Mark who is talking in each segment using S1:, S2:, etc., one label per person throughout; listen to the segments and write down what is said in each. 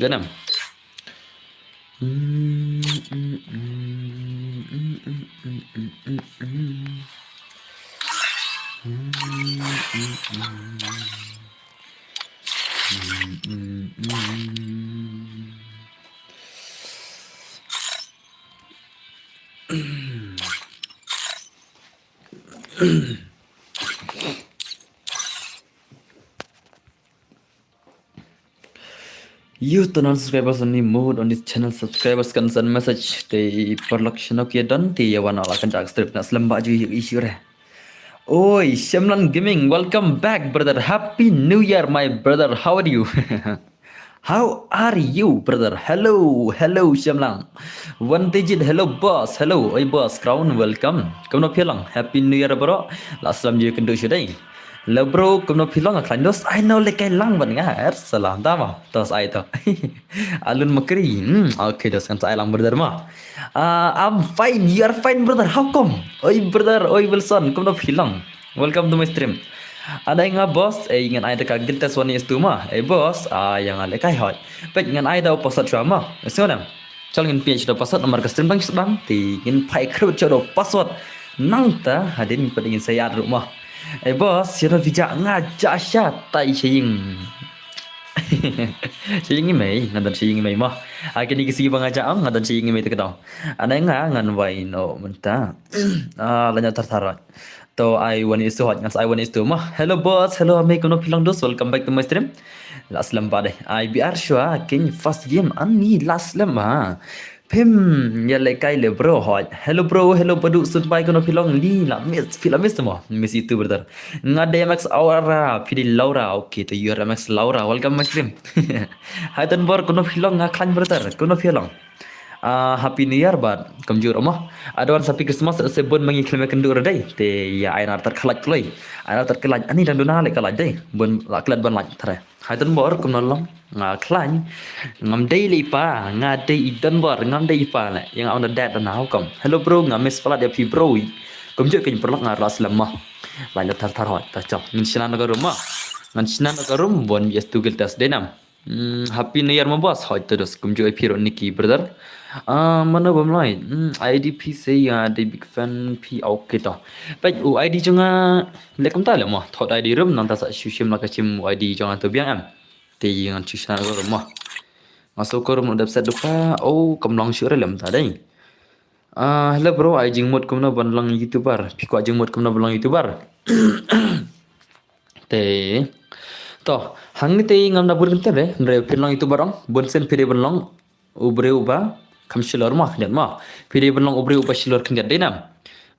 S1: Ganam. You to non-subscribers only mode on this channel. Subscribers can send message di perlaksana kia dan ti yawan ala kan jak strip nak selamba ju issue re. Oi, Shamlan Gaming, welcome back, brother. Happy New Year, my brother. How are you? How are you, brother? Hello, Shamlan. One digit, hello, boss. Hello, oi, boss. Crown, welcome. Kamu no pilang. Happy New Year, bro. Last time you can do today. Lah bro, kamu no pilang aklan dos. I know like lang ban nga. Salam tama. Tos ai to. Alun makri. Okay, dos kan saya lang brother ma. I'm fine. You are fine, brother. How come? Oi, brother. Oi, Wilson. Kamu no pilang. Welcome to my stream. Ada yang boss, ingat ai dekat giltas wani itu mah. Boss, yang ale kai hot. Pek ingat ai dah pasat drama. Sekarang. Calon PH dah pasat nomor ke stream bang sedang. Ti ingin pai kerut jodoh password. Nang ta hadin ingin saya ada rumah. Bos, siapa bijak ngajak syat tai saying. Saying mai, ngadan saying mai mah. Akin ni kisi bangajak ngadan saying mai tekadau. Ana ngan wai no menta. Lanya tartarat. To I want is to hot ngan I want is to mah. Hello boss, hello ame kono pilang dos. Welcome back to my stream. Last lem pada. I biar syua kin first game ani last lem ha. Pim ya lekai le bro hot. Hello bro, hello padu sunpai kono pilong li la miss filamis semua. Miss itu brother. Ngada Max Aura, pidi Laura. Okay, to you are Max Laura. Welcome my stream. Hai tan bor kono pilong ngaklan brother. Kono pilong. Happy New Year bad. Kamjur omah. Ada orang sapi Christmas sebon mangi kelme kendur dai. Te ya ainar terkelat kloi. Ainar terkelat ani dan dona le kelat dai. Bon laklat ban lak tare. Hai tan bor kono long. Ngaklan ngam daily pa ngade idan bor ngam day pa le yang on the dad dan how come hello bro ngam miss pala dia pi bro kom je kin perlak ngaras lemah lain tar hot ta chok ngin sinan ka rumah ngan sinan ka rum bon yes tu giltas denam happy new year mo boss hot terus kom je pi Nikki brother mana bom lai IDP say ya the big fan p okay to pai ID jonga le kom ta le mo thot ID rum nan ta sa shim la ka chim ID jonga to biang am ti ngan chusna ko rumah masuk ke rumah dapat dupa oh kamlang syure lem tadi hello bro ai jing mod kumna banlang youtuber pi ko jing mod kumna banlang youtuber te to hang te ngam na burin te re pinlang youtuber ong bonsen pide banlang ubre uba kam shilor mah dan mah pide banlang ubre uba shilor kendat denam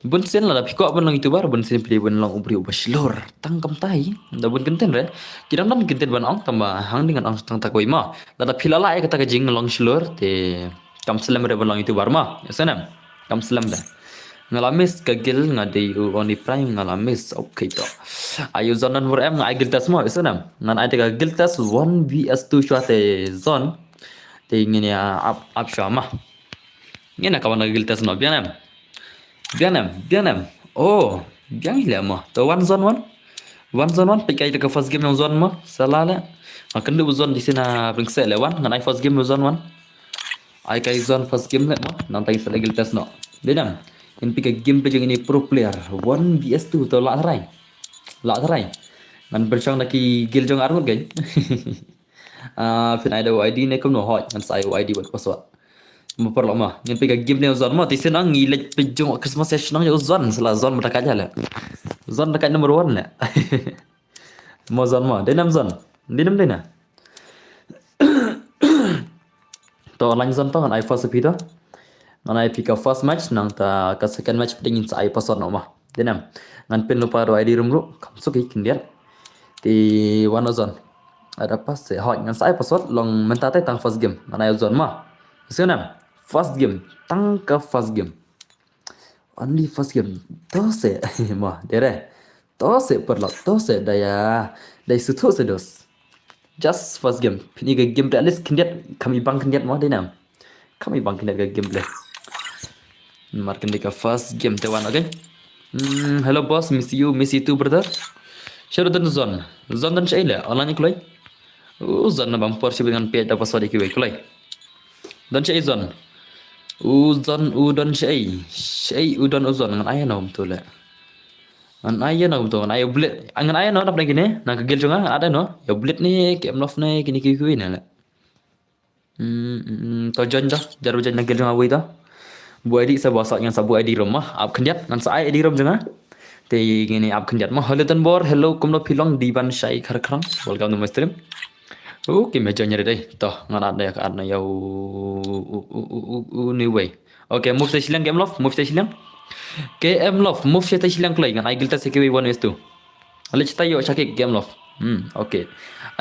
S1: bonsen la pi ko banlang youtuber bonsen pide banlang ubre uba shilor tangkam tai da bun kenten re kidam dan kenten ban ong tambah hang dengan ong tang takoi mah la pilala ai kata ka jing long shilor te kam selam re banlang youtuber mah yasanam kam selam da ngalamis kagil ngadei oni prime ngalamis okay to ayo zonan mur em ngai giltas mo yasanam ngan ai ka giltas 1 vs 2 shwate zon te ngini up shama ngena kawan giltas no bianam Bianam. Oh, biang hilang mah. To one zone one. Pikai ke first game yang zone mah. Salah lah. Akan du zone di sini bringsek lewan. Ngan I first game zone one. I kai zone first game mah. Nanti saya lagi tes no. Denam. In pikai game pejang ini pro player 1 vs 2 to lak terai. Ngan bercang lagi gil jong arut gay. Pin ada ID ne kum no hot. Ngan saya ID buat password. Memperlok mah yang pegang game ni zon mah tisen ang ngilet pejong Christmas session ang zon salah zon mendekat aja lah zon dekat number 1 lah mau zon mah denam dena to online zon to ngan I first sepi to ngan I pick up first match nang ta ka second match pengin sa I password no mah denam ngan pin lupa do ID room ru kam so ki kindian di one zon ada pas hot ngan sa I password long menta tang first game ngan I zon mah sekarang first game tangka first game only first game tose mah dere tose perlok tose daya sutu sedos just first game ini ke game at least kendiat kami bang kendiat mah denam kami bang kendiat ke game le marken ke first game tewan okay hello boss miss you too brother Share dan zone dan saya online kloi Uzon na bumper sih dengan pia dapat sorry kiwe kulai. Dan cai uzon. Uzon udon cai. Cai udon uzon dengan ayah nom tu le. An ayah nom tu, an ayah bulat. Angan ayah nom apa lagi ni? Nak kegil juga ada no. Ya bulat ni kem lof ni kini kiwe ni le. To jon dah, jaru jon nak kegil juga awai dah. Bu ID sa bosak yang sabu ID rumah. Ap kendiat ngan sa ID rum juga. Te gini ap kendiat mah haletan bor hello kumlo pilong di ban syai kharkrang. Welcome to my stream. Oke, meja nyari deh. Toh, ngan ada ya karena ya new way. Oke, move silang game love, move silang. KM love, move silang play ngan Aigil tas kewe 1 is 2. Ale cita yo sakit game love. Oke.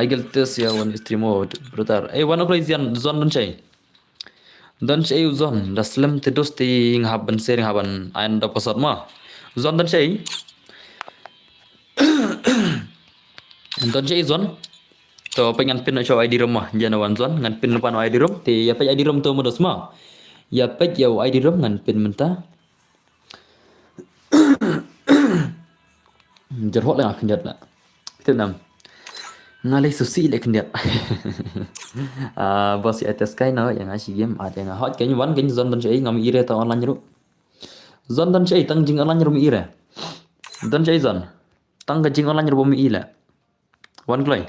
S1: Aigil tas ya 1 is 3 mode. Brutar. One play zian zon dan cai zon daslam tidus ti ngaban sering haban ain da pasar mah. Zon dan cai. Dan cai zon. To pengen pin cho ID room mah jana wan zon ngan pin lupan ID room ti ya pe ID room tu modus mah. Ya pe ya ID room ngan pin menta. Jerhok lah kendiat lah. Itu nam. Ngalai susi le kendiat. Bos ya atas kai no yang asyik game ada yang hot kayaknya wan kayaknya zon dan cai ngam ire ta online ru. Zon dan cai tang jing online ru ire. Dan cai zon. Tang jing online ru mi ila. Wan play.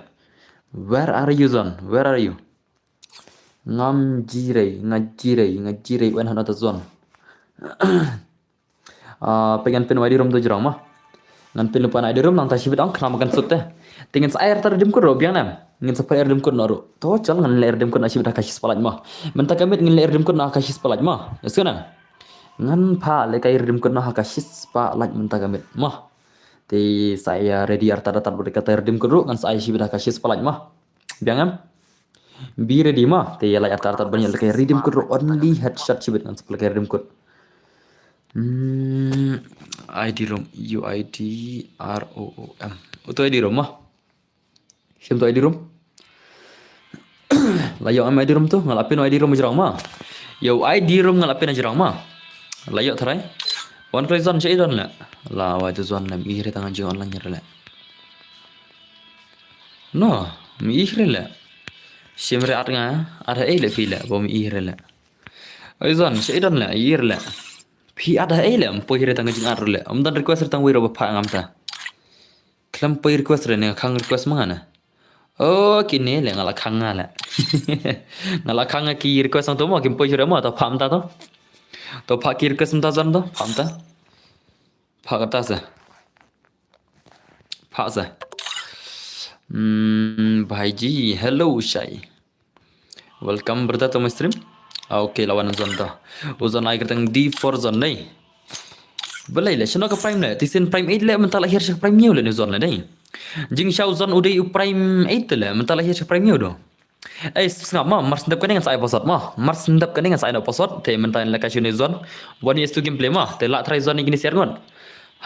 S1: Where are you zon? Where are you? Ngajire wan hana ta zon. Pengen pin ID room tu jerang mah. Ngan pin lupa ID room nang ta sibit ang kena makan sut teh. Tingin sa air tar dim ko ro biang nam. Ngin sa air dim ko no. To chal ngan air dim ko na sibit kasih spalaj mah. Menta kamit ngin air dim ko na kasih spalaj mah. Yasuna. Ngan pa le kai dim ko na kasih spalaj menta kamit mah. Ti saya ready arta datar berkata redim kudu ngan saya sibit kasih spalaj mah. Biangam. Bi ready mah ti la arta banyak kai redim kudu only headshot sibit ngan spalaj redim kudu. ID room UID ROOM. Itu ID room mah. Siapa tu ID room? Layak am ID room tu ngalapin ID room jerang mah. Yo ID room ngalapin jerang mah. Layak terai. One play zone cai don la. La wa tu zone lam ihre tangan jeng online nyere la. No, mi ihre la. Simre arnga ada le pila bom ihre la. Ai zone cai don la ihre la. Pi ada le po ihre tangan jeng ar la. Dan request tang wiro bapa ngamta. Klam po request re ne khang request mangana. Oh kini le ngala khang ngala. Ngala khang ki request tu mo kim po ihre mo ta pham ta to. तो फाकीर कसम ता जन तो फामता फाकता से फासा भाई जी हेलो शाई वेलकम ब्रदर तो stream okay lawan zon to uzon ai keteng D for zon nei belai le chano ka prime le tisin prime 8 le mentala hir shak prime new le ni zon le nei jing shau zon udai prime 8 le mentala hir shak prime new do ngap mah mars ndap kan dengan saya posot mah mars ndap kan dengan saya posot te mentain la kasih ni zon one is to gameplay mah te la try zon ni gini share ngon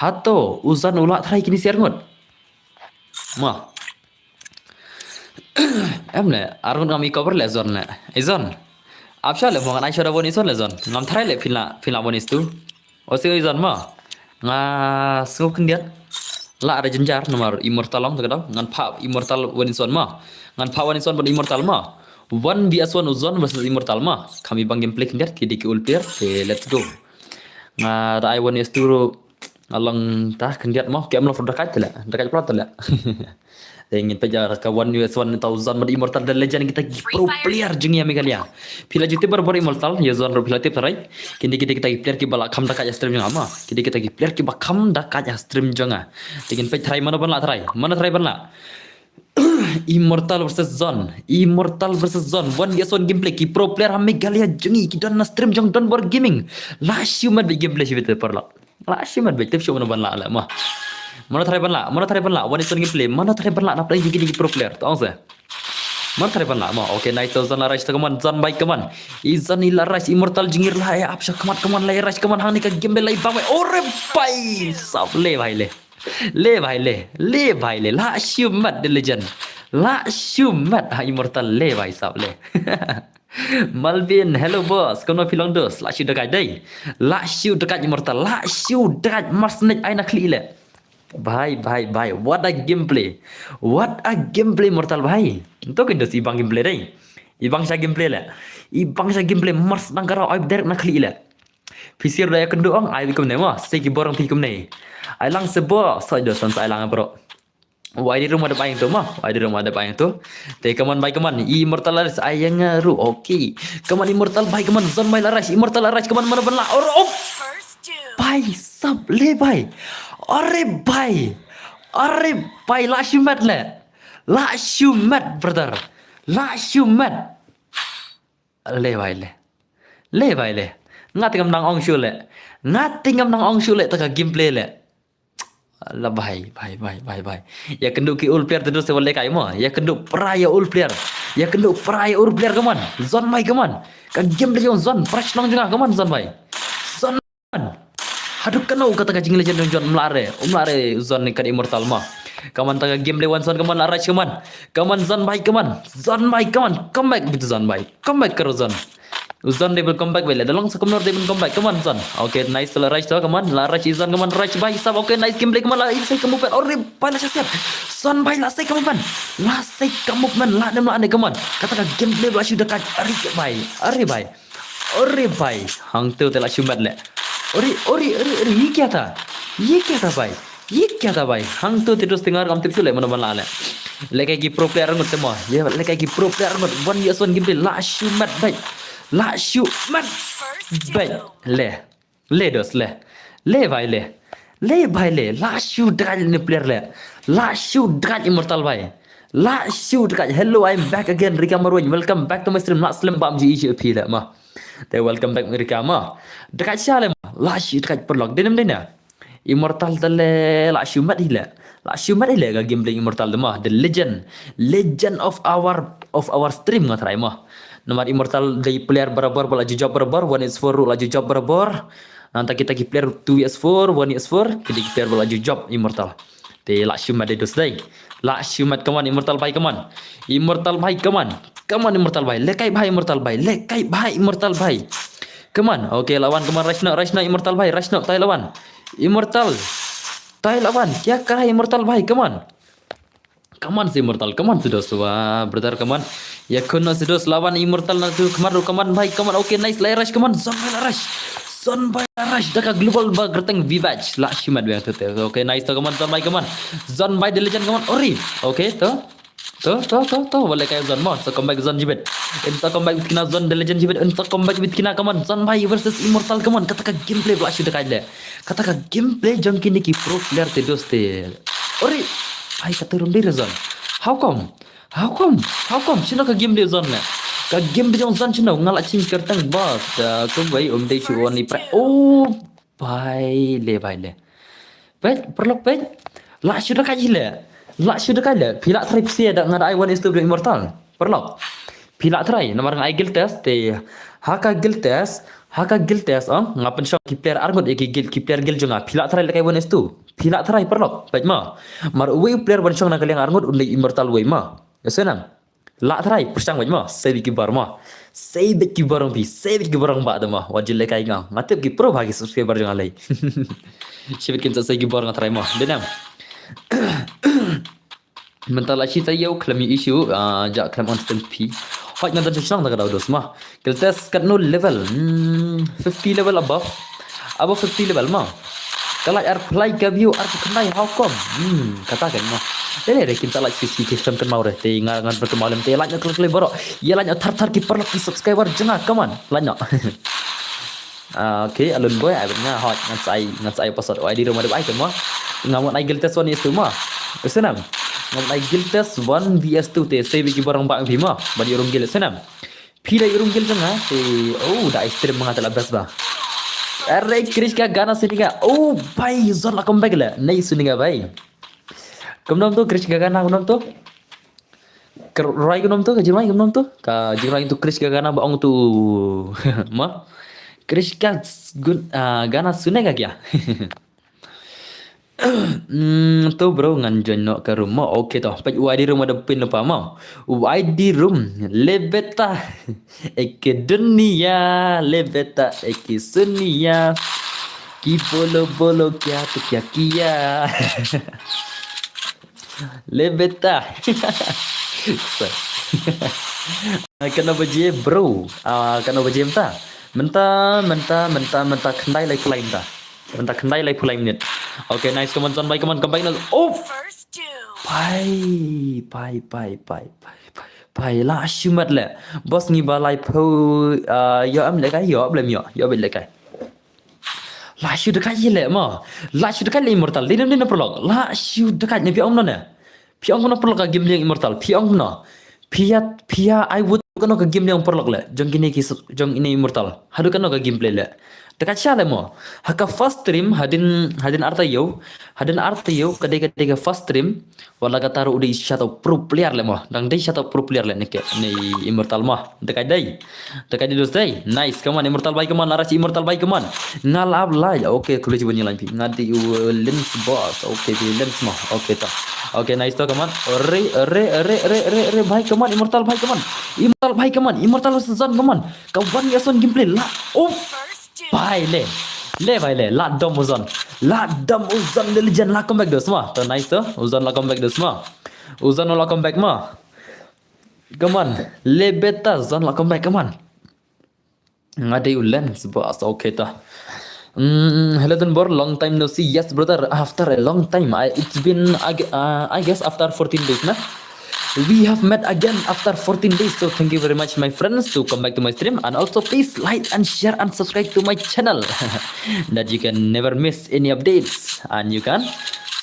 S1: hato uzan ula try gini share ngon mah em le arun kami cover le zon le zon apsha le mongan aisha one is on le zon ngam try le fila one is to osi zon mah nga sku kendiat la ada jenjar nomor immortal long tegak ngan pa immortal one is on mah ngan pa one is on immortal mah one vs one uzon versus immortal mah kami bang gameplay kendiat kidi ki ulpir let's go nga da I one is to along tah kendiat mah kem lo dekat plot lah ingin pejar ke one vs one thousand ber immortal dan legend kita pro player jengi ami kalian pila jute ber immortal ya zon ro pila tip tarai kini kita player ki bala kham dekat stream jang ama kini kita player ki bakam dekat stream janga ingin pe try mana ban la try ban la immortal versus zone one vs one gameplay ki pro player ami kalian jengi ki don stream jang don ber gaming la human be gameplay shit per la human be tip show mana ban la mah mana try ban la one is one gameplay mana try ban la na play gini pro player tahu saya mana try ban la mah okay nice zon la rice kaman zon baik kaman izan ila rice immortal jingir la ya apsha kaman la rice kaman hang ni ka game lai bang ore pai sab le bhai le la shumat the legend la shumat ha immortal le bhai sab le Malvin hello boss kono pilong dos la shu dekat dai la shu dekat immortal la shu dekat marsnik aina kli le भाई what a gameplay mortal भाई Itu kan dos ibang gameplay dai. Ibang sa gameplay la. Ibang sa gameplay mars nang karo ay direct na kli la. Pisir daya kendo ang ay bikum ne ma. Sei ki borang pikum ne. Ai lang sebo sa dos san sa lang bro. Why di rumah ada payung tu mah? Why di rumah ada payung tu? Te kaman baik kaman immortal laras ayang ngaru. Okey. Kaman immortal baik kaman zon mai laras immortal laras kaman mana ban la. Oh. Bai sab le bai. Bai. Bai la shumat le. La shumat brother. La shumat. Le bai le. Le bai le. Ngati ngam nang ong shu le. Ngati ngam nang ong shu le taka gameplay le. Allah bhai. Ya kenduk ki ul player terus se wale kai mo. Ya kenduk praya ul player. Ya kenduk praya ul player kaman. Zon mai kaman. Ka game le jong zon fresh nong janga kaman zon mai. Zon man. Haduk kanau kata ka jing legend jon mlare. Umlare zon ni kan immortal ma. Kaman taga game le one zon kaman laraj kaman. Kaman zon mai kaman. Zon mai kaman. Come back with zon mai. Come back karo zon. Uzan they will come back well. Dalong sa kumnor they will come back. Come on, son. Okay, nice to Laraj to. Come on, Laraj Izan. Come on, Laraj bay. Sab. Okay, nice gameplay. Come on, Laraj. Kamu pen. Ore, bay la siap. Son bay la say kamu pen. La say kamu pen. La nem la ane. Come on. Kata ka gameplay la sudah kat. Are bay. Hang tu telah shumat le. Ore. Ye क्या था? ये क्या था भाई? Hang tu terus dengar kamu tipsu le mana mana le. Lekai ki pro player ngut temo. Ye lekai ki pro player ngut. 1v1 gameplay la shumat bay. La shumat bay le dos le vai le la shu drag ni player le la shu drag immortal bay la shu drag. Hello, I'm back again Rika Marwan. Welcome back to my stream. Nak slim PUBG EP le ma. They welcome back Rika ma. Drag sha le ma. La shu drag perlok denem dena. Immortal tale la shumat hile. La shumat hile ga gameplay immortal de ma. The legend of our stream ngatrai ma. Nomor immortal dari player berabar laju job berabar 1x4 laju job berabar. Nanti kita ki player 2x4 1x4 kita ki player laju job immortal. Te la shumat de dos dai. La shumat kaman immortal bai kaman. Immortal bai kaman. Kaman immortal bai. Lekai bai immortal bai. Lekai bai immortal bai. Kaman. Okey lawan kaman Rashna immortal bai. Rashna tai lawan. Immortal. Tai lawan. Kya kara immortal bai kaman. Kaman si immortal, kaman sudos wah brother kaman. Ya kuno sudos lawan immortal nanti kemaru kaman baik kaman. Oke nice rush kaman zon by rush daka global ba gerteng vibaj la shimat bang tete. Oke nice to kaman zon by kaman. Zon by the legend kaman ori. Oke to boleh kayak zon mo. So comeback zon jibet. Insta comeback with kina zon the legend jibet. Insta comeback with kina kaman zon by versus immortal kaman. Kata ka gameplay bla sudah kaide. Kata ka gameplay jong kini ki pro player tedos te. Ori ai katurun diri zon. How come? Sino ka game dia zon le? Ka game dia zon sino ngalak cing kertang bas. Da ko bai dei chu ni pre. Oh, bai le. Bet perlu bet. La sudah kaji le. Pilak try psi ada ngada I want is to be immortal. Perlu. Pilak try nomor ngai guild test te. Haka guild test ngapen shop ki player argot ki player guild jonga pilak try lekai one is to. Pilak try perlok baik ma mar we player one shop na kaliang argot unde immortal we ma yasenam la try persang baik ma sei ki bar ma sei ki barang ba da ma wajil lekai nga matep ki pro bagi subscriber jonga lai shibit kin sei ki barang try ma denam mental achi tayo klami issue ja klam on stem p hot na dan chang daga dos ma kiltes kat no level 50 level above 50 level ma kalau play ke view kenai how come katakan ma dele re kita like specification kan mau re te ngan berkemalam te like klik boro ya lanya thar ki perlu ki subscriber jenga kaman lanya okay alun boy abnya hot ngan sai pasal ID rumah ai kan ma ngamon ai giltes one is tu ma senam ngamon ai giltes 1 vs2 te save ki barang bang bima bani urung gil senam pila urung gil jenga te oh da stream mengatala best ba अरे क्रिश का गाना सुनेगा ओ भाई जोर come back ले नहीं सुनेगा भाई कम नाम तो क्रिश का गाना नाम तो राय को नाम तो जिमाई कम नाम तो का जिमाई तो क्रिश का गाना बांग तो माँ क्रिश का गाना सुनेगा क्या तो bro nganjoin no ke rumah oke toh paj wadi rumah depin lupa mau wadi room lebeta ek dunia lebeta ek sunia ki bolo kya to kya kiya lebeta Kenapa je bro? Kenapa je mentah kendai like play mentah. Mentah kendai like play minute. Okay, nice. Come on, John. Bye, come on, come back now. Oh, bye. La shumat le. Boss ngi ba like po. Yo am le kai yo blem yo bel le kai. La shu dekat ye le ma. La shu dekat le immortal. Dia prolog. La shu dekat ni pi ong na. Pi ong na prolog ka game yang immortal. Pi ong na. Pia I would kano ka game yang prolog le. Jong ini immortal. Hadu kano ka gameplay le. Dekat siya le mo. Haka first stream hadin artayo. Hadin artayo kadai first stream wala ka taru udi shadow pro player le mo. Dang dai shadow pro player le ni immortal mo. Dekat dai. Dekat di dos dai. Nice. Come on immortal bye come on. Laras immortal bye come on. Ngalab lai. Okay, kulit bunyi lain pi. Ngadi lens boss. Okay, lens mo. Okay ta. Okay, nice to come on. Re bye come on immortal bye come on. Immortal bye come on. Immortal season come on. Kawan ya son gameplay lah. Oh. Bye bye la dom uzon the legend la comeback dos ma to nice to uzon la comeback dos ma uzon la comeback ma come on le beta zon la comeback come on ngade ulen boss okay ta hello Denbor, long time no see. Yes brother, after a long time. It's been I guess after 14 days nah. We have met again after 14 days. So thank you very much my friends to come back to my stream. And also please like and share and subscribe to my channel. That you can never miss any updates. And you can.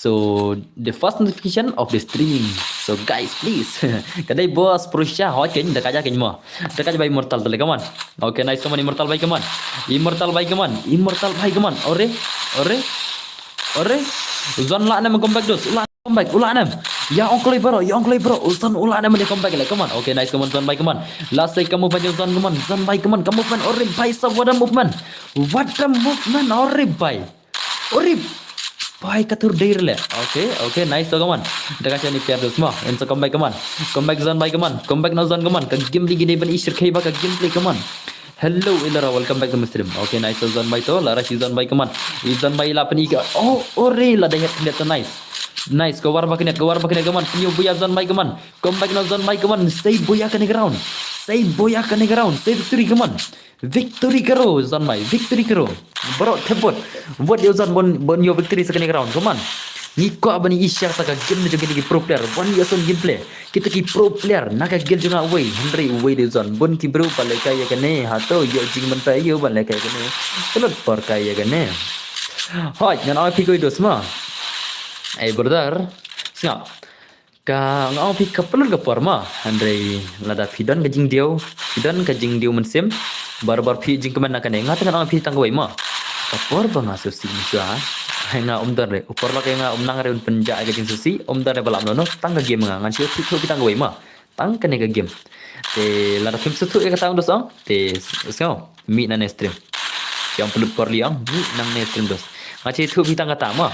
S1: So the first notification of the stream. So guys please. Kadai bos Prussia hokin dekat aja mo. Dekat by immortal tele come on. Okay nice come on immortal by come on. Immortal by come on. Immortal by come on. Ore. Zon la nam come back dos. Comeback ulah nam. Ya ongklay bro. Uzon ulah nam dia comeback le. Come on. Okay nice come on Zon by come on. Last say kamu banyak Zon come on. Zon by come on. Kamu movement ore by what a movement. Ore by. Bye katur dair le. Okay nice to come on. Dekat ni piar dos mo. And so come back come on. Come back Zon by come on. Come back now Zon come on. Ka game lagi ni ban isir kai ba ka gameplay come on. Hello Ilara, welcome back to my stream. Okay, nice Zon by to. Lara Zon by come on. Zon by la pani ka. Oh, ore la dah net nice. Nice, kawar ba kene come on. Pinyo buya Zon by come on. Come back now Zon by come on. Say buya kene ground. Say victory come on. Victory karo Zon by. Victory karo. Bro, tebot. What you Zon bon your victory sa kene ground. Come on. Ni ko abani isya sa ka game na jogi pro player. Bon ya son gameplay. Kita ki pro player naka gel jona way. Henry way de Zon. Bon ki bro pale kaya kene. Hato yo jing menta yo pale kaya kene. Kelot por kaya kene. Hoi, ngan ai pi ko dos ma. Brother, siap. Ngau pi kapelur ke porma, Andre lada pidon ke jing diu mensim, bar pi jing keman nak ngat ngau pi tangwai ma. Kapor bang asusi mja, nga umdar le, upor la nga umnang re un penja ke jing susi, umdar re balam nono, tang ke game ngan sio pi tangwai ma. Tang ke ke game. Te lada film sutu ke tang dos ang, te siap, mi na stream. Yang perlu por liang, mi nang stream dos. Ngaci tu pi tang kata ma.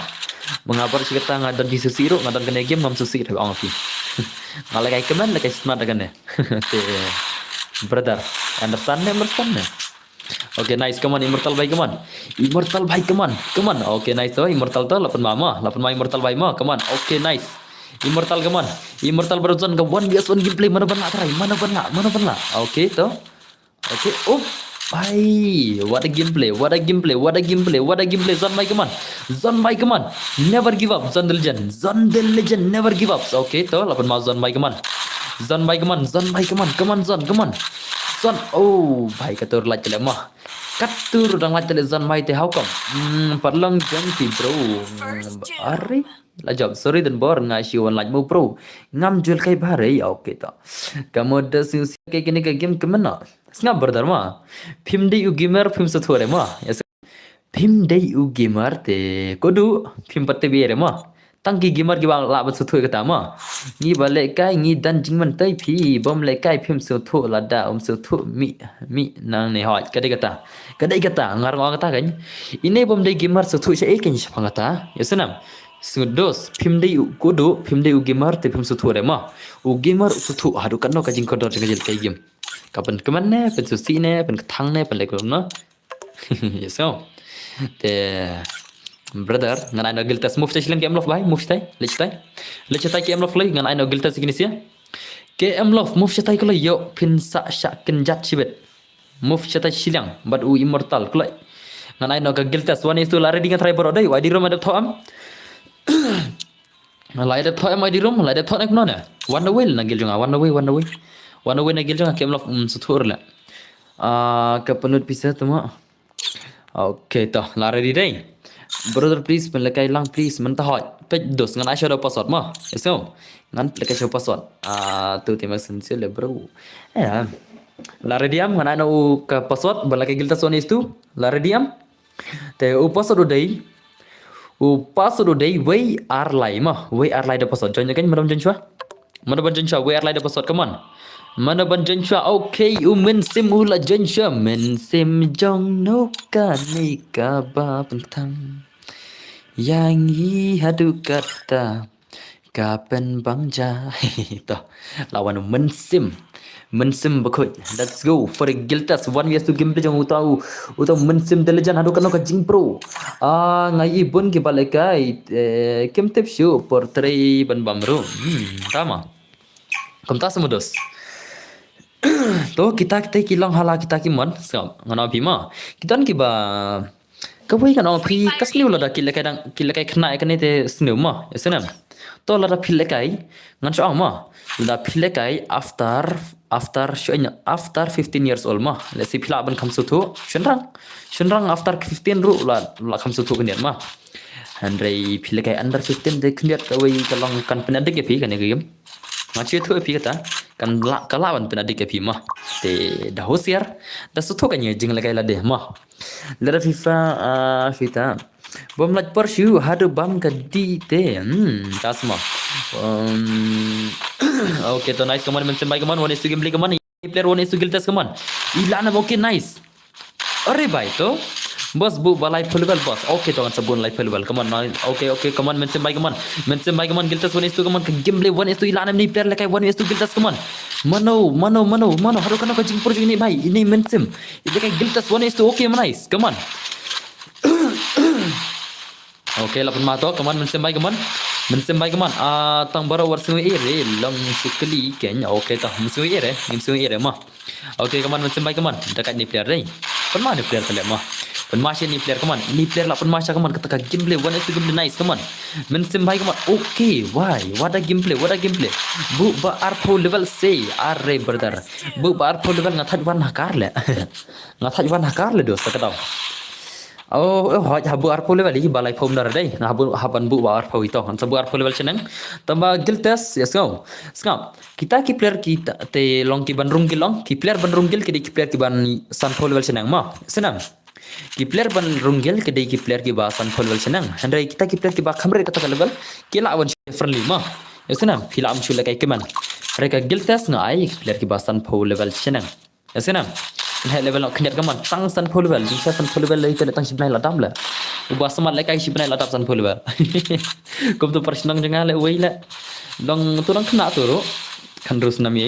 S1: Mengabar si kata ngadon di susiro ngadon kena game ngam susi tapi orang api ngalah kai keman lah kai smart kan brother understand ne okay nice come on immortal by come on okay nice to immortal to lapan ma immortal by ma come on okay nice immortal come on immortal berzon ke one vs one gameplay mana ban la okay to okay oh bye, what a gameplay. Zon by come on. Never give up. Zon the legend never give up. Okay, to lapan mau Zon by come on. Come on Zon. Oh, bye katur la cele mah. Katur dang la cele Zon by te how come? Parlang janti bro. Are la job sorry dan bor ngasih one like mo pro. Ngam jual kai bare okay to. Kamu dah siu kai kini ke game kemana? Ngap brother ma. Phim day u gamer phim sa thore ma. Yes. Phim day u gamer te kodu phim patte biere ma. Tangki gamer ki bang la bat sa thore kata ma. Ngi bale kai ngi dan jingman tai phi bom le kai phim sa tho la da sa tho mi nang ne hot kadai kata ngarang kata kan. Ini bom day gamer sa tho sa ekin sa pangata. Yes nam. Sudos phim day u gamer te phim sa thore ma. U gamer sa tho hadu kan no ka jing kodor jeng kai game. Kapan keman ne, pen susi ne, pen ketang ne, pen lekor no. Yes so. The brother, ngan I no giltas move station game of by move stay. Let's stay game of play ngan I no giltas ignis ya. KM Love move chatai kala yo pin sa syak kenjat chibet. Move chatai silang bad u immortal kala. Nganai no ka giltas one is to lare dinga try boro dai wa di rom adap thoam. Lai adap thoam ai di rom lai adap thon ek no na. One away na gil jonga one away one away. One away na gil jonga KM Love suthur la. Ke penut bisa tu mak. Okay toh lare di dai. Brother please penlekai lang please mentah hot. Pej dos ngan Aisyah do password mah. So ngan lekai show password. Tu terima kasih le bro. Ya. Lare diam ngan anu ke password balakai gilta sonis tu. Lare diam. Te u password dai. U password dai we are lai mah. We are lai do password. Join kan madam Joshua. Madam Joshua we are lai do password come on. Mana ban Joshua okay men sim ula Joshua men sim jong no ka ni ka ba pentang. Yang i hadu kata kapan bangja itu lawan mensim bakut. Let's go for the giltas one years to gameplay jong utau mensim delejan hadu kano ka jing pro ngai bun ki balekai kem tip show portray ban bamru tama komta semudos to kita kilang hala kita kimon so ngana bima kita ki ba kawai kan pri kasni ula da kilakai kena kan te snu ma yasenam to la da pilekai ngan so ma la pilekai after shonya after 15 years old ma let's see pila ban kamsu tu shunrang after 15 ru la kamsu tu kan ma handrai pilekai under 15 de kniat kawai kalong kan penadik ke pi kan game ngaci tu pi kata kan kalawan penadik ke pi ma te dah hosiar dah sutu kan ye jing lakai la deh ma lera FIFA fita bom laj persyu hadu bam ka di te tasma okay to nice kaman men sembai kaman one is to gameplay kaman player one is to giltas kaman ilana okay nice अरे भाई तो बस bu balai pulwal bos okay to kan sabun live pulwal come on okay come on mention by come on giltas one is to come on gameplay one is to ilana ni player lakai one is to giltas come on mano haru kana ka jingpur ini bhai ini mention itu kai giltas one is to okay nice come on okay lapan mato come on mention by come on tang bara warsu ere long sikli ken okay tah musu ere mah okay come on mention by come on dekat ni player dai pen mana player kale mah pen masih ni player come on ni player lah pen masih come on kata gameplay one is to gameplay nice come on mention by come on okay why what a gameplay bu ba arpo level say are brother bu ba arpo level ngathaj wan hakar le dos kata hoj habu arpo level hi balai phom dar dai haban bu ba arpo ito han sabu arpo level chenang tamba giltas yes go skam kita ki player kita te long ki ban rung gilong ki player ban rung gil ki player ki ban san phol level chenang ma senang ki player ban rung gil ki player ki ba san phol level chenang handai kita ki player ki ba khamre kata level kila awan friendly ma senang filam chula kai keman mereka giltas ngai player ki ba san phol level chenang senang hai level nak knyat kaman tang san phol level bisa san phol level lai te tang sibnai ladam la ubah semat lai kai sibnai ladam san phol level kom tu persnang jangan le wei la dong tu dong kena tu ro kan terus nami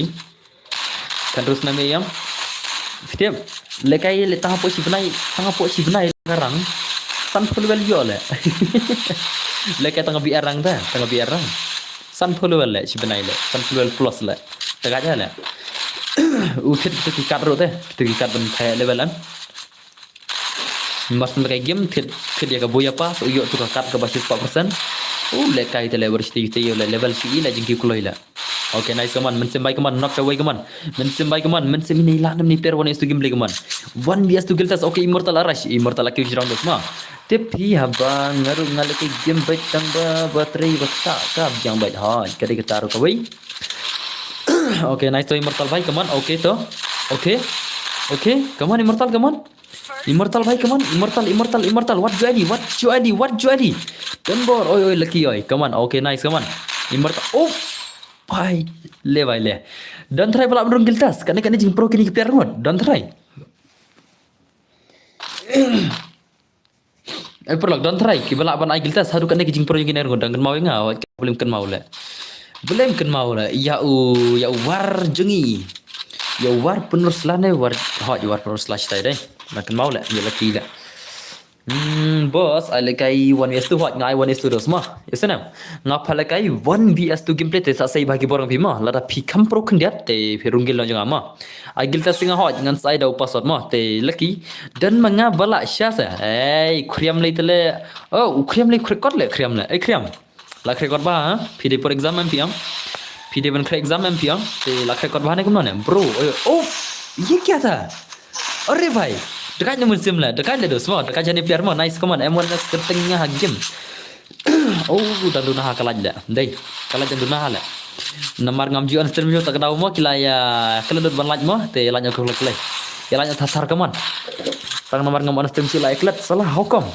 S1: yang setiap lekai le tang po sibnai garang san phol level yo le lekai tang bi arang san phol level le sibnai le san phol level plus le tagak ja le utit kita kikat ro teh kita kikat ben kayak levelan mas mereka game kit dia ka boya pas uyo tu kat ke basis 4% lekai te level sti te yo level si ila jengki kuloi la okay nice kaman mensembai kaman knock away kaman mensemini la nam ni player one is to game kaman one bias to giltas okay immortal aki jirang dos ma tip hi habang ngaru ngalake game baik tamba baterai bakta ka yang baik ha kade kita ro kawai okay nice to immortal bhai come on okay to okay come on immortal bhai come on immortal what you id tembor oi lucky oi come on okay nice come on immortal bhai le don't try pula menurun giltas kan jing pro kini player mod don't try perlok don't try ki bala ban giltas haru kan jing pro kini ergon dan mau ngau belum kan mau le ya war jengi ya war penerus lah ne war hot war penerus lah stay deh nak mau le ya lagi le Bos, alakai 1 vs 2 hot ngai 1 vs 2 dos mah. Yasenam. Ngapalakai 1 vs 2 gameplay te sa sai bagi borang bima. Lada pikam pro kendiat te firunggil lo janga mah. Agil ta singa hot ngan sai dau pasot mah te laki dan manga bala syasa. Kriam le tele. Oh, kriam le krekot le kriam le. Kriam. La krekot ba ha. Pide por exam MPM. Pide ban krek exam MPM te la krekot ba ne kumno ne. Bro. Oh, ये क्या था? अरे भाई dekat ni musim lah, dekat le dos semua, dekat jadi player mah nice command M1 ke tengah game. Oh, dan duna ha kalah dah. Dai, kalah dan duna hala. Namar ngam jian stream jo tak tahu mah kila ya kala dot ban laj mah te laj ko lek. Ya laj thasar command. Tang namar ngam on stream sila eklat salah hukum.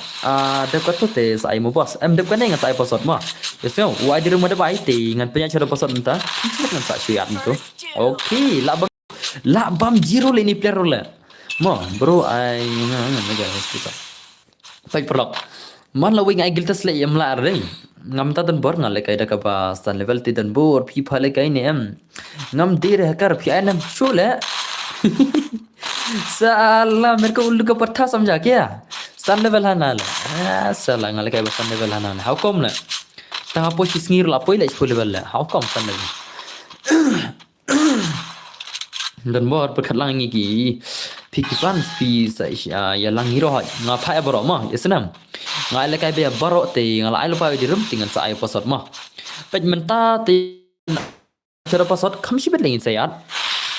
S1: Dekat tu te sai mo bos. Dep kan ngan sai pasot mah. Yesau, wa di rumah depai te ngan penyak cara pasot entah. Ngan sa syuat tu. Okay, la bam zero le ni player le. Mo, bro, ai ngan kita. Baik perlok. Man la wing ai giltas le yam la re. Ngam ta dan bor ngale kai da ka ba stan level ti dan bor phi phale kai ne em. Ngam dir hakar phi anam shule. Salah मेरे को उल्लू का पट्टा समझा क्या stan level hanal. Salah ngale kai ba stan level hanal. How come le? Tang apo si ngir la poi le school level le. How come stan level? Dan bor berkat lang ngigi pikipan pi sa ya lang hiro ha nga phai baro ma yesnam nga le kai be baro te nga la ai lo pa di rum tingan sa ai pasot ma pej menta te cara pasot khamsi bet lengin sayat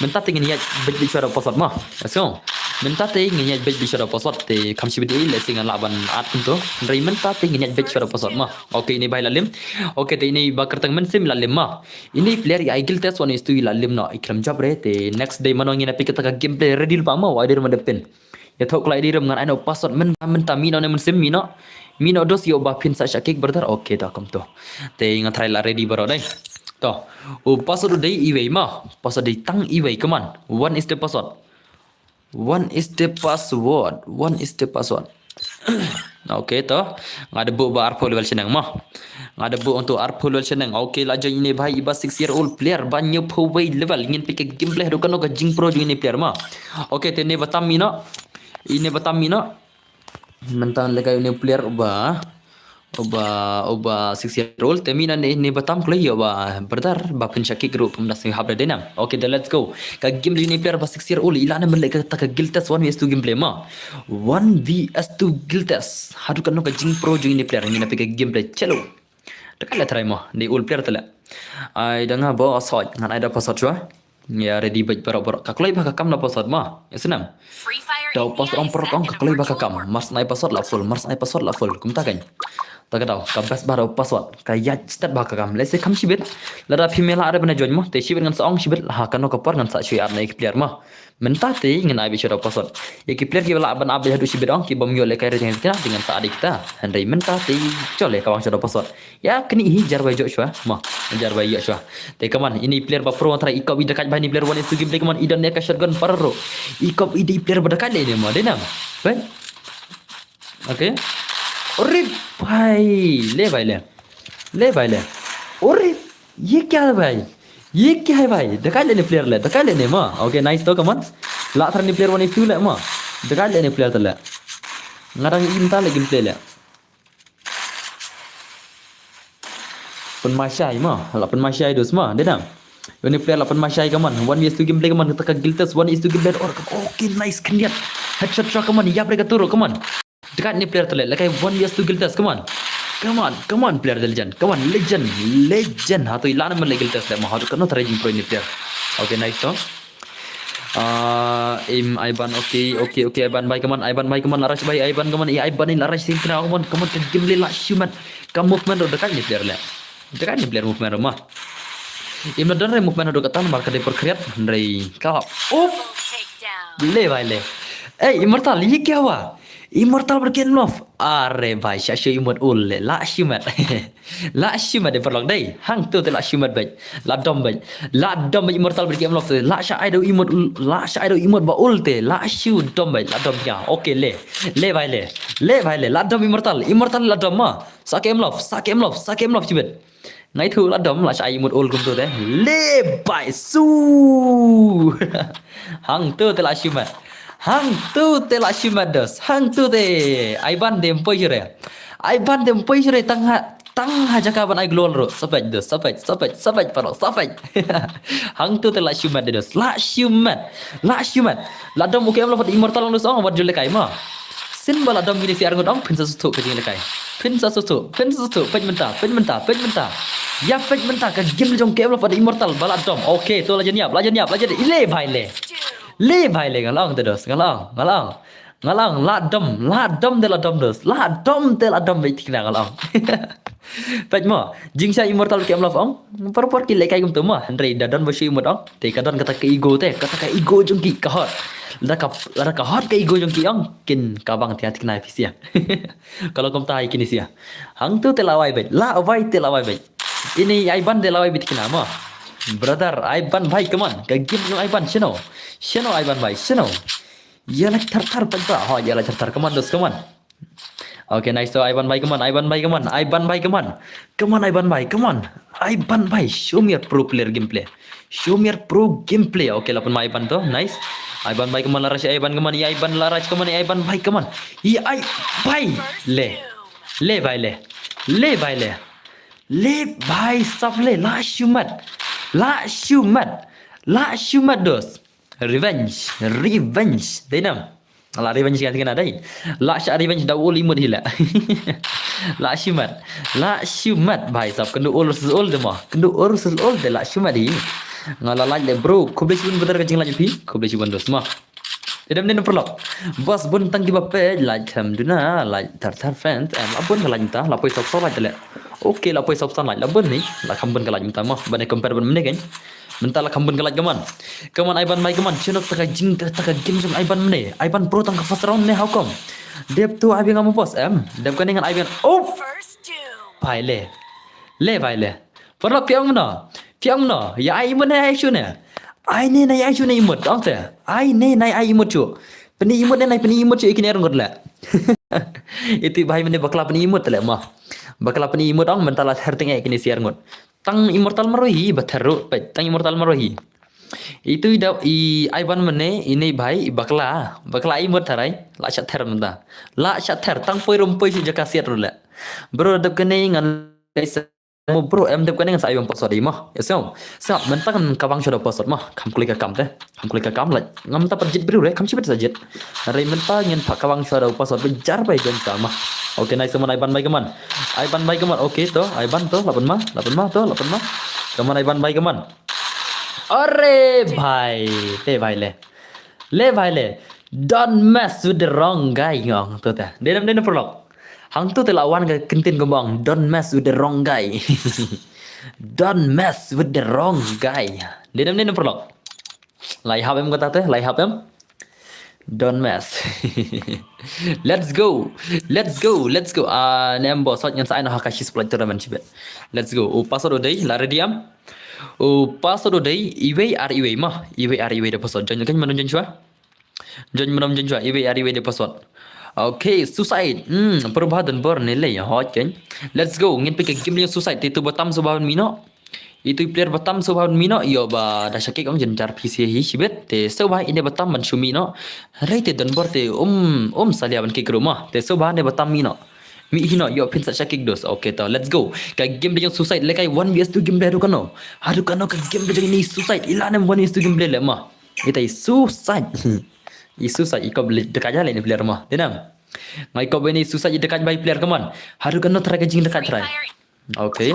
S1: menta te ngin ya bet di cara pasot ma so menta te ngin ya bet di cara pasot te khamsi bet le singa laban at tu rei menta te ngin ya bet cara pasot ma okay ini bai lalim okay te ini bakar tang men sim lalim ma ini player ya igil test one is tu lalim no ikram job re te next day mano ngina pikata ka gameplay ready pa ma wa der ma depen ya thok lai dir ngan aino pasot men tamino ne men sim mino dos yo ba pin sa shakik berdar okay ta kom to te nga try la ready baro dai to o pasot dai iwei ma pasot dai tang iwei kaman one is the password one is the password okay to ngada bu ba arpo level senang mah ngada bu untuk arpo level senang okay la jo ini bhai iba 6-year-old player banyak pawai level ingin pikir gameplay do kano ka jing pro jo ini player mah okay te ne batam mina mentan lega ini player oba 6-year-old temina ne batam klay oba berdar ba pun syaki group pemdas habla denam okay then let's go ka game ini player ba 6-year-old ilana men lega ta ka giltas 1 vs 2 gameplay ma 1 vs 2 giltas hadu kan ka jing pro jo ini player ni na pika gameplay chalo dekat la try mo di old player tala ai danga bo asot ngan ai da pasot chua ya ready baj barok ka klay ba ka kam na pasot ma yasenam tau pas orang perkong ka klay ba ka kam mas nai pasot la full kum ta kan tak tahu kabas baru password kayak start baka kam let's say kam shibit lada female ada bena join mo te shibit ngan saong shibit ha kano ka par ngan sa shui arna player ma menta te ngan abi shara password ya ki player ki bala ban abi hadu shibit ong ki bom yo le kai dengan kita dengan sa adik kita handai menta te chole ka wang shara password ya kini hi jar bai jo shwa ma jar bai yo shwa te kaman ini player ba pro antara ikop dekat bani player one is to gameplay kaman idan ya ka shotgun parro ikop ide player berdekat le ni ma denam kan okay अरे भाई ले भाई अरे ये क्या है भाई देखा लेने प्लेयर ले देखा लेने माँ ओके नाइस तो कमान ला थरनी प्लेयर वन इस ले माँ देखा लेने प्लेयर तले ngarang inta lagi play le pen masyai mah la pen masyai dos mah denam ini player la pen masyai kaman 1 vs 2 gameplay kaman taka giltas 1 is 2 gameplay or okay nice kendiat headshot shot kaman ya mereka turu kaman dekat ni player tele like 1 vs 2 giltas come on player the legend hatu ilana men giltas le mahadu kano traging pro ni player okay nice to im Aiban okay Aiban bye come on arash bye Aiban come on Aiban in arash sin kena come on game le la human kam movement do dekat ni player le dekat ni player movement mah im dan re movement do katan marka de perkreat rei ka oh le bhai le immortal ye kya hua Immortal berkian love. Are bhai syashu imut ulle la syumat de perlok dai. Hang tu la syumat bai. La dom immortal berkian love. La syaido imut ba ulte la syu dom bai. La dom ya. Okay le bhai le. La dom immortal la dom ma. Sakem love syumat. Ngai thu la dom la syai imut ul kum tu de. Le bai su. Hang tu la syumat. Hang tu te la shumados. Hang tu te. Aiban dem poire. Aiban dem poire tang ha jaka ban ai glol ro. Sapai dos. Sapai paro. Sapai. Hang tu te la shumados. La shumat. La shumat. La dom uke am la immortal los ong wat jule kai ma. Sin bala dom gini siar ngodong pin sasutu ke jing lekai. Pin sasutu. Pin menta. Ya pin menta ke game jong ke am la immortal bala dom. Okey, tu la jeniap. Ile bhai le. Le bhai le ngalong te dos, ngalong la dom de la dom dos, la dom be tikna ngalong. Pet mo, jing sa immortal ke amlaf ong, por ki le kai gum tu mo, Andre dadon bo shi mod ong, te kadon kata ke ego jong ki ka hot. La ka hot ke ego jong ki ong, kin kabang tia tikna fisia. Kalau kom tai kini sia. Hang tu te lawai be, Ini Aiban de lawai be tikna mo. Brother, Aiban bhai, come on. Game yung Aiban, Shino, Aiban bhai, Shino. Yala thar pagba. Oh, yala thar. Come on, dos, come on. Okay, nice. So Aiban bhai, come on. Aiban bhai, come on. Aiban bhai, show me your pro player gameplay. Okay, lapun ma Aiban to, nice. Aiban bhai, come on, Larash, Aiban, come on. Aiban Larash, come on. Aiban bhai, come on. Ai bhai, le bhai. Le bhai sable la shumat dos. Revenge. Denam. La revenge kan ada. La syak revenge dah ul imut hila. La shumat bhai sab kendu urus ul dema. De la shumat hi. Ngala like le bro. Kubli sibun betar kecing lagi pi. Kubli sibun dos mah. Idam den perlok. Bos bun tang di bape like hamduna like tar friends am abun kalaj ta lapoi sok like tele. Okey lapoi sok like labun ni la kambun kalaj mta mah bane compare ban mene kan. Menta la kambun kalaj gaman. Kaman Aiban mai gaman chinok taka jing taka game jong Aiban mene. Aiban pro tang ka first round ne how come? Dep tu abi ngam bos am. Dep kan dengan Aiban. Oh. Bai le. Perlok piang no. Ya ai mene ai shune. Ai ne nai ai shune imut ong te. Ai ne nai ai imut chu. Peni imut chu ikini erong godla. Itu bhai mene bakla peni imut le mah. Bakla peni imut ong mentala herting ikini siar ngot. Tang immortal marohi batharu tang immortal marohi. Itu i Aiban mene ini bhai bakla imut tharai la chat ther menta. La chat ther tang poi rompoi si jaka siat rula. Bro dep kene ngan mo bro em dep kene ngan sai bang posot di mah. Esong. Sap menta kan kawang shoda posot mah. Kam klik ka kam te. Kam klik ka kam la ngam ta perjit bro re kam sibet sajit. Rai menta ngin pak kawang shoda posot bejar bai jon sama. Oke nice teman Aiban bai keman. Oke to Aiban to lapan mah to. Keman Aiban bai keman. Ore bhai, le bhai le. Don't mess with the wrong guy ngong tu ta. Denam perlok. Hang tu lawan ke kentin gembang. Don't mess with the wrong guy. Don't mess with the wrong guy. Denam perlok. Lai hap em kata teh, lai hap em. Don't mess. Let's go. Nem bosot nyan sa no Hakashi Split Tournament chibet. Let's go. O pasod odai la rediam. O pasod odai iwei mah. Iwei de pasod. Jon kan manon jon chua. Iwei de pasod. Okay, suicide. Perubahan ber nilai hot kan. Let's go. Ngin pikir game ni suicide itu batam subahan mino. Itu player batam subahan mino yo ba da sakik ong jenjar PC hi sibet te subah ini batam man shumino. Rate don ber te salia ban kik rumah. Te subah ne batam mino. Mi hino yo pin sa sakik dos. Okay to let's go. Ka game dia suicide lekai 1vs2 game play harukano ka game dia ni suicide ilanem 1vs2 game play le mah. Itai suicide. Suicide iko dekat jalan ni player mah. Denam. Ngai ko beni suicide dekat bai player kaman. Harukano try ka jing dekat try. Okay.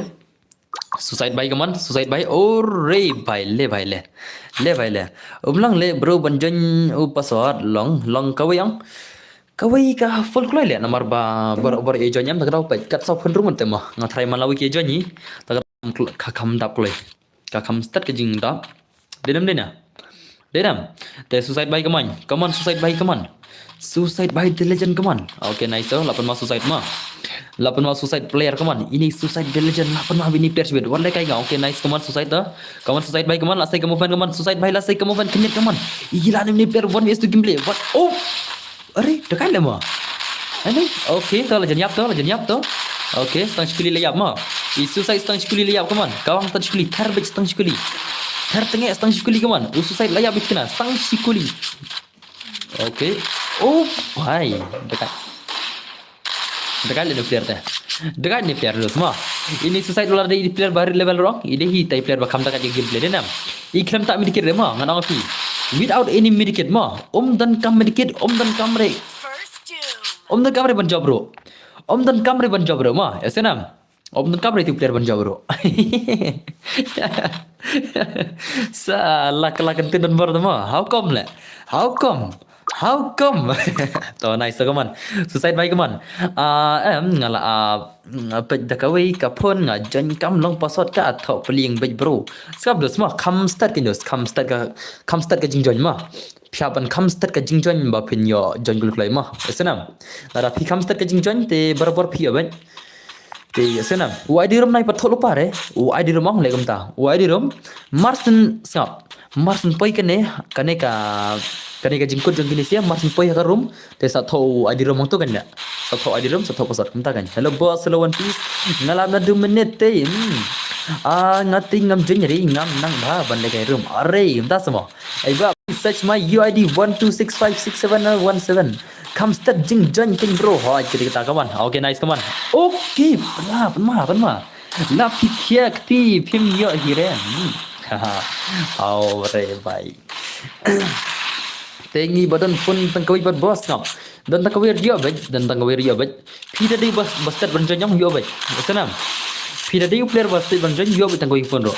S1: Suicide by kaman, ore by le. Umlang le bro banjon upasword long kawai ka full kloi le namar ba bar e jonyam tak dau pai kat sau phun rumun te ma nga thrai malawi ke jonyi tak ka kham dap kloi ka kham start ke jing dap denam te suicide by kaman suicide by the legend kaman. Okay nice to lapan ma suicide player kaman. Ini suicide the legend lapan ma bini player sibet wala kai ga. Okay nice kaman suicide by kaman last time movement kaman suicide by last time movement kenyet kaman. Gila ni player 1vs2 gameplay. What? Oh. Are dekat le ma. Ani okay to legend yap to. Okay stang sekali layap ma. Suicide stang sekali layap kaman. Kawang stang sekali terbaik stang sekali. Ter tengah stang sekali kaman. Suicide layap bitkena stang sekali. Oke. Oh, bhai. Dekat. Dekat le player teh. Dekat ni player dulu semua. Ini suicide ular dari player baru level orang. Ini hitai player bakam dekat game play dia nam. Ikram tak medikit dia mah ngan api. Without any medikit mah. Dan kam medikit, dan kamre. Dan kamre ban job bro. Dan kamre ban job bro mah. ऐसे nam. Dan kamre tu player ban job bro. Salah kelakan dan baru mah. How come le? How come? How come? To nice to kaman. Suicide by kaman. Ngala pej dakawai kapon nga jan kam long pasot ka tho pling bej bro. Skap dos ma kam start kin dos kam start ka jingjon ma. Piapan kam start ka jingjon ba pin yo jon gul klai ma. Esenam. Lara pi kam start ka jingjon te barabar pi aben. Te esenam. Wai di rom nai pat tholo pare. Wai di rom ang legam ta. Wai di rom marsen skap. Marsen poi kane ka jingkut jong gini sia marsen poi ka room te sa tho adi rom tu kan ya. Sa tho adi rom sa tho pasat kumta kan. Hello boss, hello one piece. Ngalam na 2 minute te. Ngating ngam jenyari ngam nang ba ban le room. Are kumta semua. Ai ba search my UID 126567117. Come start jing jon king bro. Hai kita kawan. Okay nice kawan. Okay, penma. La pikir ti phim yo hiren. Aure bhai. Tengi badan pun tangkawi bad bos ngap. Dan tangkawi dia baik. Pida di basket banjong yo baik. Senam. Pida di player basket banjong yo baik tangkawi phone ro.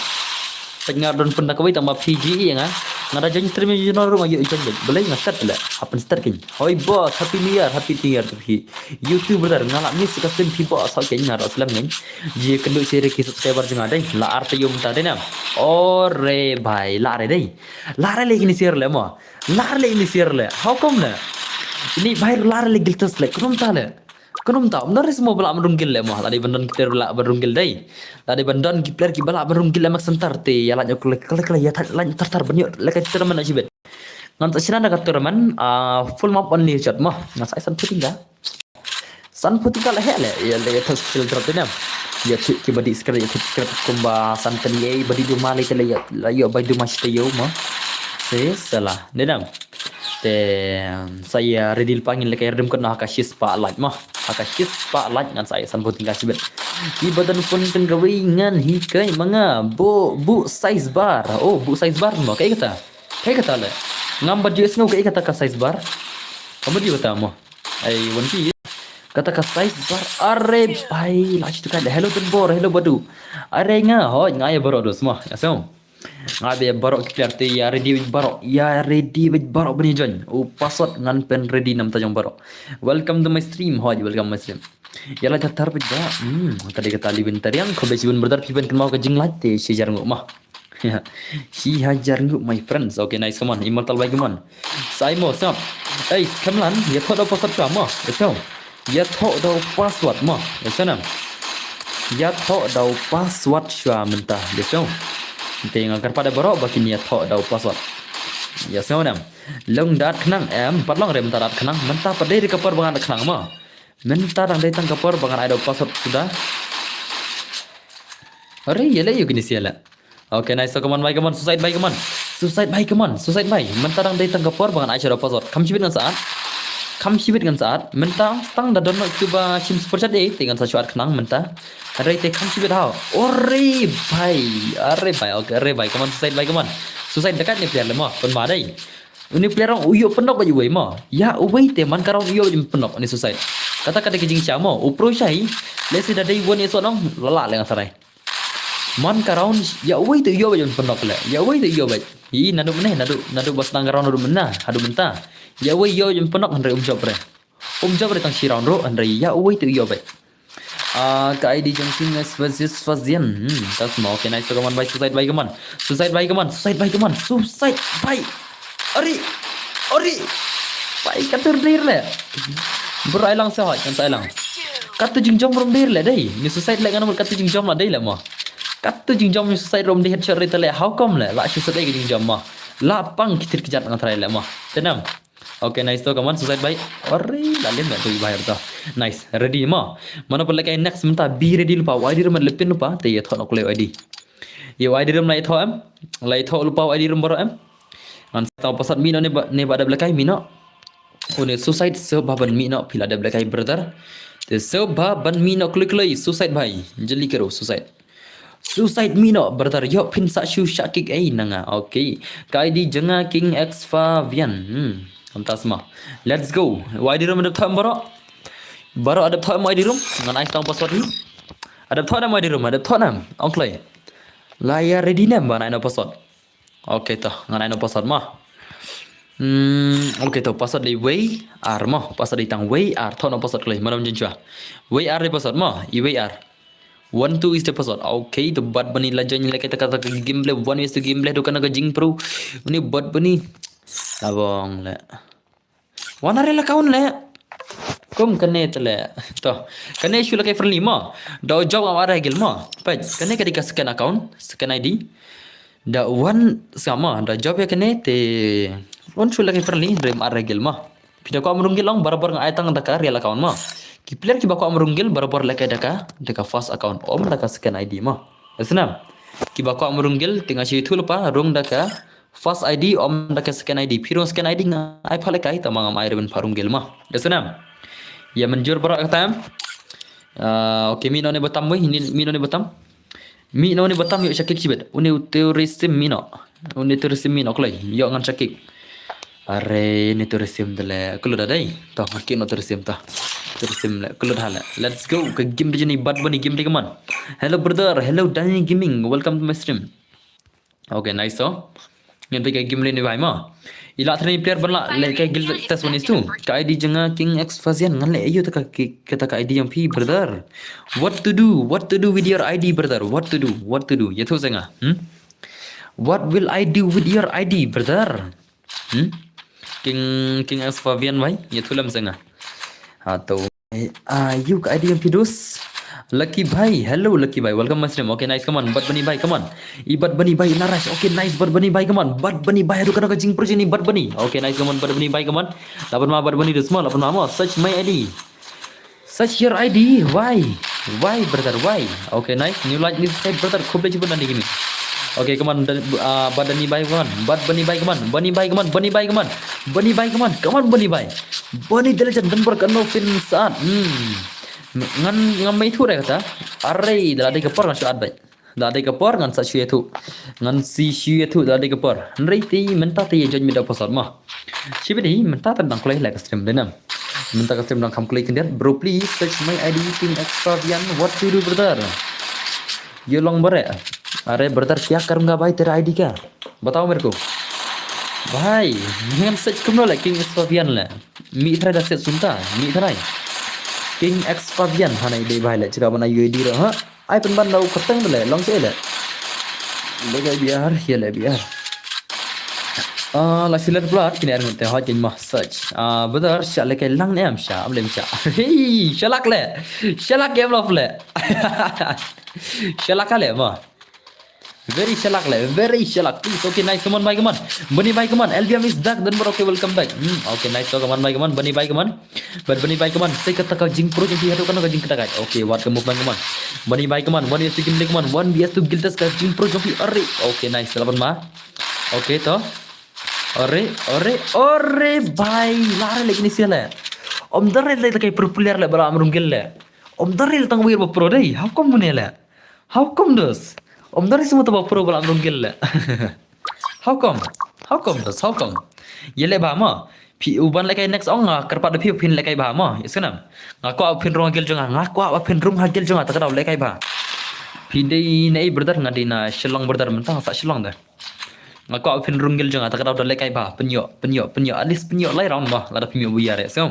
S1: Pengar dan pun tangkawi tambah PGE ya ngada jeng stream jono ro mayo ikan baik. Belai ngastat le. Happen start kin. Hoi boss, happy new year tu. YouTube brother ngalak ni sikasim pi boss hoi kin ngaro selam ngin. Ji kendu seri ki subscriber jeng ada la arte yum ta denam. Ore bhai lare dei. Lare le ini share le mo. Lare le ini share le. How come le? Ini bhai lare le giltas le. Kunum ta. Benar semua bala merunggil le mo. Tadi bandan kita bala merunggil dei. Tadi bandan player ki bala merunggil le mak sentar te. Ya la kala ya tar banyo le ka terman ajibet. Ngan sina na katerman full map only shot mo. Ngan sai san puting ga. San puting kala hele ya le tas skill drop denam. Ya ki badi skra ya skra kumba san tani badi du mali kala ya la yo bai du mas te yo mo. Salah denam. Te saya redil pangin le kaya kena akashis pa light mah. Akashis pa light ngan saya san puting ga sibet. Di badan pun tenggawi ngan hikai manga bu size bar. Oh bu size bar mo kayak kata le. Ngam baju esngau kayak kata ka size bar. Kamu dia kata mo. Ai wanti kata ka size bar are bhai lach tu kan hello ten bor hello badu. Are nga ho ngaya baro dos mo. Asam. Ngabe barok kiperte ya ready with barok bani jon. O password ngan pen ready nam tajong barok. Welcome to my stream. Welcome my stream. Yala jatar peda. Tadi kata libin tarian ko besibun berdar piben kan mau ke jing latte si jar nguk mah. Si hajar nguk my friends. Okay nice come on. Immortal by come on. Sai mo sap. Hey kamlan ya thot do password sama. Eso. Ya thot do password mo. Eso nam. Ya thot do password swa mentah. Eso. Tengok pada barok bakin ya thok dau password. Ya seonam. Long dat kenang patlong rem tarat kenang mentah pada di kapar bangan kenang ma. Mentah dang datang kapar bangan ada password sudah. Are ya le gini siala. Okay nice come on bye come on suicide bye come on. Suicide bye. Mentah dang datang kapar bangan ada password. Kam cibit kan saat mentah stang da don coba sim super chat dengan saat kenang mentah are te kam cibit hao ore bhai okay are bhai come on suicide dekat ni player lemah pun madai ini player orang uyo penok baju wei mo ya wei te man karang uyo penok ni suicide kata ke jing chamo upro syai lesi da dai woni so nong lala lengan sarai man karang ya wei te uyo baju penok le ya wei te uyo bai hi nadu bas nang karang nadu menah hadu mentah ya wei yo jum penok andre job re tang sirang ro andre ya wei tu yo bai ka ID jong king versus fazian tas mo okay nice come on by suicide by come on ori bai katur dir le berailang sehat kan sailang katu jingjom rom dir le dai ni suicide le kan katu jingjom la dai le mo katu jingjom ni suicide rom di headshot re le how come le la suicide ke jingjom mo la pang kitir kijat ngan trai le mo tenam. Okay nice to come on suicide bye. Ore lalim tu bayar tu. Nice ready ma. Mana pun lagi next minta be ready lupa. ID room lepin lupa. Te ye thot nak le ID. Ye ID room lai thot lupa ID room baro Man tahu pasal mino ne pada belakang mino. Une suicide sebaban mi no pila ada black eye brother. Te sebaban mi no klik suicide bhai. Jeli karo suicide. Suicide mi no brother yo pin sa shu shakik nanga. Okay. Kai di jenga King X Fabian. Amtas mah. Let's go. Wide room ada tham baro. Baro ada tham wide room. Ngan ai tang password ni. Ada tham wide room, ada tham. Onklay. Layar ready nam bana no password. Okay toh, ngan ai no password mah. Okay toh password di way ar mah. Password di tang way ar thon no password klay. Mana menjen chua. Way ar di password mah. I way ar. 1 2 is the password. Okay, to bad bunny legend like kata gameplay 1 is to gameplay do kana jing pro. Ini bad bunny. Labong le. Wana rela kaun le. Kom kene tele. Toh, kene shula kai friendly ma. Da job awara gel ma. Paj, kene ketika scan account, scan ID. Da one sama, da job ya kene te on shula kai friendly rem aragel ma. Pida ko amrung gelong barabar ngai tang da ka rela kaun ma. Ki player ki bako amrunggil barabar lekai daka fast account om daka scan ID mah. Esnam. Ki bako amrunggil tinggal si itu lupa rung daka fast ID om daka scan ID. Pirung scan ID nga ai phale kai tamang am airen parunggil mah. Esnam. Ya menjur barak katam. Okay mino ne batam wei mino ne batam. Mino ne batam yuk syakik sibet. Une teorisim mino. Une teorisim mino klai. Yuk ngan syakik. Are ni teorisim dele. Kalau dah dai. Tah makin no teorisim tah. Terusim keluar hala. Let's go ke game dia ni bad bunny game dia kaman. Hello brother, hello Danny Gaming. Welcome to my stream. Okay, nice so. Ngan pergi game ni bhai ma. Ila thani player banla le kai guild test one is tu. Ka ID jenga King X Fazian ngan le ayo kata ka ID yang pi brother. What to do? What to do with your ID brother? What to do? What to do? Ya tu senga. What will I do with your ID brother? King X Fabian bhai. Ya tu lam senga. Atau you ke ID yang pidus Lucky bhai, hello Lucky bhai, welcome my stream. Okay nice, come on, Bad Bunny bhai, come on. Bad Bunny bhai naras. Okay nice, Bad Bunny bhai, come on. Bad Bunny bhai aduh kana jing pro ni Bad Bunny. Okay nice, come on Bad Bunny bhai, come on. Lapan ma Bad Bunny semua, lapan ma search my ID. Search your ID. Why brother, why? Okay nice, new like new subscribe brother. खूब ले जीवन nanti gini. Okay, come on, Bad Bunny bhai, come on. Bad Bunny bhai, come on. Bunny bhai, come on. Bunny bhai, come on. Bunny bhai, come on. Come on, Bunny bhai. Bunny the legend dan berkano fin saat. Ngan mai thu kata. Array dah ada kepor ngan saat baik. Dah ada kepor ngan saat syue tu. Ngan si syue tu dah ada kepor. Nrei ti mentah ti jod mida pasal mah. Siapa ni mentah tentang klay like stream denam. Mentah stream tentang kam klay kendiat. Bro please search my ID King Extravian. What to do brother? You long bare. अरे ब्रदर क्या करूंगा भाई तेरा आईडी का बताओ मेरे को भाई मैं सर्च करने लगा किंग एक्स फाबियन ले मी इधर दा सेट सुनता मी इधर आई किंग एक्स फाबियन हाना ide भाई ले जगह बना यूआईडी रहा हां आई पन बन दाउ खतंग ले लॉन्ग से ले biar ya le biar la filer blood kini arung te hot mah search brother syale kai lang ne am sha am lem sha hey shalak game love le shalak le mah very shalak. Please, okay, nice, come on, bye, come on. Bunny, bye, come on. LBM is back, then we're okay, welcome back. Okay, nice, so come on, bye, come on. Bunny, bye, come on. But Bunny, bye, come on. Say kata ka jing pro jadi hatu kana ka jing kata ka. Okay, what come on. Bunny, bye, come on. One BS to game come on. One BS to guild us ka jing pro jadi arre. Okay, nice, lapan ma. Okay, to. Arre, bye. Lare lagi ni siala. Om darre lagi kai popular le bala amrum gil le. Om darre tang wir pro dai. How come munela? How come this? Om dari semua tu pro balam runggil le. How come? How come? Yele ba ma. Pi uban lekai next ong kerpat pi pin lekai ba ma. Iskanam. Ngaku pin rong gil jonga. Ngaku pin rum hagil jonga tak tahu lekai ba. Pi dei nei brother ngadina Shillong brother mentang sak Shillong dah. Ngaku pin rung gil jonga tak tahu lekai ba. Penyo at least penyo lai round ba. Lada penyo buyar ya. So.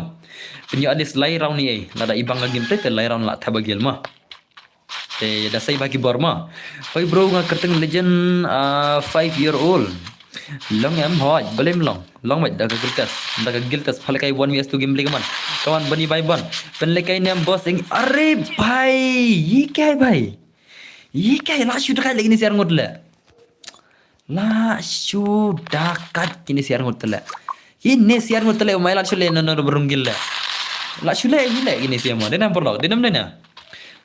S1: Penyo at least lai round ni lada ibang game play te lai round la tabagil ma. Dah saya bagi borma. Hoi bro nga kerteng legend 5-year-old. Long em hoi, belum long mai daga giltas phale kai 1vs2 game play kaman. Kawan bani bhai ban. Pen lekai nem boss ing अरे भाई ये क्या है भाई? ये क्या है? लाशु dah lagi ni siar ngot le. Laşu dakat kini siar ngot le. Ini siar ngot le mai laşu le no berunggil le. Laşu le ini siar mo. Denam perlo, denam dena.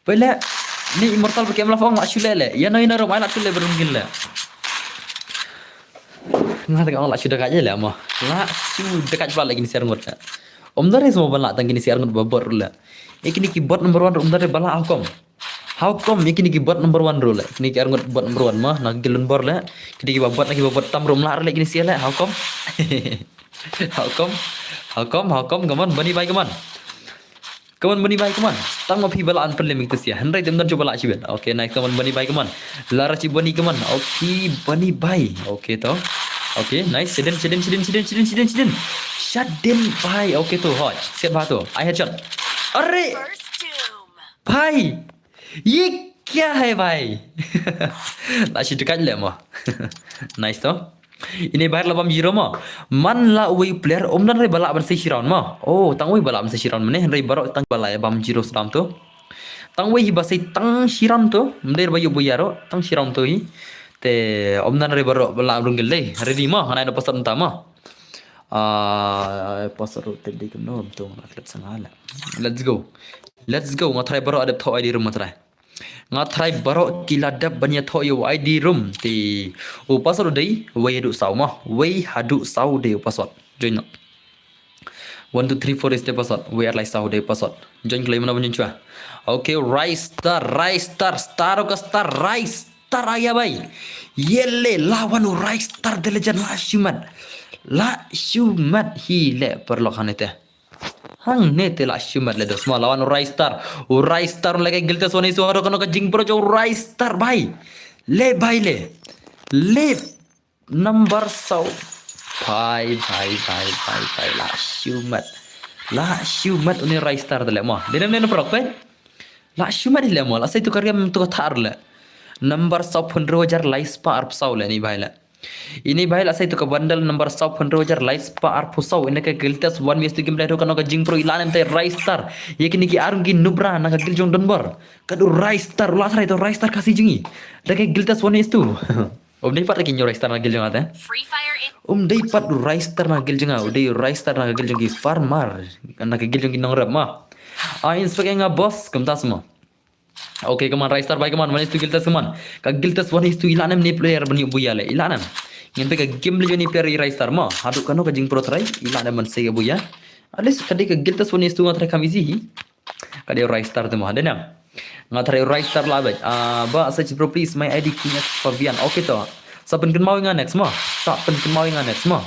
S1: Pela ni immortal pakai melafong laşu le. Ya no ina rom ai laşu le berunggil le. Ngata ka la sudah aja lah mah. La sudah kat bala gini siar ngot. Om dare semua bala tang gini siar ngot babor la. Ikini ki bot number 1 om dare bala hukum. Hukum ikini ki bot number 1 rule. Kini ki ngot bot number 1 mah nak gilun bor la. Kini ki babot nak ki babot tam rum la gini siar la hukum. Hukum gaman bani bai gaman. Kawan bani bai kaman. Tang ma phi bala an perle mik tsia. Handrai dem dan coba la chiben. Okay, nice kawan bani bai kaman. Lara chi bani kaman. Okay, bani bai. Okay to. Okay, nice. Siden. Shadin bai. Okay to. Hot. Siap bah tu. I headshot. Arre. Bai. ये क्या है भाई? Nasi dekat le mah. Nice to. Ini bayar 8-0 mah. Man la way player om dan ray balak ban sesiran mah. Oh, tang way balak ban sesiran meneh ray barok tang balai 8-0 seram tu. Tang way basai tang siran tu, mendir bayu buyaro tang siram tu hi. Te om dan ray barok balak runggel le. Ready mah, ana pasar utama. Pasar tadi kena tu nak klub sangala. Let's go. Ngatrai barok ada thau ID room ngatrai. Ngatrai barok kiladap banyak thau yo ID room ti upasar dei way hadu sau mah. Way hadu sau dei upasar. Join. 1 2 3 4 is the password. We are like sau dei password. Join claim mana bunyi cua. Okay, rise star ayah bay. Yelle lawan rise star the legend la shumat hi le perlokan itu. Hang nete la shumat le dos ma lawan rise star lagi gilta soni su haro kono ka jing pro jo rise star bay. Le number sau. Bye la shumat uni rise star le ma. Denam prok pe. La shumat le ma la sai tu karya tu thar le. Number sau 100,000 likes pa arp sau le ni bhai la. Ini bhai la sai tu ka bundle number sau 100,000 likes pa arp sau ine ka giltas 1 vs game play kan ka jing pro ilan te rise star. Ye kini ki arung ki nubra na ka gil jong donbor. Kadu rise star la thrai to rise star kasih jingi. Da ka giltas 1 vs 2. Om dei pat ki rise star na gil jong ate. Om dei pat rise star na gil jong au dei rise star na gil jong ki farmar na ka gil jong ki nong rap ma. Inspect nga boss kum tas mo. Okay, kaman rise star bhai kaman 1 is to giltas kaman. Ka giltas 1 is to ilanam ni player bani buya le ilanam. Ngin pe ka game le ni player rise star ma. Hadu kano ka jing pro try ilanam man se buya. Alis kadi ka giltas 1 is to ngatra kamizi. Kadi rise star te ma denam. Ngatra rise star la ba. Ba search pro please my ID king Fabian. Okay to. Saben ken mau next ma.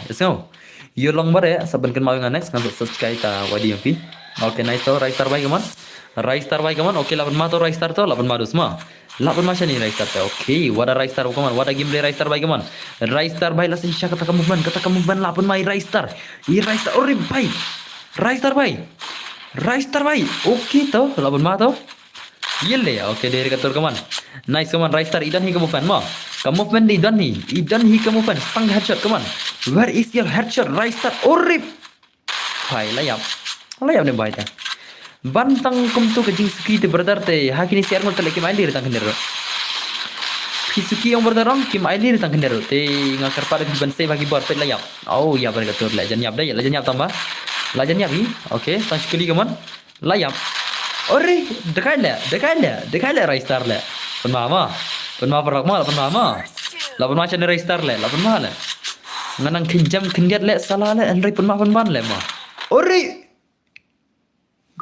S1: Yes no. Yo long bare saben ken mau next ngan subscribe ta wadi mp. Okay, nice to rise star bhai kaman. Rise star bhai kaman. Okay, lapan ma to rise star to lapan ma dus ma. Lapan ma shani rise star to. Okay, wada rise star kaman. Wada game play rise star bhai kaman. Rise star bhai la sisha kata movement lapan ma rise star. I rise star ore bhai. Rise star bhai. Okay to lapan ma to. Yelle ya. Okay, dari katur kaman. Nice kaman rise star idan hi ka movement ma. Ka movement di idan hi ka movement. Stang headshot kaman. Where is your headshot rise star? Ore bhai layap ne bhai ta. Bantang kum tu ke jing suki te brother te hakini share mo tele ki maili retang kendero. Fisuki yang brother ram ki maili retang kendero te ngakar pada ki ban se bagi bor pet layap. Oh ya bar gatur la jan yap dai la jan yap tambah. La jan yap hi. Okay, stang sekali kaman. Layap. Ore dekat le rise star le. Pun mama perak ma pun mama. Lapan ma chan rise star le lapan ma le. Nganang kinjam kindiat le salah le andrai pun ma pun ban le ma. Ore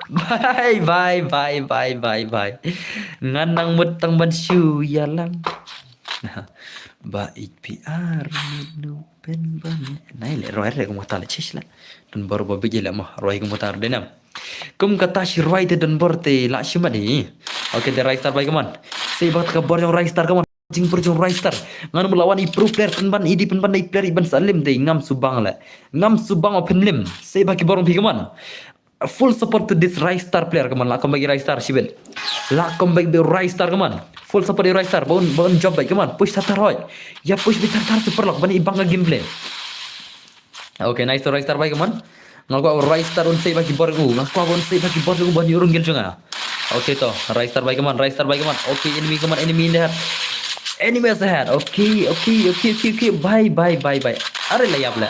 S1: bye. Nganang mutang ban shu yalang. Baik PR nu pen ban. Nai le roy re ko mata le chish la. Dan baru babi je la mah roy ko mata denam. Kum kata shi roy te dan borte la shima ni. Okay, the rise star bhai kaman. Sei bat ka bor rise star kaman. Jing per jong rise star. Ngan melawan i pro player pen ban idi pen ban i player iban salim te ngam subang la. Ngam subang open lim. Sei bagi borong pi kaman. Full support to this rise star player kaman. Lakom bagi rise star shiben. Lakom bagi the rise star kaman. Full support di rise star. Bon job baik kaman. Push tatar hoy. Ya push bitar tar super lock bani ibang gameplay. Okay, nice to rise star baik kaman. Ngaku rise star un sei bagi bor ku. Ngaku un sei bagi bor ku bani urung gel junga. Okay to rise star baik kaman. Okay, enemy in there. Enemy is ahead. Okay. Bye. Are layap la.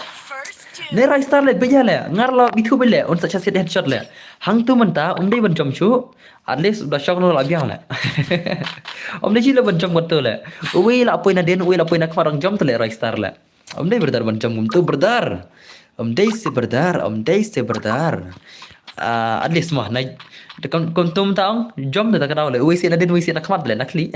S1: Ne rise star le beja le ngar la bitu bele on sacha set headshot le hang tu menta dei ban jom chu at least udah shock no la biang le dei chi le ban jom got le we la poina den we la poina kmarang jom le rise star le Om Day berdar bancam gum tu berdar. Om Day se berdar, Om Day se berdar. At least mah naik kom tum taong jom dah kenal le wisi nadin wisi nak khamat le nakli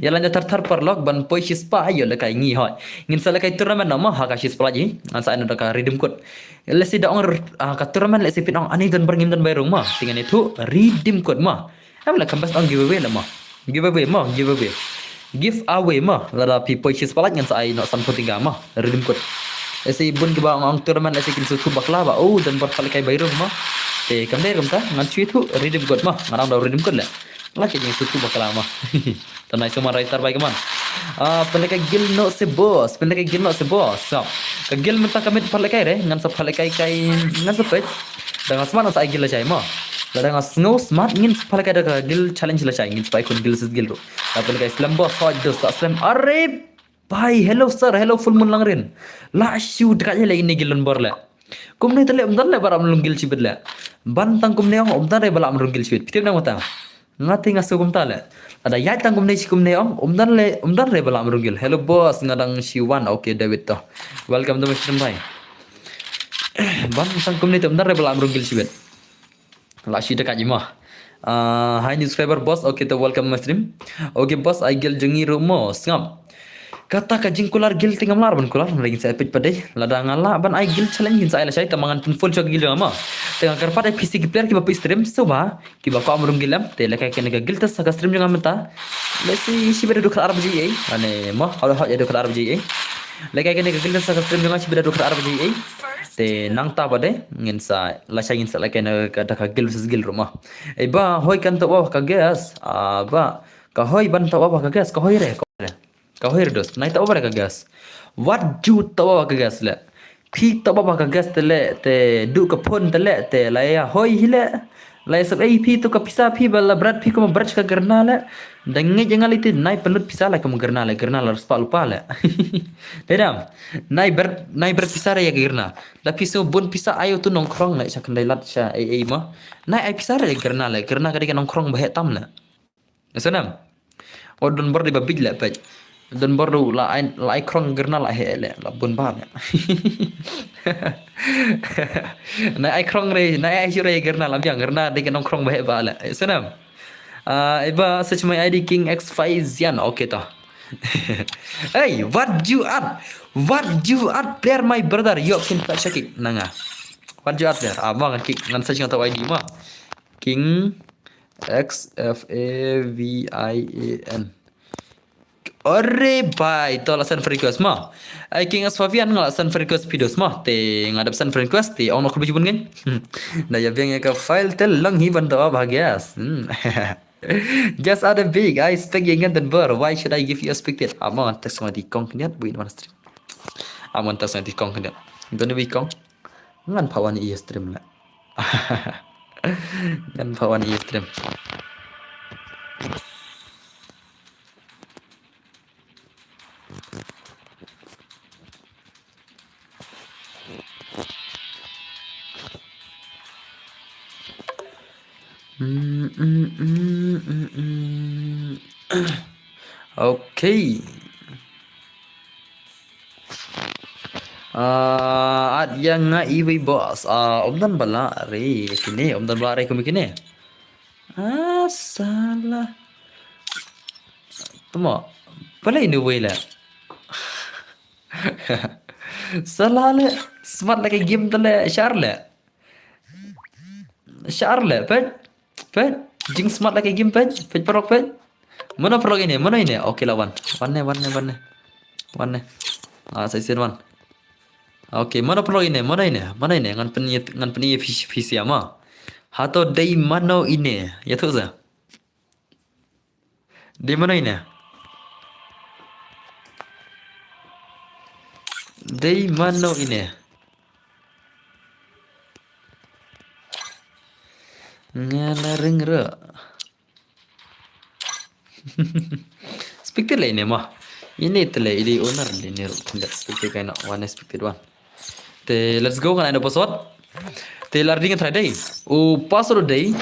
S1: yalan tar tar perlok ban poi spa yo le kai ngi hoi ngin sala kai turnamen nama ha ka sis pelaji an sa anda ka redeem code le si da ong ka turnamen le si pin ong ani dan berngim dan bayar mah dengan itu redeem code mah am la kambas ong giveaway la mah giveaway give away mah la pi poi sis pelaji ngan sa ai no sam tinggal mah redeem code le si bun ke ba ong turnamen le si kin su tu bakla ba oh dan berkali kai bayar mah kam dai rumta ngan chui thu redeem code mah ngarang da redeem code la laki yang sutu bakal lama tanai semua rai tar baik man pelaka gil no se boss so ka gil menta kamit pelaka re ngan sa pelaka kai ngan sa pet dengan smart sa gil la chai ma la dengan snow smart ngin pelaka da gil challenge la chai ngin spy kun gil sis gil ro la pelaka islam boss hot dos aslam are bye hello sir hello full moon lang rin la shoot dekat lagi ni gilon bor la kum ni tele umdan le baram lunggil cibet la bantang kum ne ong umdan re balam lunggil cibet pitim nang mata ngati ngasu kum tale ada yai tang kum ne ong umdan re balam lunggil hello boss ngadang shiwan okay David to welcome to Mr. Bhai bantang kum ne umdan re balam lunggil cibet la shi dekat jima hi new subscriber boss okay to welcome my stream okay boss I gel jengi rumo ngap kata ka jingkular gil tingam lar ban kular lagi saya pit padai lada ngala ban ai gil challenge sai la sai tamangan pun full chok gil ma tengah karpat ai PC player ki bapu stream suba ki ba ko amrum gilam te la ka ken ga gil tas ka stream jang amta lesi si beda dokar arab ji ai ane ma hal hal ya dokar arab ji ai la ka ken ga gil tas ka stream jang si beda dokar arab ji ai te nang ta bade ngin sa la sai ngin sa la ken ka da ka gil sis gil ruma ai ba hoy kan to ka gas ba ka hoy ban to ba ka gas ka hoy re kau hirdos, naik tak apa gas. What you tak apa gas le? Pi tak apa gas tele te du ke pun tele te laya hoi hile. Laya sab pi tu ke pisah pi bala berat pi kamu berat ke gerna le. Dengai jangan itu naik penut pisah lah kamu gerna harus pak lupa le. Dedam, naik berat pisah ya gerna. Tapi so bun pisah ayo tu nongkrong le cak kendai lat sya mah. Naik ai pisah ya gerna kadang nongkrong bahek tam le. Senam. Odon ber di babij le pej. Dan baru la krong gerna la hele la bun ba na ai krong re na ai jure gerna la biang gerna de kenong krong ba ba la senam iba search my ID king x5 zian okay ta hey what you are player my brother you can touch kick nanga what you are there abang kick ngan search ngata ID ma king XFAVIAN Ore bai to la san frequency mah. Ai king as Fabian ngala san frequency videos mah te ngadap san frequency te ono ko bujun kan. Na ya biang ka file tel lang hi ban to bahagias. Just ada big I expect yang dan ber why should I give you a expected amon tak sama di kong kniat buin mana stream. Amon tak sama di kong kniat. Don wi kong. Ngan pawan i stream la. Ngan pawan i stream. Okay. At yang nga iwi boss. Omdan bala re kini omdan bala re kumi kini. Salah. Tama. Bala ini wala. Salah le. Smart like game tale Charle. Pet. Jing smart like game pet perok pet. Mana perok ini? Mana ini? Oke lawan. One. Saya sen one. Oke, mana perok ini? Mana ini? Ngan penye visi ama. Hato day mana ini? Ya tu saja. Di mana ini? Day mana ini? Ngalareng re. Speaker lah ini mah. Ini tele ini owner ini tidak speaker kayak one speaker one. Te let's go kan ada password. Te larding try day. Password day.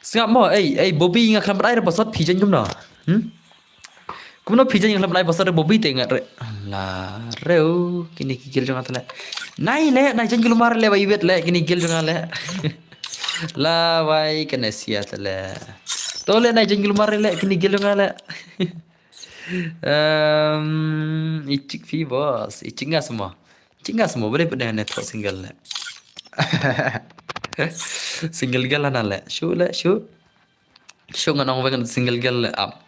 S1: Sengap mah Bobby ngak kan ada password pijan jom dah. Kumno pija yang lam lai pasar bobi te ngat re. La reu kini gil jong atle. Nai jan gil mar le bai bet le kini gil jong le. La bai kena sia tele. Tole nai jan gil mar le kini gil jong le. Icik vivos, icik nggak semua. Icik nggak semua boleh pada network single le. Single gal le. Shu nganong wengan single gal le up.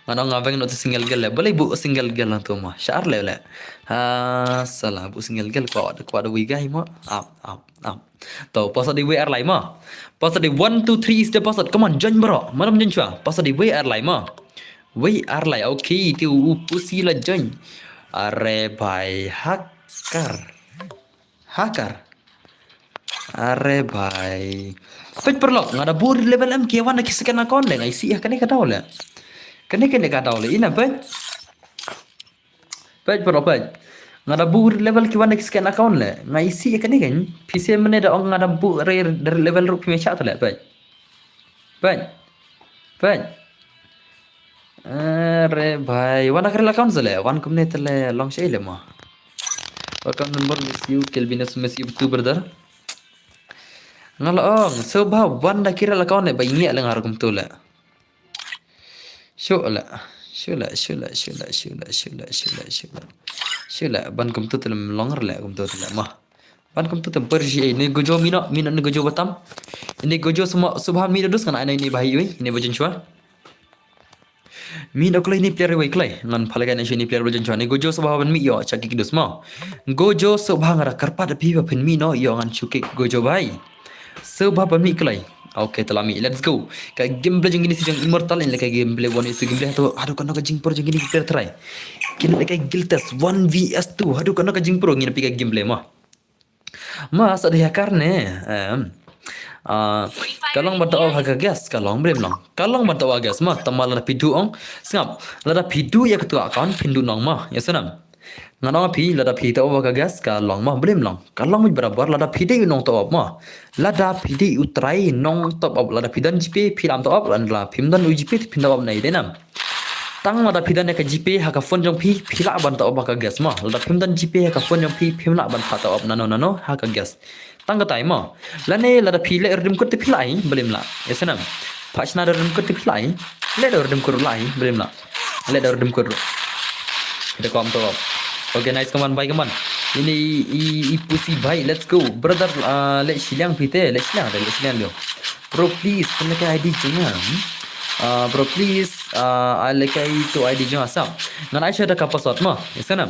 S1: Nganong ngaveng no single gal le. Boleh bu single gal tu mah. Syar le. Salah bu single gal ko ada wigai mah. Up. Tahu pasal di WR lain mah. Pasal di 1 2 3 is the pasal. Come on, join bro. Mana menjen cua. Pasal di WR lain mah. WR lain. Okay, tu pusi lah join. Are bhai hacker. Are bhai. Apa perlu? Ngada bur level M kiawan nak kisahkan akun le. Ngai sih kan kata ole. Kan kata ole. Ina pe. Perlu. Ngada bur level kiawan nak kisahkan akun le. Ngai sih kan PC mana dah orang ngada bur dari level rupi macam tu le. Pe. Are bhai. Wana kerja akun sele. Wan kumne tele long shay le mah. Account number miss you Kelvinus miss you tu brother. Ngalong sebab wan dah kira account le bayi le ngar kum tu le. Shula ban kum tu tele longer le kum tu tele mah. Ban kum tu pergi ini gojo mino ni gojo batam. Ini gojo semua subhan mino dus kan ini bayi ini bajin chua. Min aku ini player wei klai ngan phalagan ini player bajin chua ni gojo subhan mi yo chaki kidus ma. Gojo subhan ngara karpat pi ba pin mi no yo ngan chuki gojo bai. Sebab mi klai. Okay, telami. Let's go. Kayak gameplay jeng ini sih jeng immortal ini kayak gameplay one itu gameplay tu. Aduh kan nak jeng pro jeng ini kita try. Kini kayak guild test 1vs2. Aduh kan nak jeng pro ngini kayak gameplay mah. Mas ada hacker ne. Kalong bataw haga gas kalong belum long. Kalong bataw gas mah tamal ada pidu ong. Sengap. Lada pidu ya ketua account pindu nong mah. Ya senam. Nganong pi lada pi taw haga gas kalong mah belum long. Kalong mah berabar lada pi de nong taw mah. Lada pi de utrai nong top up lada pi dan GP pilam top up lada pim dan UGP pin top up nai denam. Tang lada pi dan ya GP haga phone jong pi pila ban top up haga gas mah. Lada pim dan GP haga phone jong pi pimla ban top up nano haga gas. Tang katai mah. Lane lada pi le erdim kut pilai belum lah. Ya senam. Pachna erdim kut pilai. Le erdim kut lai belum lah. Le erdim kut. Kita kom top up. Okay, nice kawan, bye kawan. Ini pusi bye, let's go, brother. Let silang pite, let silang lo. Bro please, kena ke ID jangan. Bro please, lekai tu ID jangan asam. Ngan Aisyah ada password mah, ya sana.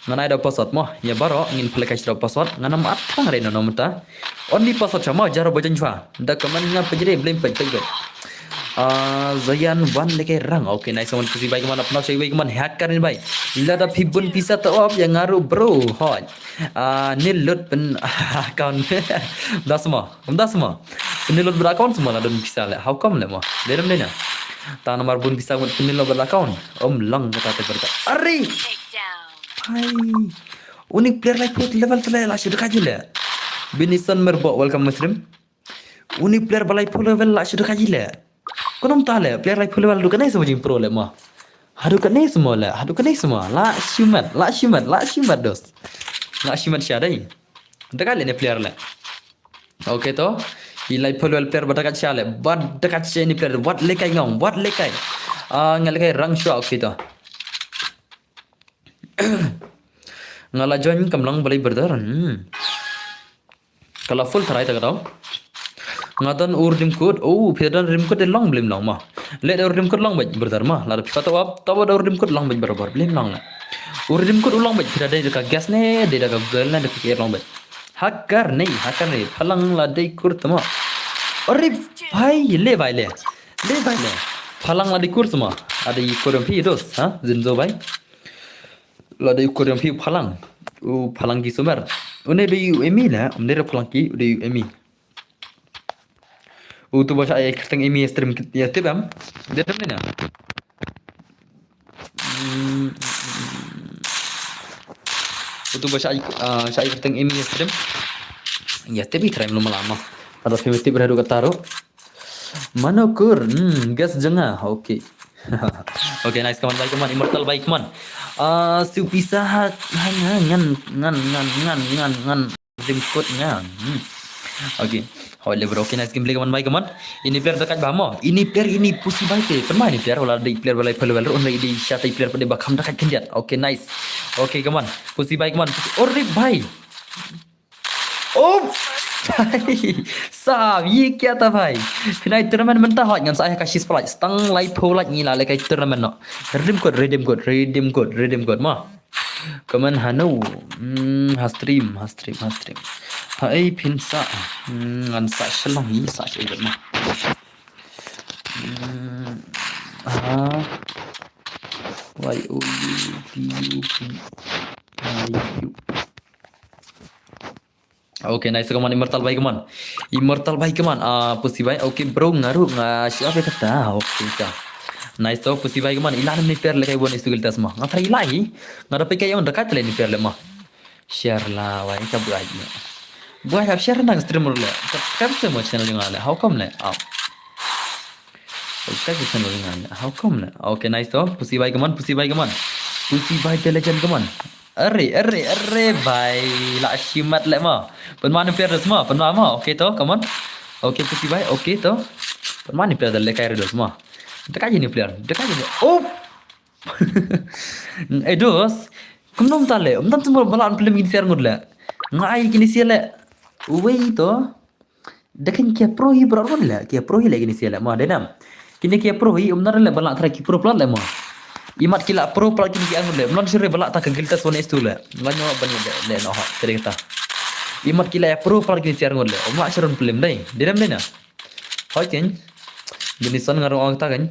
S1: Ngan ada password mah, ya baru ingin pelak Aisyah password. Ngan nama apa ngare nama mata. Only password cuma jaro bajan cua. Dah kaman ngap jadi belum pajak. Zayan one lekai rang. Okay, nice kawan pusi bye kawan. Apna cai bye kawan hack karin bye. Lada pibun bisa top yang ngaruh bro. Hot. Nilut pen account. Dah semua. Nilut beraccount semua lah dan bisa le. How come le mah? Deram le na. Ta nomor bun bisa buat nilut beraccount. Lang kata berkata. Arre. Hai. Unik player like put level tele lah sudah kaji le. Binisan merbo welcome muslim. Unik player balai put level lah sudah kaji le. Kau tahu le player like put level tu kan semua jing pro le mah. Hadu kan semua lah. La syumat dos. La syumat syadai. Dekat le ni player le. Okay to. Ilai puluh player berdekat syale. Berdekat syale ni player. What lekai ngong. Ngalekai rang syua okay to. Ngala join kamlang boleh berder. Kalau full terai tak tahu. Ngadan urdim code. Pidan urdim code long belum long mah. Let urdim code long baik berder mah. Lalu kata apa? Tahu ada urdim code long baik berber belum long lah. Urdim code ulang baik. Tidak ada dekat gas ne, dia dekat Google ne, dekat air long baik. Hacker ni. Palang ladai kur tama. Arif, bhai le. Palang ladai kur semua. Ada kur yang pi dos, Zinzo bhai. Ladai kur yang pi palang. Palang ki sumber. Une do emi lah. Umne palang ki do emi. Tu bahasa ayat kertang emi stream ya tebam. Dia ni na. Tu bahasa ayat kertang emi stream. Ya tebi try belum lama. Ada primitif beradu kataro. Manokur, gas jengah. Okay. Okay, nice kawan, baik kawan, immortal baik kawan. Su Pizza Hut ngan jemput ngan. Okay. Oleh bro, okay, nice gameplay kawan, baik kawan. Ini player dekat bamo. Ini player ini pusi baik ke. Pernah ini player wala di player wala pelu on di shot player pada bakam dekat kendiat. Okay, nice. Okay kawan, pusi baik kawan. Oh, rip baik. Oh भाई साहब ये क्या था भाई फिर टूर्नामेंट बनता है ngam saya kasih splat stang lai pholat ni la kai tournament no redeem code mah kaman hanu ha stream hai pin sa ngan sa shalong ni sa shay mah ha y o u t u p i u Oke, nice kaman, immortal baik kaman. Immortal baik kaman. Pusi baik. Oke, bro, ngaruh siapa kata? Oke, ka. Nice to pusi baik kaman. Ilan ni pair lekai bonus tu kita semua. Ngatra ilai. Ngara pe kayak dekat le ni pair le mah. Share lah, wah, ka buat ni. Buat have share nang stream le. Subscribe semua channel yang ada. How come le? Subscribe channel yang ada. How come le? Oke, nice to pusi baik kaman, pusi baik the legend kaman. अरे भाई लाशी मत ले माँ पनमान पेर रस माँ पनवा माँ ओके तो कमन ओके पुसी भाई ओके तो पनमान पेर दल ले काय रस माँ dekat je ni player dekat je oh dos kumnom tale semua balaan film ini share ngudla ngai kini siala wei to dekan kia pro hi bro ngudla kia pro hi lagi ni siala ma denam kini kia pro hi le balaan thara ki pro plat le ma Imat kila pro pala kini ki angul le mlan sure balak ta kagiltas one istu le nganyo bani le no ha terita Imat kila ya pro pala kini siar ngul le omla sharon film dai diram dai na hoitin jenisan ngaro ang ta kan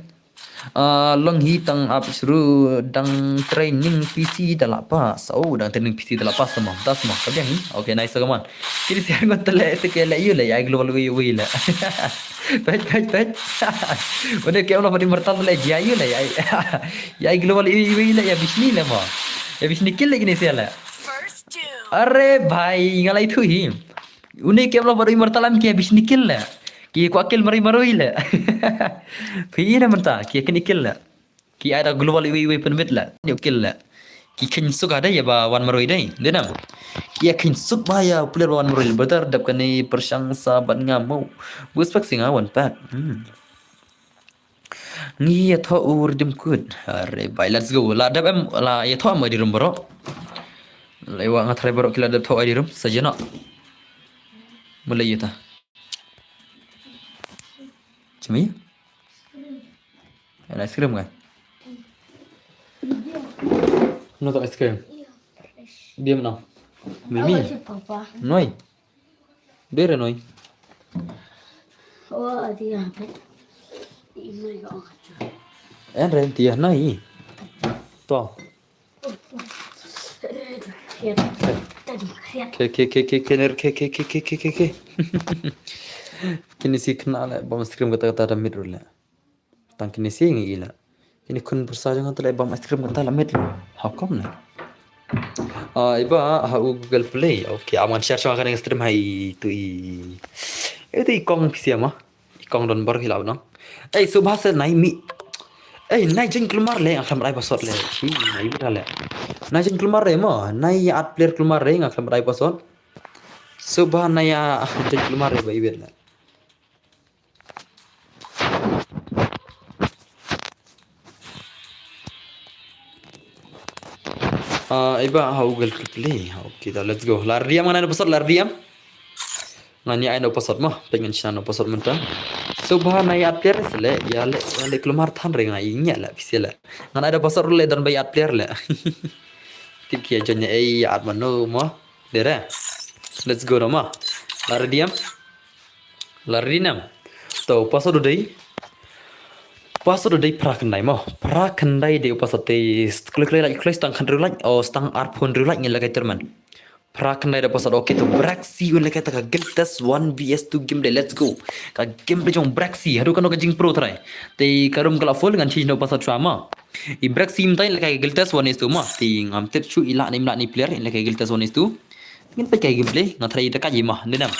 S1: long hi tang up suru dang training PC dalapa so dang training PC dalapa sama das ma kabiang ni okay nice kaman kini siar ngul tele te ke le yu le ya global wi le pet udah kayak orang pada mertal le jayu le ya global wi le ya bisni le ma ya bisni kill lagi ni siala अरे भाई ngalai tu hi une kayak orang pada mertal am kayak bisni kill le ki ko akil mari le pina merta ki kan kill le ki ada global wi penbit le yo kill le ki kin suka ada ya ba wan maroi dai denam ya kin suk ba ya player wan maroi betar dap kan ni persangsa ban ngamau bus pak singa wan pat ni ya tho urdim kut are bye let's go la dap em la ya tho am di rum bro lewa ngathre bro kila dap tho di rum sajana mulai ya ta cumi ada es krim kan no to es krim diam no Mimi
S2: Papa.
S1: Noi. Bere noi.
S2: Oh, dia apa? Ini yang aku.
S1: En ren tia nai. To. Ke. Kini si kenal bom es krim kata ada mid rule. Tang kini si ngi gila. Kini kun bersaja ngan tele bom es krim kata la mid. How come na? Iba Google Play. Okay, aman share sama kan stream hai tu itu ikong PC mah. Ikong don bar hilau no. Subha se nai mi. Nai jeng keluar le akan rai password le. Nai bira le. Nai jeng keluar le mah. Nai at player keluar le akan rai password. Subha nai jeng keluar le bai bira le. Iba Google Play. Okay, let's go. Lariam mana ada password lariam? Nanya ada password mah, pengen channel password mentah. Subha nai at player le, ya le keluar than renga inya la bisela. Ngan ada password le dan bai at player le. Tip kia jonnya at mano mah. Dera. Let's go mah. Lariam. To password udah Password udah prakandai deh password klik stang kan rulai stang arpun rulai ni lagi terman prakandai deh password oke tuh Braxi udah kata Giltas 1vs2 game deh let's go game deh jong Braxi haru kan jing pro terai te karum kalau full dengan change no password sama Braxi minta lagi Giltas 1vs2 mah te ngam tip cu ilak ni player lagi Giltas 1vs2 ingin pakai gameplay ngatrai dekat je mah denam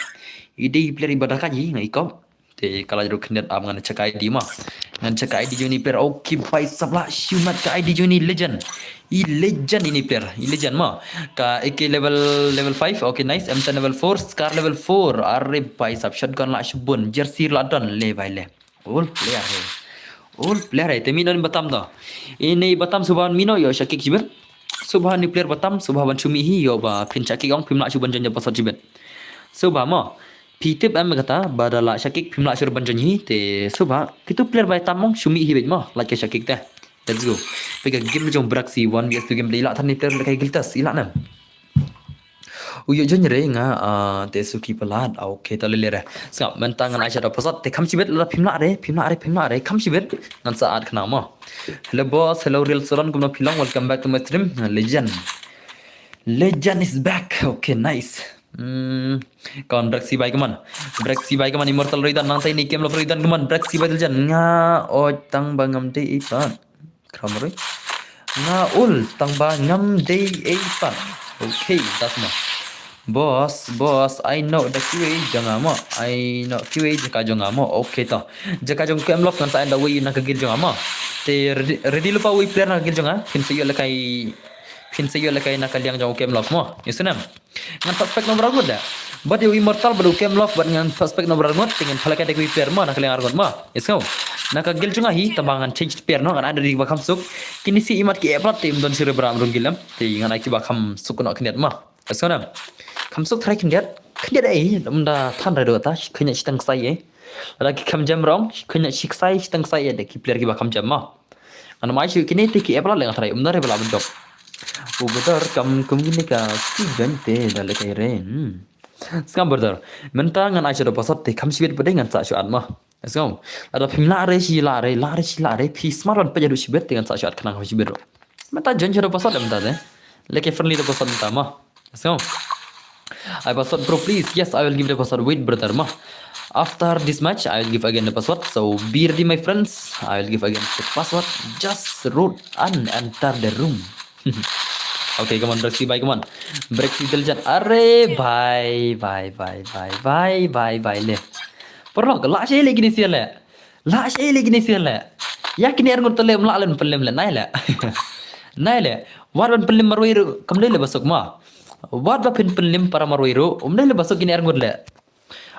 S1: ide player ibadah kaji ngai kau te kalau jero kendat am ngana cekai di mah Ngan cak ID Joni player okay bai sabla shumat ka ID Joni legend. Legend ini player, legend mah. Ka AK level 5 okay nice. M10 level 4, Scar level 4. Arre bai sab shotgun la shbun jersey la don le bai le. All player hai. All player hai. Te Mino ni Batam dah. Ini Batam Subhan Mino yo Shakik Jibir. Subhan ni player Batam Subhan Chumi hi yo ba pin Shakik ong pim la shuban janja pasal Jibir. Subhan mah. Pitip am kata badala Shakik pim la shuban janji te Subhan kitu player bai tamong Shumi hi bet mah like Shakik teh. Let's go. Pega game jong beraksi 1vs2 game ilak than ni player lekai giltas ilak nam. Uyo jon re nga te suki pelat okay ta lele sap mentang ngan aisha pasat te kham sibet la phimla re kham sibet ngan saat khna ma hello boss hello real soran kumno philang welcome back to my stream legend is back okay nice kon Braxi bai kaman immortal roidan nang tai ni kem lo roidan kaman Braxi bai jan nga o tang bangam te ipan khamroi nga ul tang bangam de ipan okay that's ma Boss, I know the QA jangamo. I know QA jaka jangamo. Okay to. Jaka jong kem lof kan sa anda wi nak gil jangamo. Te ready lupa wi player nak gil janga. Pin sayo lakai nak liang jong kem lof mo. Yusunam. Ngan prospect nomor argot da. But you immortal baru kem lof but ngan prospect nomor argot tingin phalaka tek wi player mo nak liang argot mo. Yusun. Nak gil janga hi tabangan change player no kan ada di bakam suk. Kini si imat ki eplat tim don sire bram rung gilam. Te ngan aki bakam suk no kniat mo. Yusunam. Kamsuk try kendiat ai mda than ra do ta khnya chitang sai ai la ki kham jam rong khnya chik sai chitang sai de ki player ki ba kham jam ma an mai chu kini te ki epla le thrai umda re bala bdok u bedar kam gini ka ki jante da le kai re skam berdar menta ngan ai do pasat te kham sibet bade ngan sa chu an ma skam ada phim la re phi smart on pajadu sibet te ngan sa chu at khana kham sibet menta jan do pasat mta de le ke friendly do pasat mta ma skam I password bro please. Yes, I will give the password. Wait brother ma. After this match, I will give again the password. So be ready my friends. I will give again the password. Just root and enter the room. Okay, come on, Brexy, bye, come on. Brexy diljat. Arre, bye le. Perlu ke? Lah saya lagi ni sial le. Yakin er ngur tole mlaalen pelem le nai le. Warban pelem marwir kamle le basuk ma. What ba pin lim para marwiro umne le basok gini arngur le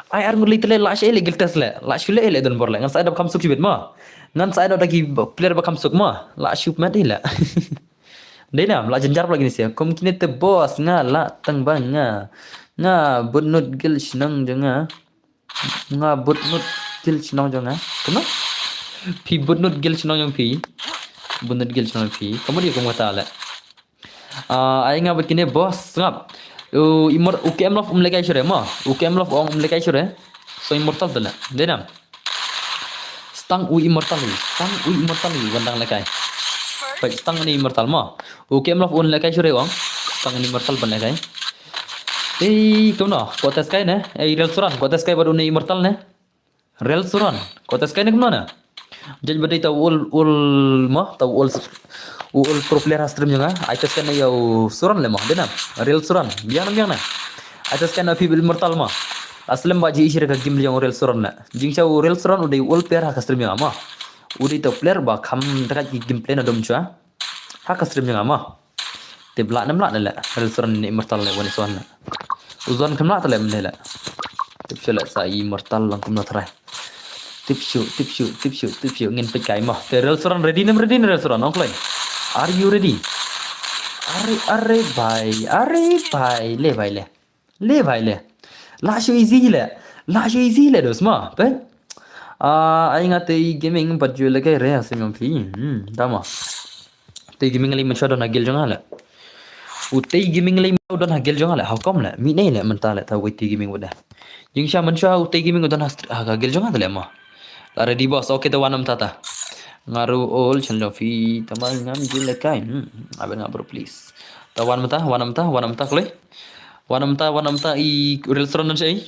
S1: ai arngur le tele lash ele giltas le lash le ele don borle ngan sa da kam suk jibet ma ngan sa da dagi player ba kam suk ma lash up mate le dena la janjar lagi ni sia kom kini te boss nga la tang bang nga bunut gil shnang janga nga bunut gil shnang janga kena pi bunut gil shnang jang pi bunut gil shnang pi kamu dia kom kata le ai nga begini bos ngap UKM love umlekai shure ma UKM love ong umlekai shure so immortal dala denam stang immortal wandang lekai baik stang ni immortal ma UKM love un lekai shure ong stang ni immortal ban lekai kumno kotes kai ne real suran kotes kai baru ni immortal ne real suran kotes kai ne kumno na jadi badai ta ul ma ta ul pro player stream juga aitas kan ya suran le mah denam real suran biang na aitas kan api bil mortal mah aslam baji isir ka game yang real suran na jingcha real suran udai ul player ha stream yang mah udai to player ba kham dekat game play na dom chua ha ka stream yang mah te bla nam la la real suran ni mortal le wani suan na uzon kam la tale mle la tip shela sa immortal lang kum na try tip shoot ngin pe kai mah te real suran ready real suran ong play. Are you ready? Are bye le. La show easy le dos ma. Pe. Ai nga te gaming but you lagay re asim pi. Tama. Te gaming li mention na gil janga la. Te gaming li don na gil janga la. How come la? Mi nei le menta la ta wait te gaming wada. Jing sha mention te gaming don ha gil janga la ma. La ready boss. Okay to wanam tata. Ngaru all channel fi tamang ngam jilekai aben ngabro please tawan mata kle wanamta I real suran sai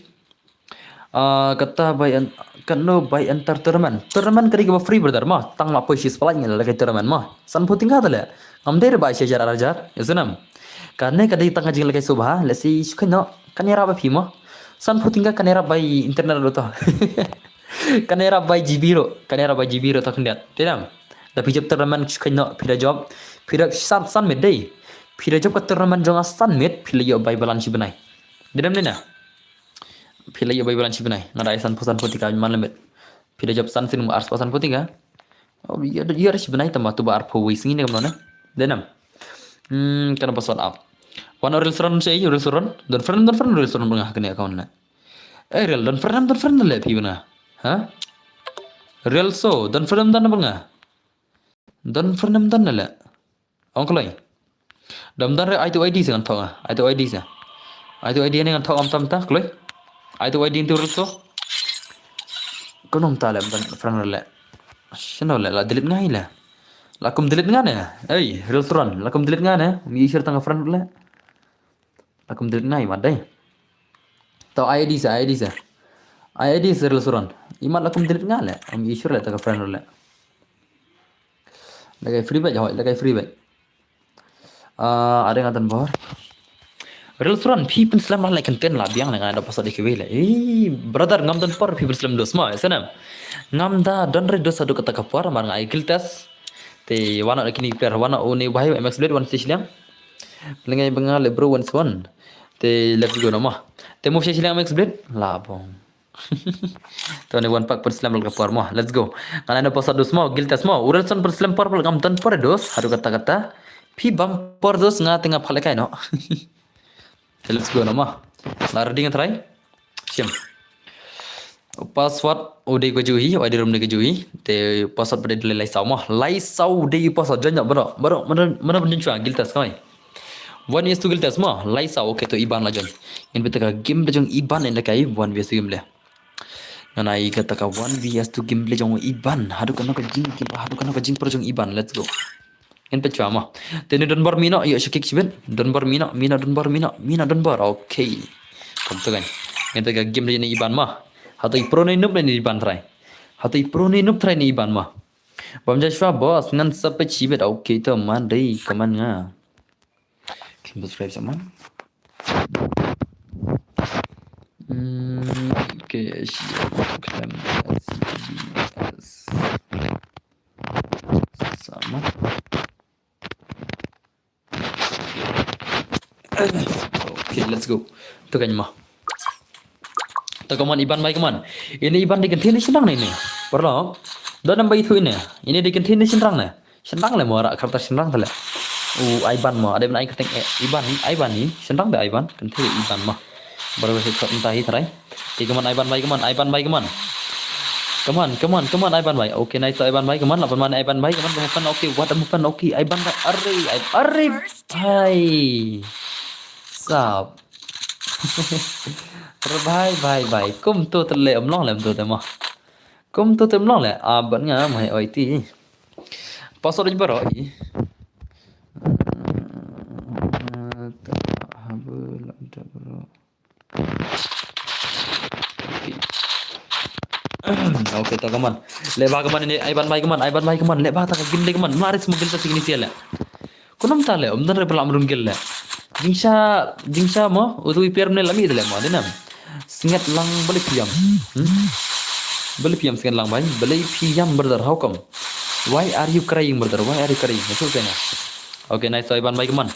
S1: kata bayan kanno bay antar turnamen kari ba free brother ma tang ma poisis palanya la kai turnamen ma san puting ka tale ngamder ba sai jar yasunam karne kadai tang jing la kai subha lesi sukino kanera ba phi ma san puting ka kanera bay internet do to Kanera by Jibiro, Kanera by Jibiro tak lihat. Tidak. Tapi job terlaman kena pira job, pira san med day. Pira job kat terlaman jangan san med, pila yo by balan si benai. Tidak ni na. Pila yo by balan si benai. Ngarai san pusan putika man lemet. Pira job san sin ars pusan putika. Oh iya iya si benai tambah tu bar po wis ni kam na. Denam. Kana pasal up. Wan restoran say restoran. Don Fernando restoran bangah kena account na. Real Don Fernando le pi bana. Ha? Real so Don Fernando bangah. Don Fernando le. Ông coi đầm đan ai tụi ID sang thong à ai tụi ID sang ai tụi ID này ngan thong am tam ta coi ai tụi ID tu russo có nông ta làm đan frang le sao le là delete ngay là kum delete ngay nè ấy restaurant là kum delete ngay nè mi share tang frang le là kum delete ngay mà đây tao ID sa ID sa restaurant imat là kum delete ngay le mi share le tang frang le lagay free ba hỏi lagay free ba ada yang ngatan bor restoran people Islam lah content lah biang dengan ada pasal dikewel brother ngam dan por people Islam dos ma sana ngam da don re dos adu kata kapar mar ngai kiltas te wana kini player wana oni bahai MX Blade one sisilang lengai bengal bro one te let's go nama te move sisilang MX Blade lah bong to ne one pack per Islam kapar ma let's go kana ada pasal dos ma kiltas ma restoran per Islam por ngam dan por dos adu kata Pi bumper dos nga tengah phalai kai no. Let's go nama. Lar ding try. Siam. Password ode ko juhi, ode room ne ko juhi. Te password pada lai sau ma. Lai sau de password janya baro. Mana bendin chua giltas kai. One is to giltas ma. Lai sau okay to iban la jon. In betaka game le jong iban en kai one vs to game le. Nganai kata ka one vs to game le jong iban. Hadu kana ka jing pro jong iban. Let's go. Yang pertama, teni don bar mina, yuk syakik sibet, don bar mina don bar, okay. Tentu kan, yang tega game ni iban mah, atau ipro ni nup ni iban try, atau ipro ni nup try ni iban mah. Bam Joshua bos, ngan sampai sibet, okay teman, deh, kaman nga. Subscribe sama. Okay, sama. Okay, let's go. Tu kan mah. Tu kaman iban baik kaman. Ini iban di kantin senang ni. Perlo. Dah nampak itu ini. Ini di kantin senang ni. Senang lah muara kertas senang tu lah. Iban mah. Ada mana kertas iban ni. Senang dah iban. Kantin iban mah. Baru saya entah terai. Di kaman iban baik kaman. Come on, Iban baik. Okay, nice Iban baik. Come on, lapan mana Iban baik. Come on, okay. What am I okay? Iban baik. Arre. Hai. Sab. Bye. Kum tu terle long lem tu tema. Kum tu long le. Ban nga mai oi ti. Password je baro i. Okay, to kaman. Leba kaman ini Iban baik kaman. Leba tak ginde kaman. Maris mungkin tak signifikan le. Kunam tale dan re pelam rungil le. Jingsha mo utu iper ne lami le mo denam. Singat lang balik piam. Balik piam singat lang bai. Balik piam brother how come? Why are you crying brother? Itu sana. Okay, nice Iban baik kaman.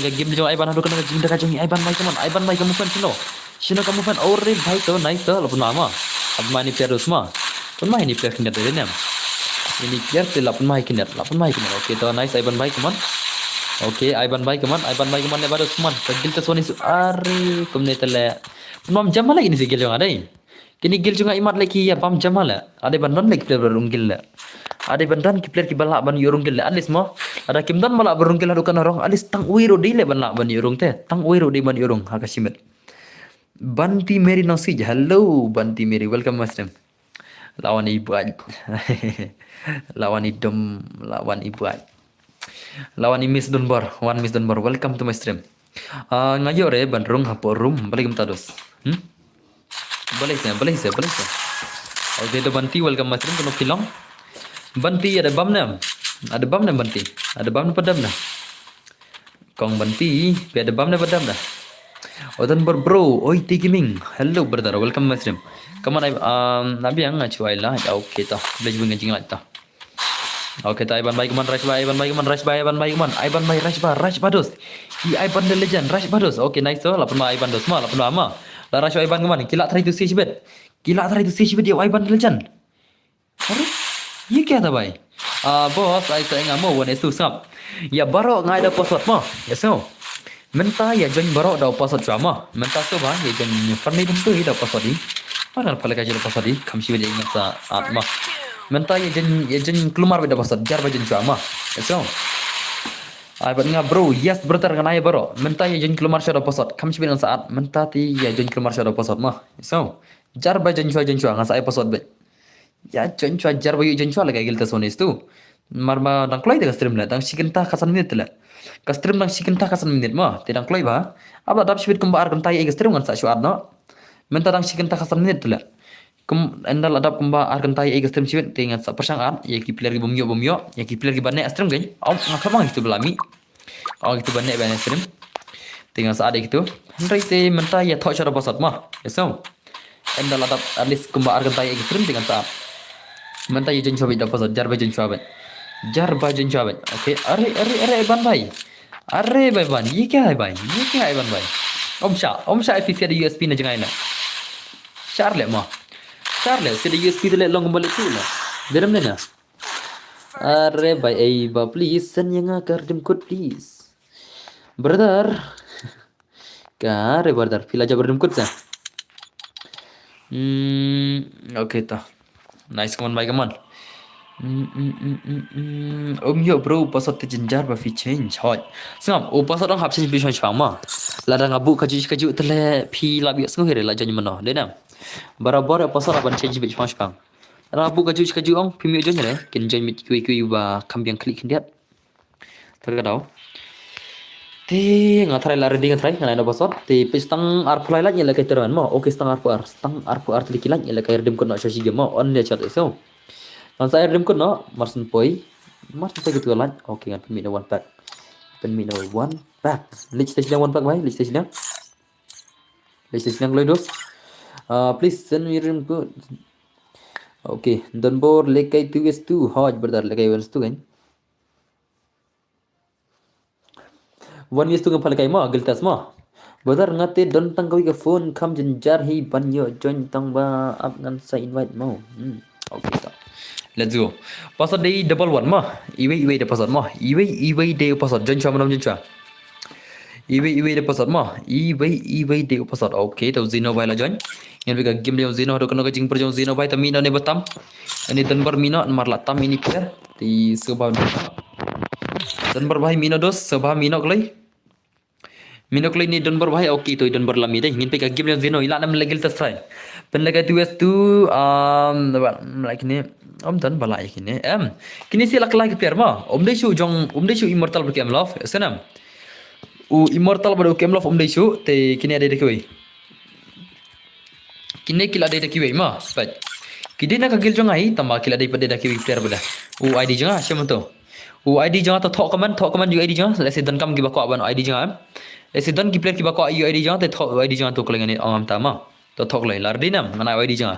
S1: Ke game jo Iban hadu kana jinda ka jongi Iban baik kamu fan sino kamu fan ore bhai to nice to lapun mama. Ab mani piar usma. Pun mai ni piar kindat denam. Ini piar te lapun mai kindat. Okay, to nice Iban baik kaman. Okay, Iban baik kaman le baru usman. Kagil ta soni su are kumne tele. Pun jam lagi ni sigil jong adai. Kini gil juga imat lagi ya pam jam la. Ada bandan lagi piar berunggil la. Ada bandan ki piar ki balak ban yurunggil la. Alis mo. Ada kimdan malak berunggil hadu kan orang. Alis tang uiro di le ban lak ban yurung te. Tang uiro di ban yurung hakasimet. Banti Mary Nosij. Hello Banti Mary, welcome Muslim. Lawan ibu aj. Lawan ibu aj. Lawan Miss Dunbar, Miss Dunbar. Welcome to my stream. Ngayo re bandrung haporum balik mtados. Balik saya. Okay, to Banti welcome my stream kono filong. Banti ada bam nam Banti. Ada bam padam na. Kong Banti, ada bam na padam na. Odan bro, oi ti gaming. Hello brother, welcome my stream. Come on, nabi ang chuai la. Okay ta. Beli bunga jing la ta. Okay ta Ivan baik man rush by Ivan baik man rush by Ivan baik man Ivan by rush bados. I Ivan the legend rush bados. Okay nice so. Lapun ma Ivan dos ma lapun ma. La rush Ivan keman. Kila try to see shibet. Kila try to see shibet dia Ivan the legend. अरे ये क्या था भाई बॉस ऐसा enggak mau wane susap ya baro ngai da posot mo ya so menta ya jon baro da posot chama menta so ba ya jon farni dum tu da posot di mana pala ka jelo posot di kamsi be ingat sa atma menta ya jon keluar be da posot jar ba jon chama ya so ai bat nga bro yes brother ngai baro menta ya jon keluar sa da posot kamsi be saat menta ti ya jon keluar sa da posot ma ya so jar ba jon chua ngas ai posot be ya jon chua jar bayu jon chua lagi gilta sonis tu marma dang kloi de stream la dang sikenta kasan minit la ka stream dang sikenta kasan minit ma te dang kloi ba abla dap shibit kumba ar kan tai e stream ngan sa shuad no menta dang sikenta kasan minit la kum endal adap kumba ar kan tai e stream shibit te ngan sa persang an ye ki player gi bomyo ye ki player gi banne stream gen au ngakabang itu belami au itu banne banne stream te ngan sa ade gitu ndai te menta ya thok chara basat ma eso endal adap at least kumba ar kan tai e stream te ngan sa Manta ये जिन दापा जार भाई जिन चौबे ओके अरे भाई बन ये क्या है भाई बन भाई ओम शाह एफिसियर यूएसपी ने जगह ना चार ले सिर्फ यूएसपी तो ले लोग बोले तू ना बेरम ने ना अरे भाई ए बा प्लीज सन यंगा कर दिम कुड प्लीज ब्रदर क्या रे ब्रदर फिला जबर दिम कुड सा ओके तो nice kaman baik kaman yo bro pasat te jinjar ba fi change hot singam o pasat dong hap change bi shang shang ma la da ngabu kaju tele phi la bi sko here la jan mano de na barabar pasat aban change bi shang shang rabu kaju ong phi mi jon ne kin jan mit kui ba kambiang klik hindiat tergadau te ngatrai la ready ngatrai ngana no pasat te pistang ar phlai la nyela kai teran mo okay stang ar pu ar tli kilan nyela kai redim kon no shashi ge mo on le chat so on saya redim kon no marsun poi marsun te gitu lan okay ngan pemi no one pack lich stage one pack bai lich stage loy dos please send me redim ko okay don bor le kai 2s2 hoj brother le kai 1s2 kan One years to ngapal kai mo giltas mo brother ngate don tang kawi ka phone kam jinjar hi ban yo join tang ba up ngan sa invite mo okay so let's go password day double one mo iwe de password mo iwe de password join chwa jon chwa iwe de password mo iwe de password okay to zino vai la join ngan bi ka game de zino do kono ka jing per zino vai ta mina ne batam ani dan bar mina mar la tam ini player ti sebab dan bar bhai mina dos sebab mina klai Minok ni don berbahaya okey tu don berlami deh ingin pegang game yang zino ilah nam lagi tas try pen lagi tu es tu like ni don balai kini kini si lak lagi player ma deh shu immortal berkem love senam immortal baru kem love deh shu te kini ada dekiwi kini kila ada dekiwi ma but kini nak kagil jong ai tambah kila ada pada dekiwi player benda ID jangan siapa tu ID jangan tu thok kaman juga ID jangan let's say don kam giba ko aban ID jangan ऐसे दन की प्लेयर की बाको आईडी जहाँ ते थॉक आईडी जहाँ तो कलेंगे आम तामा तो थॉक ले लार्डिनम मना आईडी जहाँ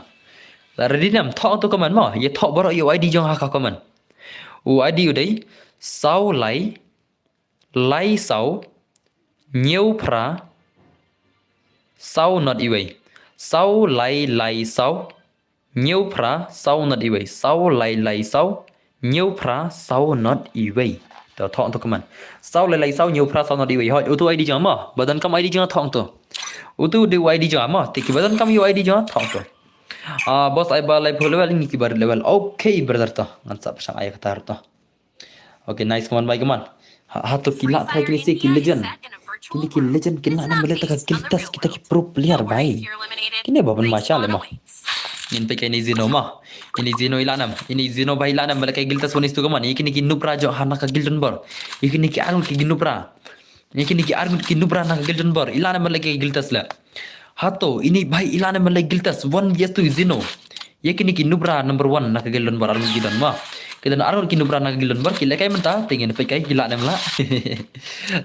S1: लार्डिनम थॉक तो कमन मा ये थॉक बरो ये आईडी जहाँ का कमन वो आईडी उदय साउ लाई साउ न्यू फ्रा साउ नॉट इवे साउ लाई साउ न्यू फ्रा साउ नॉट इवे साउ लाई साउ न्यू फ्रा साउ नॉट इवे तो thong to kaman sau lai sau nhiều pra sau nó đi vậy hỏi ô tô ID cho mà badan kam ID cho thong to ô tô đi ID cho mà thì cái badan kam yêu ID cho thong to boss ai ba lai level ni ki bar level okay brother to ngan sa sang ay kata to okay nice kaman bye kaman ha to kila thai kini si kill legend kila na mele ta kill tas kita ki pro player bhai kini baban masha le ma in pe kai ni zino ma ini zino ilanam ini zino ba ilanam bala kai giltas wonis tu kaman ikini ki nupra jo hana ka gildan bar ikini ki arun ki nupra na ka gildan bar ilanam bala kai giltas la hato ini bhai ilanam bala giltas one yes tu zino ikini ki nupra number 1 na ka gildan bar arun gidan ma kidan arun ki nupra na ka gildan bar kila kai menta pengen pe kai gilanam la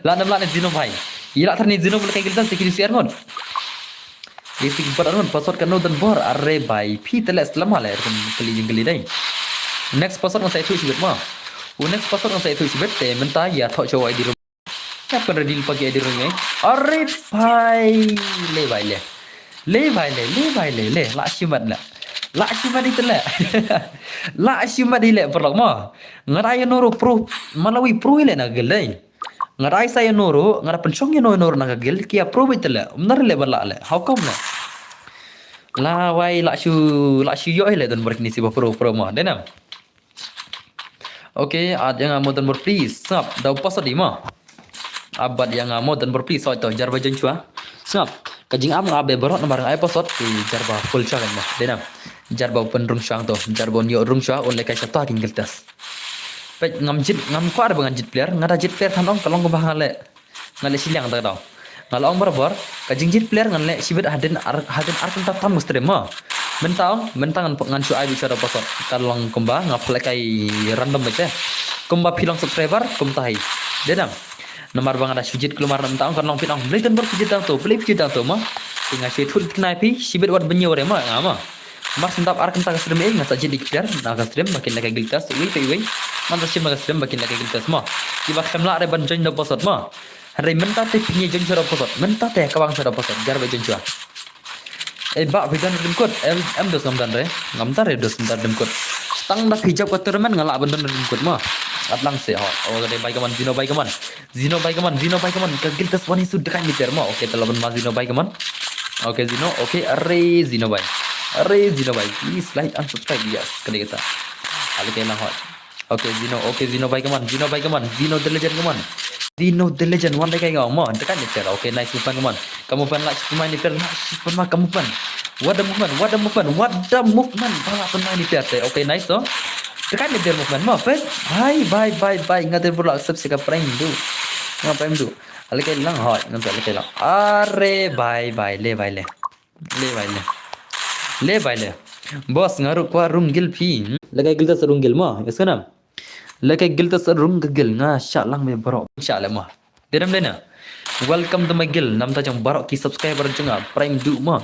S1: lanam la zino bhai Ila tharni zino boleh kayak gitu sikit siar ngon. Itu kibar ngon password kan dan bor arre bai phi teles lama le kali jengli dai. Next password ngon saya tu sibet ma. Next password ngon saya tu sibet te menta ya thok cow ID rum. Kap kan deal pagi ID rum ngai. Arre bai le bai le. Le bai le la simat la. La simat itu le. La simat ile perlok ma. Ngarai noro pro malawi pro ile na gelai. Ngarai saya noro ngara pencong ya noro na gel kia pro itela. Benar le bala le. How come le? La wai la shu yo ile dan berkini si pro ma. Denam. Oke, ad yang mau dan please. Sap, dah pas di ma. Abad yang mau dan please so itu jar bajan chua. Sap. Kajing am ngabe berot nomor ngai pasot di jarba full chang ma. Denam. Jarba open rung chang to. Jarba nyo rung chua on le kai satu hakin geltas. Pet ngam kuar bangan jit player ngada jit player thanong kalong ko bahale ngale silang ta daw ngalong barabar kajing jit player ngale sibet haden ar kan tam mustre ma mentang ngan su ai bicara pasot kalong kumba ngaple kai random bete kumba pilang subscriber kum tai denam nomor bang ada sujit kelumar mentang kalong pinang beli dan berpijit to beli pijit to ma tinga si thul knaipi sibet wat benyore ma ngama mas entap ar kan ta stream ngasa jit player na ka stream makin lagi giltas wi manta sim maga stream makin lagi giltas ma iba khamla re ban join do posot ma hari menta te pinye join sura posot menta te kawang sura posot jar ba join chua ba bidan dim kot em dos ngam dan re dos ngam dim kot stang da hijab kot termen ngala ban dim kot ma atlang se ho o de bai kaman zino bai kaman ka giltas wani su dekan meter ma oke telaban ma zino bai kaman oke zino oke are zino bai please like and subscribe yes kali kita ali kena hot oke Zino bai kaman Zino the legend one day kayak mo dekat meter oke nice movement kamu fan like pemain meter pemain kamu fan what the movement bala pemain meter oke nice to dekat meter movement mo fet bye ngater pula subscribe prime du ngapain du ali kayak lang hot ngantar ali kayak lang are bye le bos ngaru kwa runggil pi lagai gilta sarunggil ma yasanam lagai gilta sarunggil nga sha lang me barok sha le ma denam dena welcome to my gil nam ta jang barok ki subscriber janga prime du ma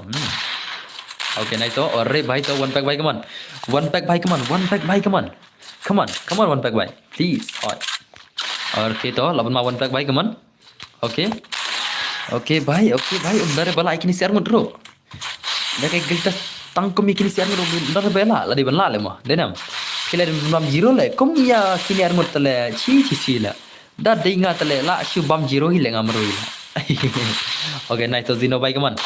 S1: okay nice to ore bhai to one pack bhai come on one pack bhai come on one pack bhai please okay to laban ma one pack bhai come on okay bhai undare bala ikini share ngudro lagai gilta tang ko mikini siar mo ndar bela la di ban la le mo denam kile bam zero le kum ya kini ar mot le chi la da dinga tale la shu bam zero hi le ngamro hi okay nice to Zino bai kaman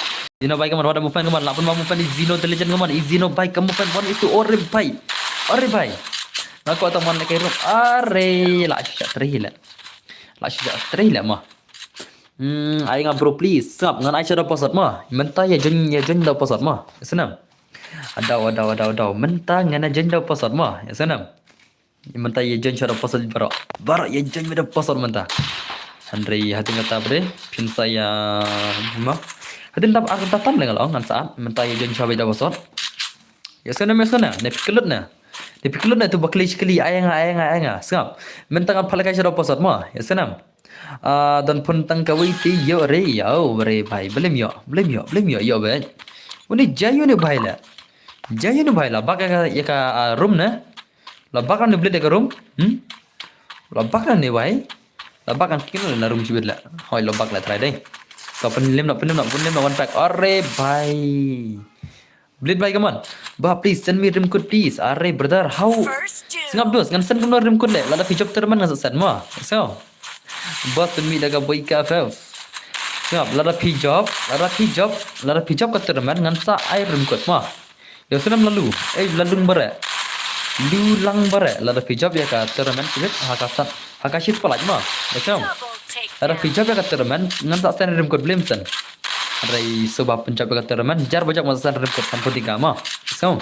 S1: wada mufan kaman la pun mufan Zino the legend kaman Zino bai kamu fan one is to ore bai aku atau man le kai ro are la shu tri la ma ai ngam bro please sap ngan ai chara pasat ma menta ya jen da pasat ma senam ada menta ngana jen da pasat ma senam menta ya jen chara pasat bara ya jen da pasat menta Andrei hati ngata bre pin saya ma hadin tap ar tatam le ngal ngan saat menta ya jen chara da pasat ya senam ne pikelut na tu bakli sekali ayang sap menta ngam phalai chara pasat ma ya senam dan pun tang kawai ti yo re bhai blem yo yo be uni jayu ne bhai la baka ya ka room na la baka ne bled ka room la baka ne bhai la baka kino na room chibet la hoi la baka la try dai so pun lem na one pack are bhai bled bhai come on ba please send me room code please are brother how singap dos ngan send room code le la da job terman ngan send ma so bos mi daga boy ka fef siap lara pi job ka terman ngan sa ai rum kot ma yo sunam lalu lang bare lara pi job ya ka terman sibet hakasis palaj ma besom lara pi job ya ka terman ngan sa sen rum kot blemsen rai sebab pencapai ka terman jar bajak masa rum kot sampoti ka ma besom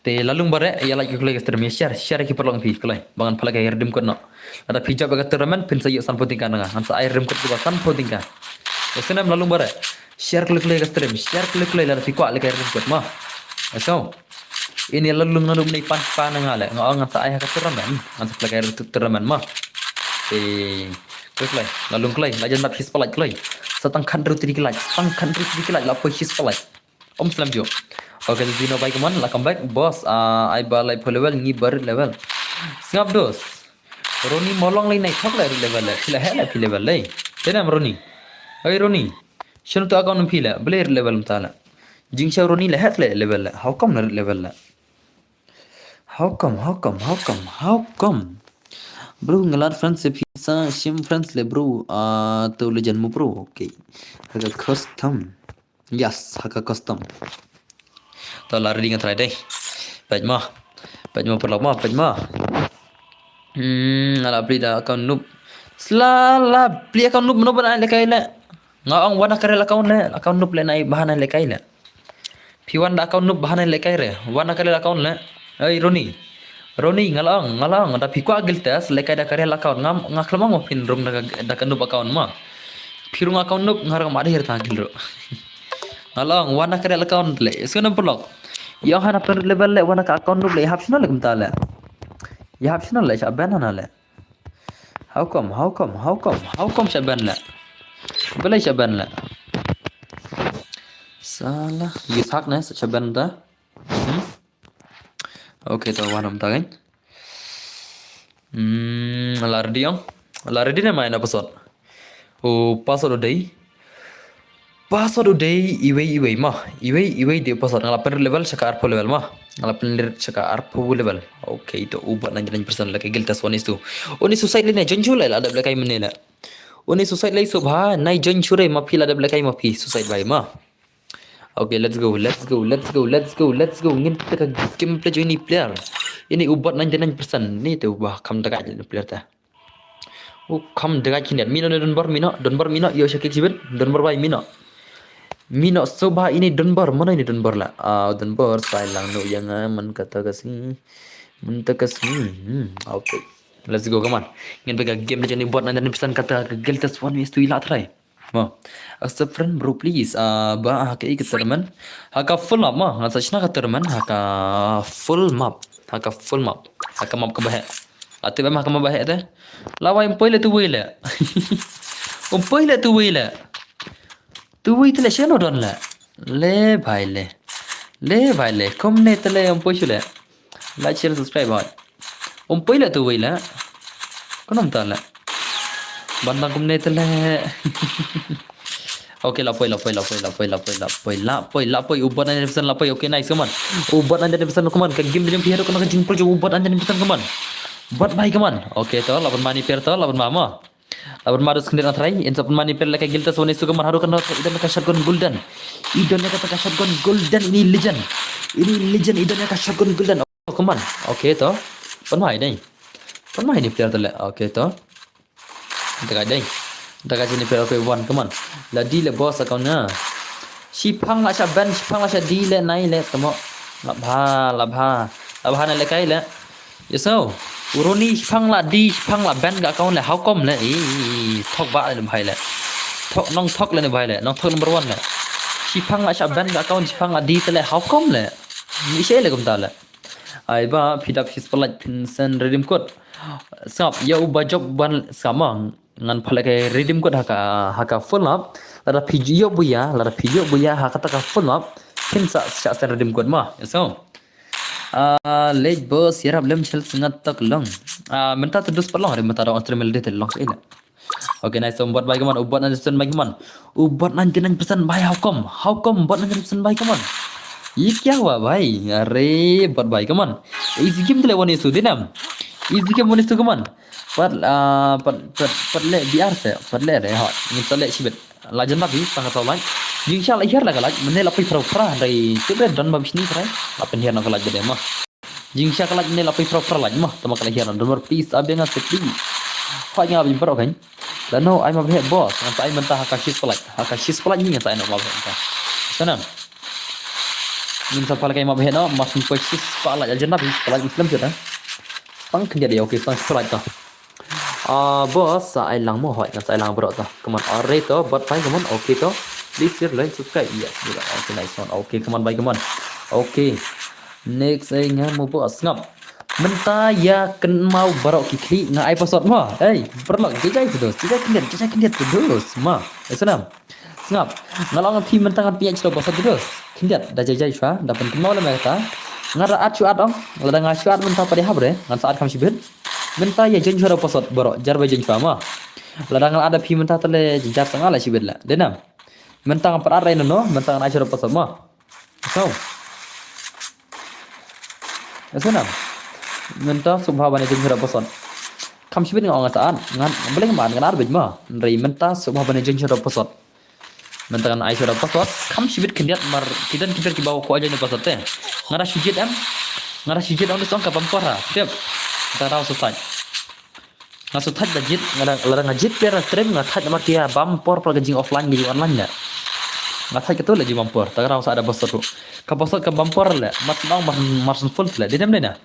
S1: te lalung bare ya like kulai stream share ki perlong pi kulai bangan phala ga herdim kon no ada pijab ga teraman pin sayo san poting kana han sa air rem ko san poting ka esenam lalung bare share kulai ga stream la pi kwa le ga herdim ko ma so ini lalung nalum nei pan ngale ngan sa ai ga teraman han sa phala ga teraman ma te Klay, ngalung klay, lajan map his palai klay. Setang country tiri klay, setang country tiri klay, lapo his palai. Slam jo. Okay, the Dino bike man, welcome back, boss. I balai po level, ngi bar level. Ngap dos. Roni molong lay naik thok lay level lay, pila hela pi level lay. Tenam Roni. Hey Roni. Shunu to account pila, blair level mtala. Jingsha Roni lay het lay level lay. How come level lay? How come? Bro, ngalar friends if sa shim friends le bro. To legend mo bro. Okay. Haga custom. Yes, haga custom. To lari dengan try deh. Paj ma perlaku ma, paj ma. Ala beli dah account noob. Selala beli account noob noob na lekai le. Ngaong wana kare account le, account noob le nai bahan lekai le. Piwan da account noob bahan lekai re. Wana kare account le. Hey Roni ngalang da pikwa giltas lekai da kare account ngaklamang mo pin rum da kan noob account ma. Pirung account noob ngarang ma deh ta gilro. Ngalang wana kare account le. Iskana pelok. Yang hana per level le wana ka account noob le hapsna le kumta le. Ya hapsna le shaban na le. How come shaban le. Belai shaban le. Salah, yusak na shaban da. Okay, to wanam ta kan. Lardi na main episode. Password day iway mah. Iway dia password ngalapan level saka arpo level mah. Ngalapan saka arpo level. Okay, to ubat 99% lagi giltas wanis tu. Oni suicide le na jonjul la ada belakang menela. Oni suicide le subha nai jonjure mapi la ada belakang mapi suicide bai mah. Okay, let's go. Ngin kita gameplay ini player. Ini ubat 99%. Ni tu bah kam dekat player ta. Kam dekat kini. Mino Donbar Mino. Yo syakik sibet. Donbar bai Mino. Soba ini Donbar. Mana ini Donbar lah? Donbar saya lang no yang man kata kasi. Okay. Let's go, come on. Ngin baga game ni buat 99% kata geltas one is tu ilat try. Accept friend bro please. Ba haka ikut teman. Haka full map mah. Ngasa cina kata teman. Haka full map. Haka map kebahak. Ati ba haka mabahak dah. Lawa yang poile tu wile. Poile tu wile. Tu wile tele shano don la. Le bhai le. Kom ne tele yang poile. Like share subscribe boy. Poile tu wile. Konam tala. Bandang kumne tele. Okay, lapoi. Ubat anda pesan lapoi. Okay, nice kaman. Ubat anda pesan kaman. Kan game dia pihak kena jingpul jo ubat anda pesan kaman. Buat baik kaman. Okay, to lapan mani per to lapan mama. Lapan marus kendir atrai. Insa pun mani per lekai giltas woni su kaman haru kena idan ka shotgun golden. Idonnya kata shotgun golden ini legend. Idonnya ka shotgun golden. Oh, kaman. Okay, to. Panmai dai. Panmai ni player to le. Okay, to. Dekat sini per okay one come on. La di le boss account na. Shipang la sha ban shipang la sha di le nai le tamo. Labha na le kai le. Yeso. Uroni shipang la ban ga account le how come le. Thok ba le bhai le. Thok le ne bhai le. Thok number 1 le. Shipang la sha ban ga account shipang la di le how come le. Ni she le kum ta le. Ai ba phidap his palat pinsen redeem code. Sap ya uba job ban sama ngan phalake redeem code haka full up lara video buya haka taka full up pinsa sa redeem code ma so late boss yarab lem chel sangat tak long menta tedus palong re menta da streamel det long ila okay nice so buat baik man ubat 99% bai how come buat 99% bai kaman ये क्या हुआ भाई अरे buat baik kaman easy game tele woni su dinam easy game woni su kaman per le biar se per le re ha ni tele sibet lajan nabi sangat sawan insya Allah hier la galaj mene lapi fra dari tibre dan babis ni trai apen hier na galaj de ma jingsha galaj mene lapi fra laj ma tama kala hier na don please abenga se please fa nya abi pro kan la no ai ma be boss ngan sai mentah haka shis palaj ni ngan sai no ma be sana min sa pala kay ma be no mas po shis palaj lajan nabi palaj muslim je ta pang kenya dia okay sang palaj ta boss sa ai lang mo hoi ngan sai lang bro ta come on alright to but fine come on okay to please share like subscribe yes okay nice one okay come on bye come on okay next ay nga mo boss ngap Menta ya ken mau barok kikli nga ai pasot ma. Perlok jajai terus. Jajai kendiat terus ma. Senam. Ngap. Ngalong pi menta ngat piak celo pasot terus. Kendiat dah jajai fa, dah pen kenal mereka. Ngara acu adong, lada ngacu ad menta pada habre, ngan saat kam sibet. Menta ya jen jora pasot barok jar ba jen fa ma. Lada ngal ada pi menta tele jar sangala sibet la. Denam. Menta ngap arai no, menta ngan acu pasot ma. So. Senam. Menta subha bane jen jora pasot. Kam sibet ngan ngasaan, ngan boleh ngan arbej ma. Nrei menta subha bane jen jora pasot. Mentakan ai sudah pasot kam sibit kendiat mar kita ki bawa ko aja ni pasot teh ngara sujit am disong ka pampora siap kita tahu susah ngasutat dajit ngara lara ngajit pera stream ngatat mar kia bampor pelagajing offline jadi online ya ngatat ketul lagi bampor tak tahu ada pasot tu ka pasot ka bampor le mat bang marsun full le dedam dena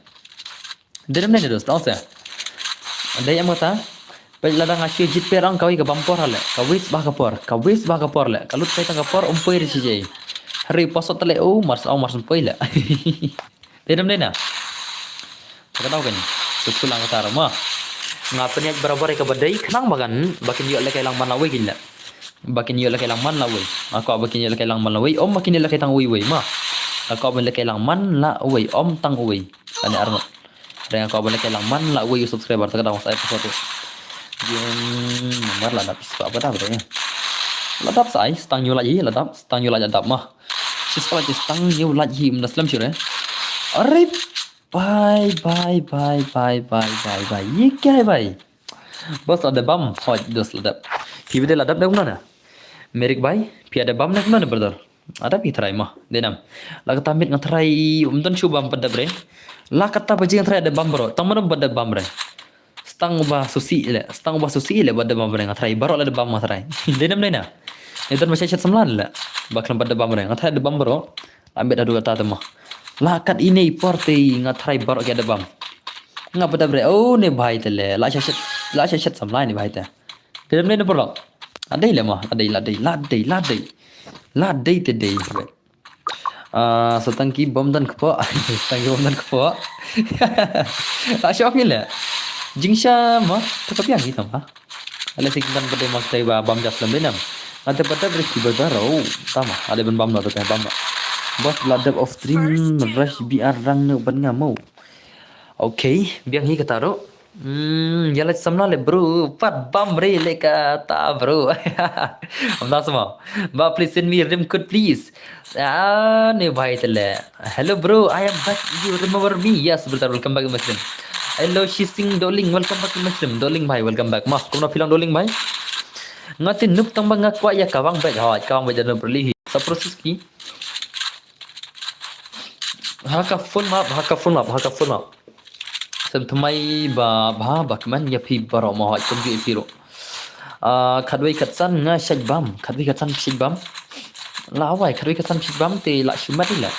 S1: dos tahu saya ada yang mata Ladang asyik jit perang kawai ke bampor hale, kawis bah kapor le, kalau kita kapor umpoi risi jai, hari pasot tele mars umpoi le, dedam dena, tak tahu kan, susulang kata ramah, ngapa niat berabar ke badai, kenang bakin yuk lek elang man lawe gila, bakin yuk lek elang man lawe, aku bakin yuk lek elang man lawe, bakin yuk lek tang uwe mah, aku abang lek elang man lawe, tang uwe, ane arno, dan aku abang lek elang man lawe subscriber, tak tahu saya pasot tu. Yang nomor ladap apa dah betulnya ladap sai stang nyu lagi ladap mah sispa lagi stang nyu lagi menaslam sure अरे bye ये क्या है भाई बस ada bam hoj dos ladap pi bede ladap dah mana merik भाई pi ada bam nak mana brother ada pi try mah denam la kata mit ngatrai umton shubam pada bre la kata bajing try ada bam bro tamana pada bam bre stang ubah susi le pada bam bre ngatrai baro la ada bam ngatrai denam dena itu masih chat semlan la bakal pada bam bre ngatrai ada bam bro ambil adu kata mah la kat ini porte ngatrai baro ke ada bam ngap pada bre oh ne bhai tele la chat semlan ni bhai ta denam dena bro adai le mah ladai tedai setangki bom dan kepo tak syok ni lah jingsha mah tapi yang gitu mah ala sikdan pada maktai ba bam jaslam benam ada pada berki baru sama ada ben bam tu bam bos ladap of stream rush biar rang ne ban ngamau okay biang hi kataro jala samla le bro pat bam re le kata bro amda sama ba please send me rim code please ne bhai tele hello bro I am back you remember me yes brother welcome back muslim hello shising doling welcome back muslim doling bhai welcome back mah kumna pilang doling bhai ngatin nup tang bang ngakwa ya kawang back ha kawang back dan perli sa proses ki haka full map sem thamai ba bakman ya phi baro ma ha kum ju piro khadwei khatsan nga shaj bam khadwei khatsan shaj bam lawai khadwei khatsan shaj bam te la shumat la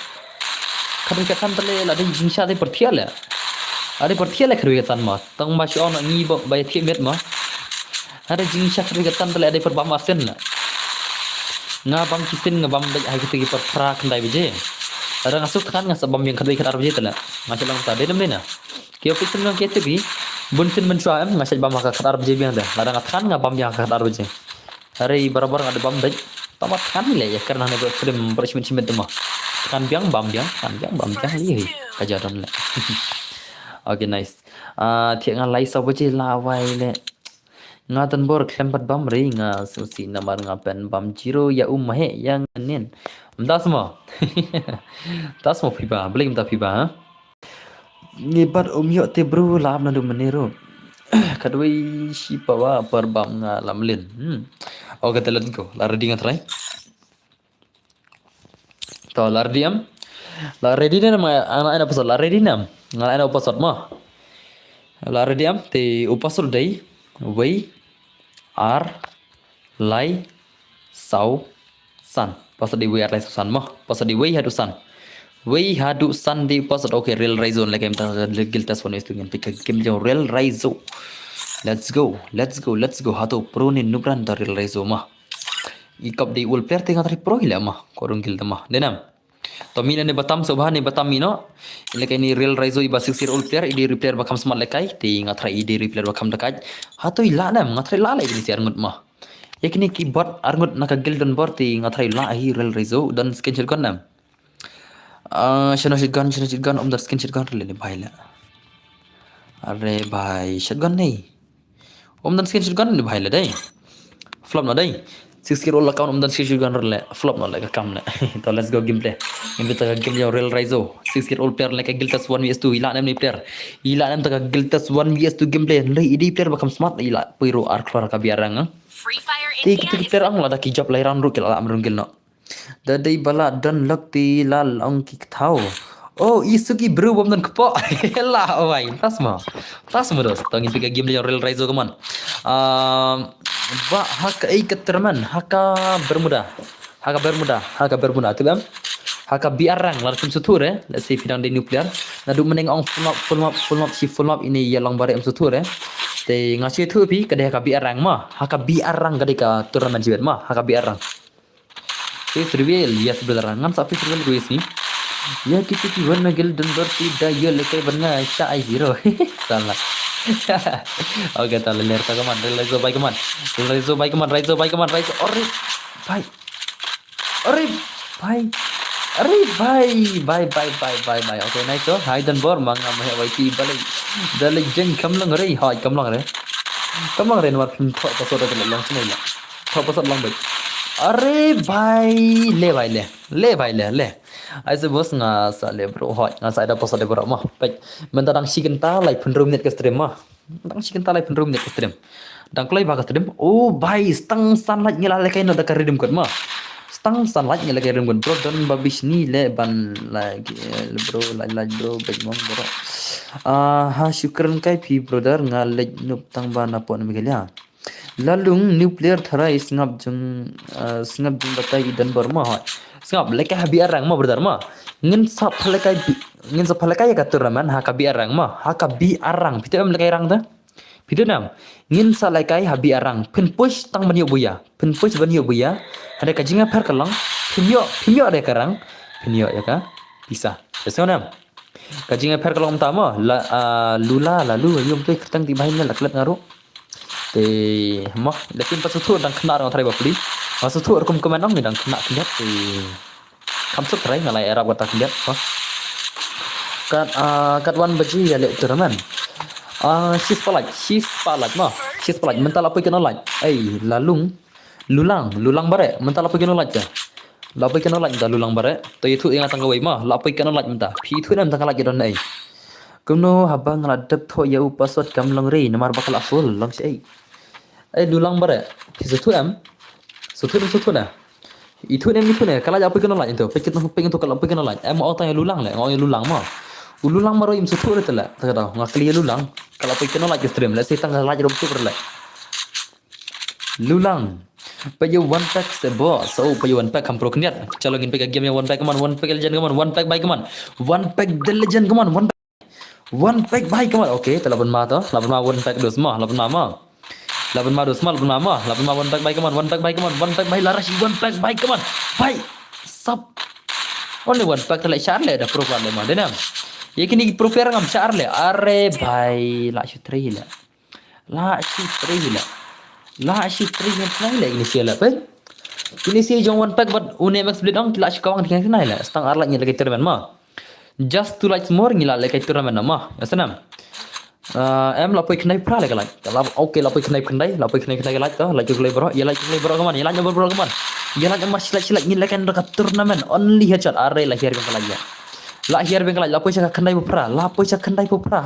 S1: khadwei khatsan tale la ding jingsha de perthia la ada perthia la khadwei khatsan ma tang ma shon ngi bo bai thi met ma ada jingsha khadwei khatsan tale ada per bam asen la nga bam kisin nga bam bai hai kiti per pra khandai beje ada ngasuk kan ngasabam yang khadwei khatar beje tala masalah ta de nam na Kyo pisan ng kete bi bunsin mensua em ngasih bam ka khatar beje biang dah ladang kan nga bam yang khatar beje hari barabar ada bam daj tamat kan le ya karena ne film bersimin simen tu mah kan biang bam li kajaran le okay nice thiak nga lai sa beje lawai le nga tan bor klempat bam re nga susi namar nga pen bam jiro ya he yang nen das mo piba bling ta piba ha ngibat yo te bro lam na du menero kadoi si pawa per bam nga lamlin okay let's go la ready nga try to la ready na ma ana pasal la ready nam nga ana pasal ma la ready am te upasur dai wei ar lai sau san pasal di wei ar lai sau san ma pasal di wei hadu san wei hadu san di pasal okay real raizo like em ta giltas one itu yang pick game jauh real raizo let's go hatu pro ni nubran dari real raizo ma ikap di ul player tengah tari pro hila mah korong gilda mah denam To mina ne batam sobha ne batam mino. Lekai ni real raizo iba 6-year-old player idi replayer bakam smart lekai ti ngatra idi replayer bakam dekai. Hato ila nam ngatra la lagi ni siar ngut mah. Yakini keyboard arngut naka gildon board ti ngatra la hi real raizo dan skin shotgun nam. Shano shotgun om dar skin shotgun le bhai la. Are bhai shotgun nahi. Om dan skin shotgun le bhai la dai. Flop na dai. 6-year-old account om dan skin shotgun le flop na le kam le. So let's go gameplay. Game ta game yo real raizo. 6-year-old player like Giltas 1vs2 ila nam ni player. Ila nam ta Giltas 1vs2 gameplay. Le idi player bakam smart ila piro ar keluar ka biarang.
S3: Free Fire
S1: Ti
S3: India
S1: kita
S3: is
S1: player ang la da ki job lai ran ru kila am rungil no. Da dai bala dan lak ti lal ang ki thau. Oh, isuki bro bom dan kepo. Lah, oi, tasma. Tasma dos. Tangin piga game yo real raizo kaman. Ba haka ai keterman, haka bermuda tu bam. Haka biarang lar tim suture, let's say pidang di nuclear. Nadu meneng ong full map ini yalang bare em suture. Te ngasih tu pi kadai haka biarang mah, haka biarang kadai ka turnamen jibet mah, haka biarang. Face reveal, yes brother. Ngam sa face reveal gue sini. Ya kita ti warna gel dan bertida ya lekai berna sya ai hero. Salah. Oke, tak leler ta kaman, Raizo bay kaman. Raizo bay kaman. Ori. Bay. Bye. Okay, nice oh. Hai dan bor mang am he wai ti balai. Dalai jeng kamlang re, hai kamlang re. Kamlang re nomor pin thok pasod da long chine la. Thok pasod long bay. Are bhai, le bhai le. Aise bos nga sa le bro hoi nga sa da pasod de bro mah. Baik, mentadang chicken ta lai pun room net ke stream mah. Dang chicken ta lai pun room net ke stream. Dang klai ba ke stream. Oh bhai, stang sunlight ngila le kai no da ka redim kot mah. Stang sunlight ngila kai redim kot bro dan babish ni le ban lagi bro like bro baik mong bro. Ha syukran kai pi brother nga le nup tang ba na pon migel ya. Lalung nuclear thara singap jung batai dan berma hoi. Singap lekai habi arang ma brother ma. Ngin sa phalekai ka turnamen ha ka bi arang ma. Ha ka bi arang pite am lekai rang da. Pite nam. Ngin sa lekai habi arang pin push tang banyo buya. Ada ka jinga per kalang. Pinyo ada karang. Pinyo ya ka. Bisa. Beso nam. Ka jinga per kalang tama lula lalu yum tu kertang di bahin la klep ngaru. Te mah lekin pas tu dang kena orang try bapli. Pas tu kum komenong ni dang kena kiat te. Kamsut try ngalai era buat kiat. Kat wan baji ya le turnamen. She's palat mah. She's palat mental apa kena like. Lulang bare mental apa kena like ja. Lapai kena like da lulang bare. To itu yang tangga wei mah. Lapai kena like mental. Pi tu nam tangga like don ai. Kuno habang ngadep tho ya upasot kamlang re namar bakal aful lang sei. Lulang bare. Sutu na. Itu ne kala apa kena like itu. Pengen tu kalau pengen like. Mau tanya lulang le, ngau lulang mah. Lulang maro im sutu re tela. Tak tahu ngakli lulang. Kalau pengen like stream le sei tangga like rom tu perle. Lulang. Payo one pack se boss. So payo one pack ham pro kniat. Chalo ngin pack game one pack kaman, one pack legend kaman, one pack by kaman. One pack the legend kaman, one pack by kaman. Okay, lapan ma one pack dos ma, lapan ma. Lapan ma one pack by kaman, one pack by larashi, one pack by kaman. By sub. Only one pack tela charle da pro le ma denam. Ye kini pro player ngam charle. Are bhai la shutri la. La shitri yang kenal lah inisial apa? Inisial jong one pack but UNMX split on kila shikawang tinggal kenal lah. Stang arlat nyala kaitur man mah. Just two lights more ngila le kaitur man mah. Yasanam. Em lapoi kenai pra le kalai. Okay lapoi kenai kalai tu. Like kulai bro. Ya like kulai bro kaman. Ya like bro kaman. Ya like mas silak nyila kan dekat turnamen only headshot. Are lahir bengkel lagi. Lahir bengkel lagi. Lapoi cakap kenai pra.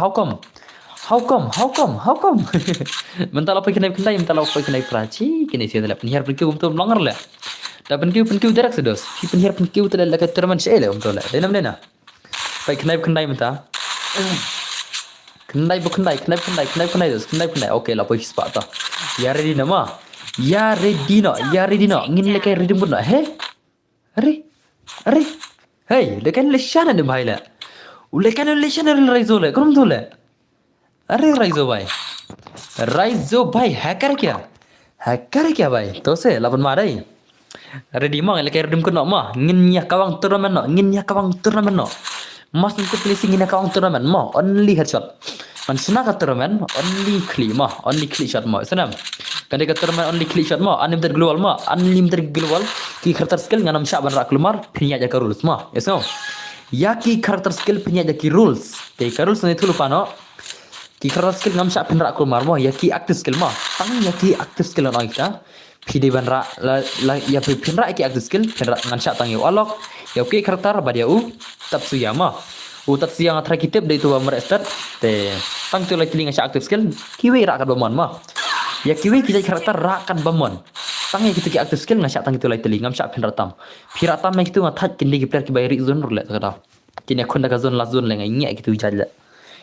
S1: How come? Mental apa kena mental apa kena praci kini sih adalah penyiar penkiu betul longer lah. Dah penkiu direct sedos. Si penyiar penkiu tu adalah keterangan saya lah betul lah. Dena. Baik kenai mentah. Kenai dos. Okay lah pois spot ta. Ya ready nama. Ya ready no. Ngin lekai ready pun nak. Are. Hey, lekai leshan ada bahaya lah. Lekai leshan ada Raizo lah. Kau betul lah. अरे राइजो भाई हैकर क्या भाई तो से लपन मारे Ready mah le kay redim ko no mah. Ngin nya kawang turnamen no. Ngin nya kawang turnamen no. Mas untuk pilih sing ngin kawang turnamen mah. Only headshot. Man sina ka turnamen only clean mah. Only clean shot mah. Senam. Kan ka turnamen only clean shot mah. Unlimited global mah. Unlimited global. Ki karakter skill nganam syak ban rak keluar. Pinya ja ka rules mah. Yes no. Ya ki karakter skill pinya ja ki rules. Te ka rules ni tu lupa no. Ki karakter skill ngam syak ban rak keluar mah. Ya ki active skill mah. Tang ya ki active skill no kita. Pidi ban ra la ya pin ra ki active skill pin ra ngan syak tang yo alok. Ya ki karakter badia u Tatsuyama. U Tatsuya ngatra kitip de itu mer start te tang tu la kiling syak active skill kiwi ra kan bamon mah. Ya kiwi kita karakter ra kan bamon. Tang ya kita ki active skill ngan syak tang itu la teling ngam syak pin ra tam. Pira tam ya gitu ngatat kindi ki player ki bayri zone rule ta. Kini aku ndak zone la zone le ngai gitu jalla.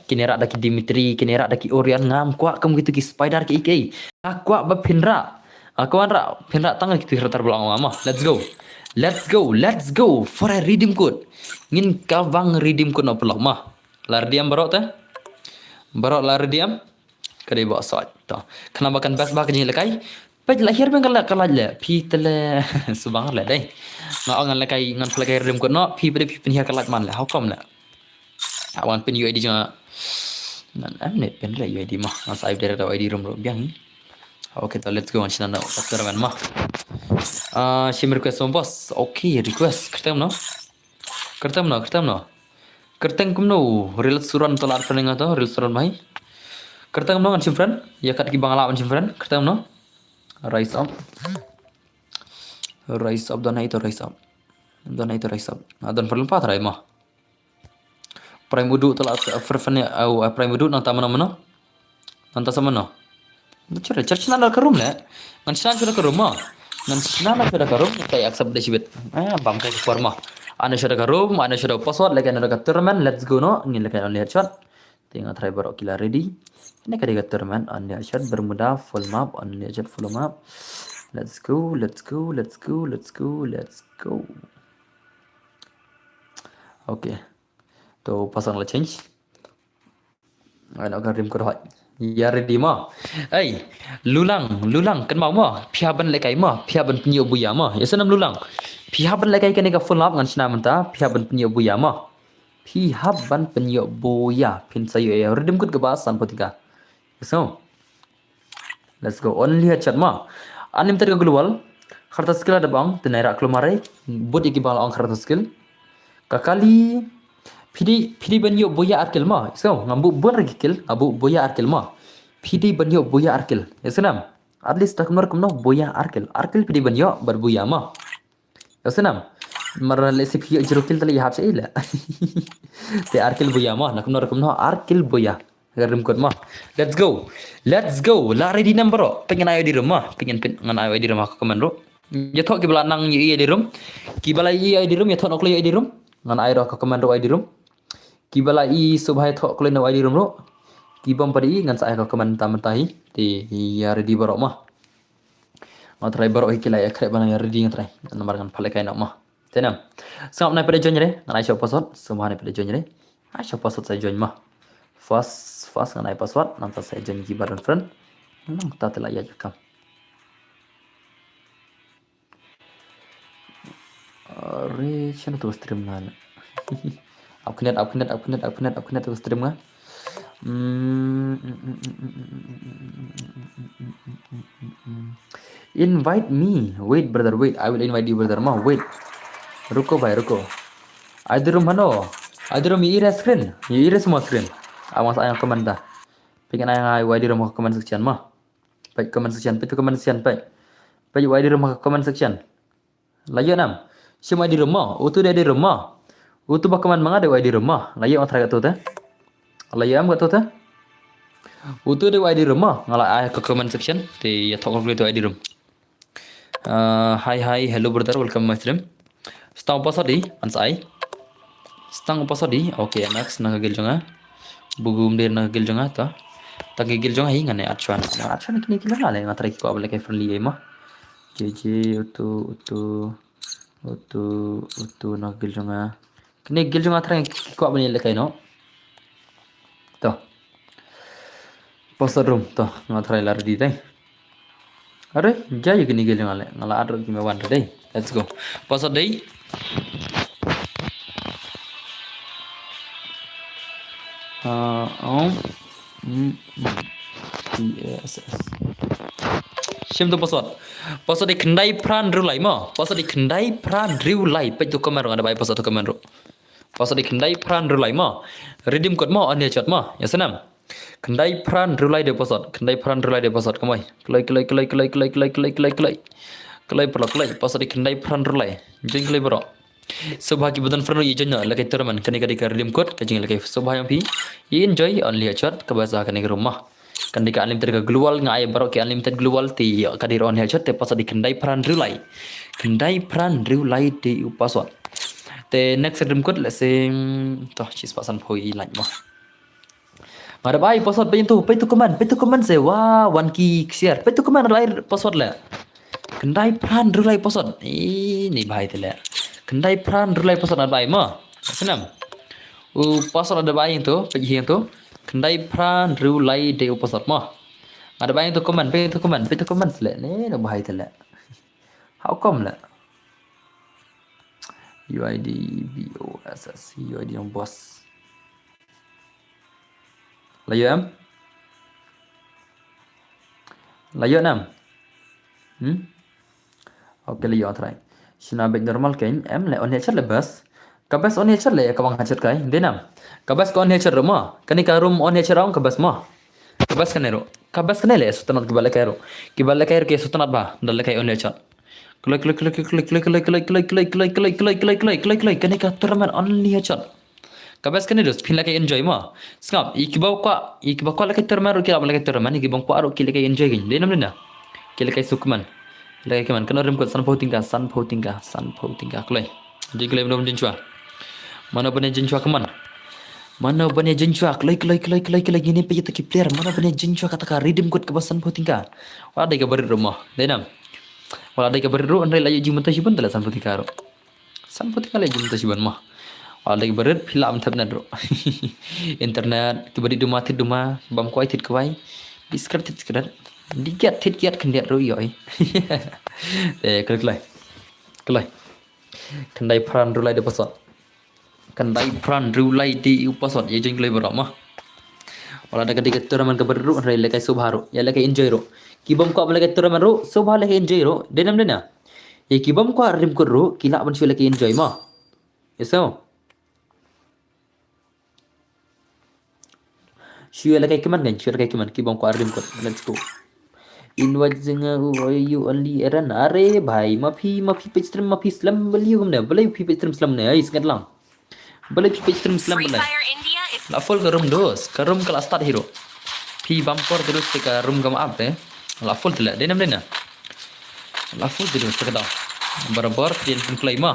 S1: Kini ra da ki Dimitri, kini ra da ki Orion ngam kwa kamu gitu ki Spider ki iki. Akwa ba pinra. Aku ra pinra tangan gitu retar belang mama. Let's go. Let's go. Let's go for a redeem code. Ngin kawang redeem code no pelak mah. Lar diam barok teh. Barok lar diam. Kade bawa sot. To. Kenapa kan bas ba kejing lekai? Pej lahir bang kalak le. Pi tele subang le dai. Ngau ngan lekai ngan lekai redeem code no pi pi hia kalak man le. How come le? Awan pin UID jangan nan amne pen le UID mah. Mas aib dari UID room ro biang ni. Okay, so let's go on channel dokter man mah. Shim request on boss. Okay, request. Kertem no. Kertem kum no. Real suran tolar friend ngato, real suran mai. Kertem no an friend. Ya kat ki bangala an friend. Kertem no. Rise up. Rise up dan itu rise up. Adan perlu pat rai mah. Prime wudu tolar friend au prime wudu nang tamana mana. Nanta sama no. Cure church na ka room le ngan snan cure ka room ma ngan snan na cure ka room kay accept de sibet bam kay forma ana cure ka room ana cure password le kana ka tournament let's go no ngin le kana headshot tinga try baro kila ready ini ka de tournament on headshot bermuda full map on headshot full map let's go okay to pasang la change ana ka rim ko ya ready mah lulang kan mau mah pihaban lekai mah pihaban penyo buya mah ya senam lulang pihaban lekai kan ka full up ngan sina menta pihaban penyo buya mah pihaban penyo buya pin sayo ya redim kut ke bahasan potika so let's go only headshot mah anim ter global kharta skill ada bang tenaira klumare bot iki bal ang kharta skill kakali Pidi banyo boya arkil mah. So ngambu bon lagi kill, abu boya arkil mah. Pidi banyo boya arkil. Yasenam. At least tak menor kumno boya arkil. Arkil pidi banyo berboya mah. Yasenam. Mar lesi piyo jero kill tali hap seila. Te arkil boya mah. Nak menor kumno arkil boya. Garim kot mah. Let's go. Lari di number. Pengen ayo di rumah. Pengen ayo di rumah komen ro. Ya thok kibala nang yi di rum. Kibala yi di rum ya thok nok di rum. Ngan ayo ka komen ro di rum. Kibala i subhai thok klen no ID room ro kibam padi ngan sa ka kaman tamatahi ti ya ready barok mah matrai barok hikila ya kre bana ya ready ngatrai nomor kan phale kai nak mah tenam sangap nai pada join re ngan ai shop password semua nai pada join re ai shop password saya join mah fast ngan ai password nanti saya join ki baran friend nang ta tela ya kam re chana tu stream ngan Upnet terus stream nggak? Invite me. Wait brother, wait. I will invite you brother. Mah wait. Ruko bhai, ruko. Ada room hano. Ada room ira screen. Ira semua screen. Awas ayang komen dah. Pengen ayang wadi room comment section mah. Baik comment section, itu comment section baik. Baik wadi room comment section. Lagi enam. Semua di rumah. Utu dia di rumah. Utu bakaman mga dewa di rumah. Layak orang teragat tu teh. Layak am kat tu teh. Utu dewa di rumah. Ngalah ayah ke comment section. Di ya talk itu di room. Hi, hello brother, welcome my stream. Stang password di, ansai. Stang password di. Okay, Max nakagil jonga. Bugum dir nakagil jonga ta. Takigil jonga hi ngane Archwan. Archwan kini kila ngale ngatrai ko abale kay friendly mah. JJ utu nakagil jonga. Kini gil jonga trai ko abale lekay no. To. Password room to ngatrai lar di dai. Are jaya kini gil jonga le ngala adro ki me wan dai. Let's go. Password day. On. TSS. Sim tu password. Password di kendai pran rulai mo. Password di kendai pran rulai. Pe tu komen ro ada bai password tu komen ro. Password di kendai pran rulai mo. Redeem code mo on dia chat mo. Ya senam. Kendai pran rulai de password. Kendai pran rulai de password kamai. Kelai password di kendai pran rulai. Jeng kelai bro. Subhagi budan frano ye jonyo lakai turaman kani kadi ka redeem code kajing lakai subhayam pi ye enjoy only a chat ka basa kani rumah kandi ka unlimited ka global ngai baro ke unlimited global ti kadi on he chat te pasa di kendai pran rulai ti password te next redeem code let's say to chis pasan phoi like mo ngada bai password pe tu comment se wa one key share pe tu comment lai password la kendai pran rulai password ini bai tele kendai pran rulai password ada bai mo senam password ada bai itu pergi yang tu kendai pran rulai de password mo ada bai itu comment pe tu comment le ne bai tele how come la UID BOSS UID yang bos layo em layo nam oke layo try Sina baik normal kain em le on nature le bas kabas on nature le kabang hacet kai denam kabas on nature mo kani ka room on nature ang kabas mo kabas kanero kabas kanele sutanat kibala kai ke sutanat ba dal kai on nature klik kani ka turaman only nature kabas kani dos pin kai enjoy mo skap ikibaw kwa la kai turaman ro kila la kai turaman ikibang kwa ro kila kai enjoy gin denam lena kila kai sukman lagi keman kena rem kot san phau tingka klai jigle belum jinchua mana bane jinchua keman mana bane jinchua klai gini pe kita player mana bane jinchua kata ka redeem kot ke san phau tingka wala ga bari rumah denam wala ga bari ro andai layu jimun tashiban tala san phau tingka ro san phau tingka layu jimun tashiban mah wala ga bari film tabna ro internet kibadi duma bam kwai tit kwai discard dikiat kendiat roi oi klik lai kendai pran rulai de password kendai pran rulai di password ye jeng klai berama wala da kadi turaman ka berru rai le kai subharu ya le kai enjoy ro kibam ko le kai turaman ro subha le kai enjoy ro denam dena ye kibam ko rim ko ro kila ban le kai enjoy ma yeso Shua la kai kiman kibam ko rim ko let's go invite zinga you only eran are bhai mafi page slam bali humne balai page slam ne ai sangat lang balai page slam balai la full karum kelas start hero pi bumper terus ke room gam up la full tela denam dena la full terus sekadar barabar din pun play ma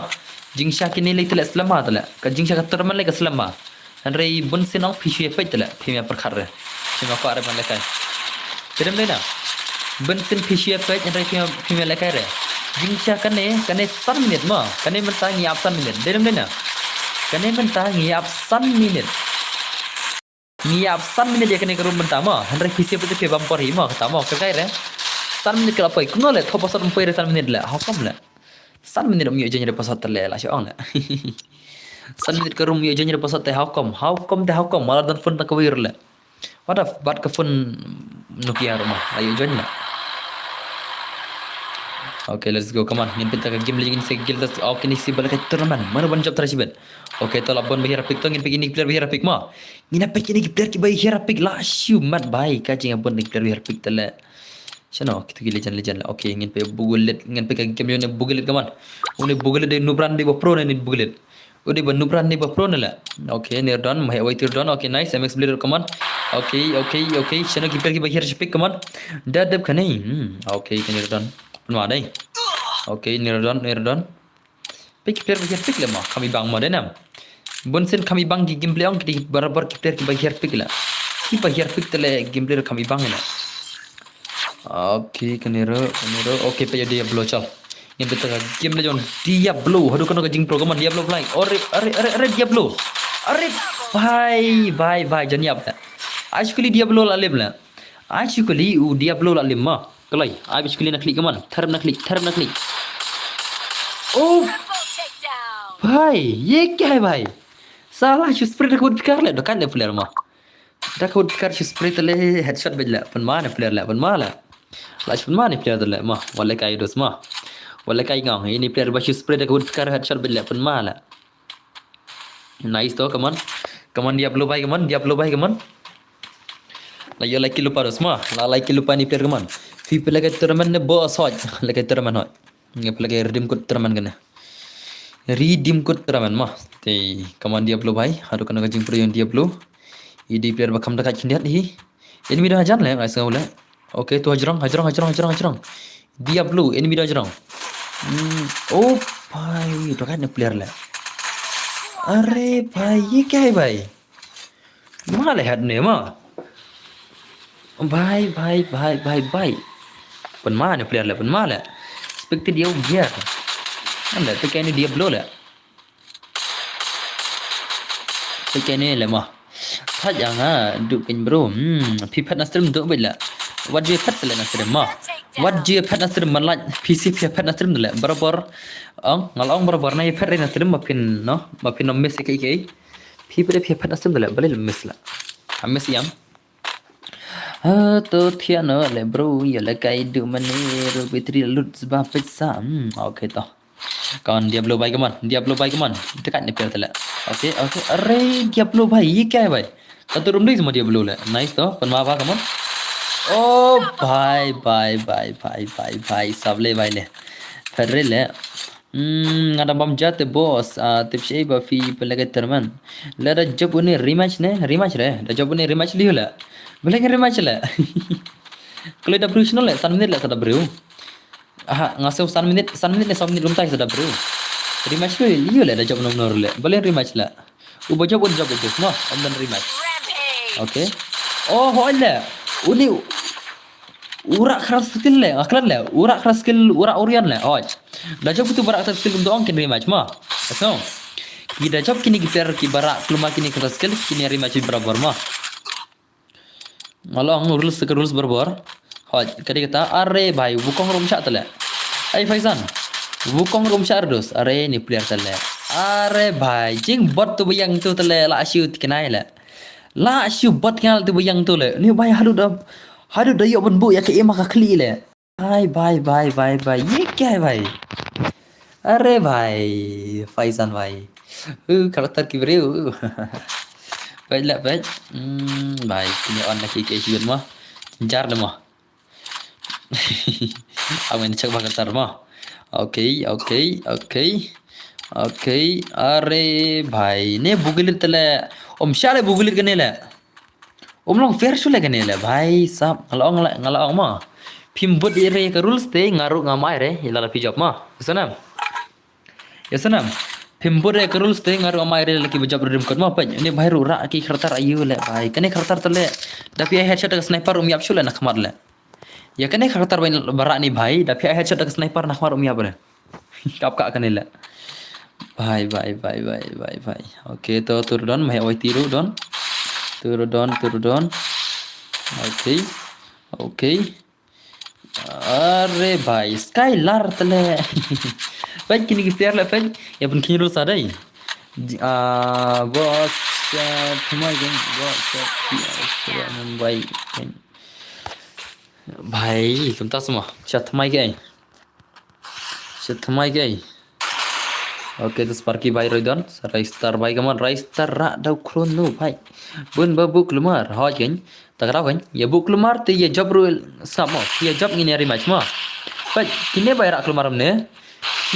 S1: jingsha kini lai tela slama tela ka jingsha ka terman lai ka slama andrei bun sinau pi shue page tela pi me perkhar re pi ma ko are man lekai denam dena bensin pisia page yang reki female lekai re jingsha kane san minit ma kane mentah ngiap san minit denam dena kane mentah ngiap san minit dia kane kerum mentah ma handre pisia page pe bumper hi ma kata ma kai re san minit kala pai kuno le thopa san pai re san minit le how come le san minit mi jenya de pasat le la shong le san minit kerum mi jenya de pasat how come malah dan phone ta kawir le what if bat ka phone Nokia rumah ayo join lah okay let's go come on ngin pinta ka game lagi se gil das okay ni si bala ka tournament mana ban job trasiben okay to labon bahira pick to ngin pegi ni player bahira pick ma ngina pegi ni player ki bahira pick la shu mat bai ka jing abon ni player bahira pick tala chano kita gile legend la okay ngin pe bugulet ngin pe ka game yo ne bugulet kaman uni bugulet de nubran de pro ne bugulet udi ban nubran ne pro ne la okay near done mai wait done okay nice mx player come on okay chano ki player ki bahira pick come on dad khane okay near done Pernah ada. Okay, near done. Pick player bagian pick lah mah. Kami bang mah denam. Bonsen kami bang di game player ang di barabar player ki bagian pick lah. Ki bagian pick tele game player kami bang lah. Okay, kenero. Okay, paya Diablo chal. Yang betul game lah John Diablo. Haduh kena kajing program Diablo play. Are Diablo. Are bye Johnny apa? Actually Diablo lalim lah. Actually Diablo lalim mah. Kelai, habis kali nak klik ke mana? Term nak klik. Oh
S3: Triple takedown.
S1: भाई ये क्या है भाई salah shoot spray dah kau pikir le dah kan le player mah dah kau pikir shoot spray tele headshot bejla pen mana player le pen mana lah pen mana player tele mah wala kai dos mah wala kai ngong ini player ba shoot spray dah kau pikir headshot bejla pen mana nice to come on Diablo bhai come on la yo like lupa dos mah la like lupa ni player come on fi lagi tournament ne boss hoj lagi tournament hoj ngep lagi redeem code tournament kena redeem code tournament mah te come on Diablo bhai hadu kana gajing pro yon Diablo idi player bakam dekat cindiat hi enemy dah hajan le ngai sengau le okay tu hajrang Diablo enemy dah hajrang oh भाई तो kan player le अरे भाई ये क्या है भाई माल है ने मां भाई pen mana player le pen mana expected dia biar anda tu kan dia blow le tu kan le mah thật jangan duk pin bro pi phat nasrim duk bela what je phat le nasrim mah what je phat nasrim man like pc pi phat nasrim le barabar ngalong barabar na phat re nasrim ma pin no miss ke pi phat nasrim le bale miss la miss yang तो थिया न ले ब्रो ये ले काई दु मने रो बेटरी लुट sebab pizza okay to kawan Diablo भाई कमान dekat ni player tele okay अरे Diablo भाई ये क्या है भाई kata room ni semua Diablo le nice to pen ma apa kaman oh भाई sable भाई le ferre le ada bom jat bos tip shay ba fi pelaga terman la da job ni rematch re da job ni rematch li la boleh rematch la kalau da professional le 1 minit la sada bro ngasih 1 minit ni 1 minit lumtai sada bro rematch li la da job nomor le boleh rematch la ubo job itu semua dan rematch
S3: Rampage.
S1: okay oh hola uni urak keras skill le aklan le urak keras skill urak urian le oj da job tu barak keras skill untuk ongkin rematch mah so kita job kini kita ki barak keluma kini keras skill kini rematch berabar mah malong rules berabar oj kadi kata are bhai wukong rom chat le ai Faizan wukong rom chat dos are ni player tele are bhai jing bot tu bayang tu tele la shoot kenai le la shoot bot ngal tu bayang tu le ni bhai हारू दयो बन बो या के एमा का खली ले भाई ये क्या है भाई अरे भाई फैजान भाई खरतर की बरे पहले भाई ini on lagi ke hidup mah jar mah amen cek bakar mah oke अरे भाई ने बुगलिर तले om syale bugulir kene le long fair shule kene le भाई साहब ngalong mah pimbut ire ke rules te ngaru ngamai re ilala pijab mah yasanam pimbut re ke rules te ngaru ngamai re laki pijab rim kot mah pa ini भाई रा की खरतर ayu le भाई kene खरतर tele dapi headshot ke sniper yap shule nak khamar le ya kene खरतर barak ni भाई dapi headshot ke sniper nak khamar yap le kap ka kene le भाई ओके तो turun mai oi tiru don turun okay अरे भाई स्काइलर तले भाई kini kita la भाई ya pun kini rusa dai bos thumai gen bos Mumbai भाई kita semua chat thumai ke okay तो स्पार्की भाई रोइदन राइस्टार भाई कमान राइस्टार रा दाउ क्रोनो भाई बन बाबु क्लुमार हजन तगरा गन ये बुक क्लुमार ते ये जब रुल सामो ये जब गिने रिमैच मा भाई किने भाई रा क्लुमार हमने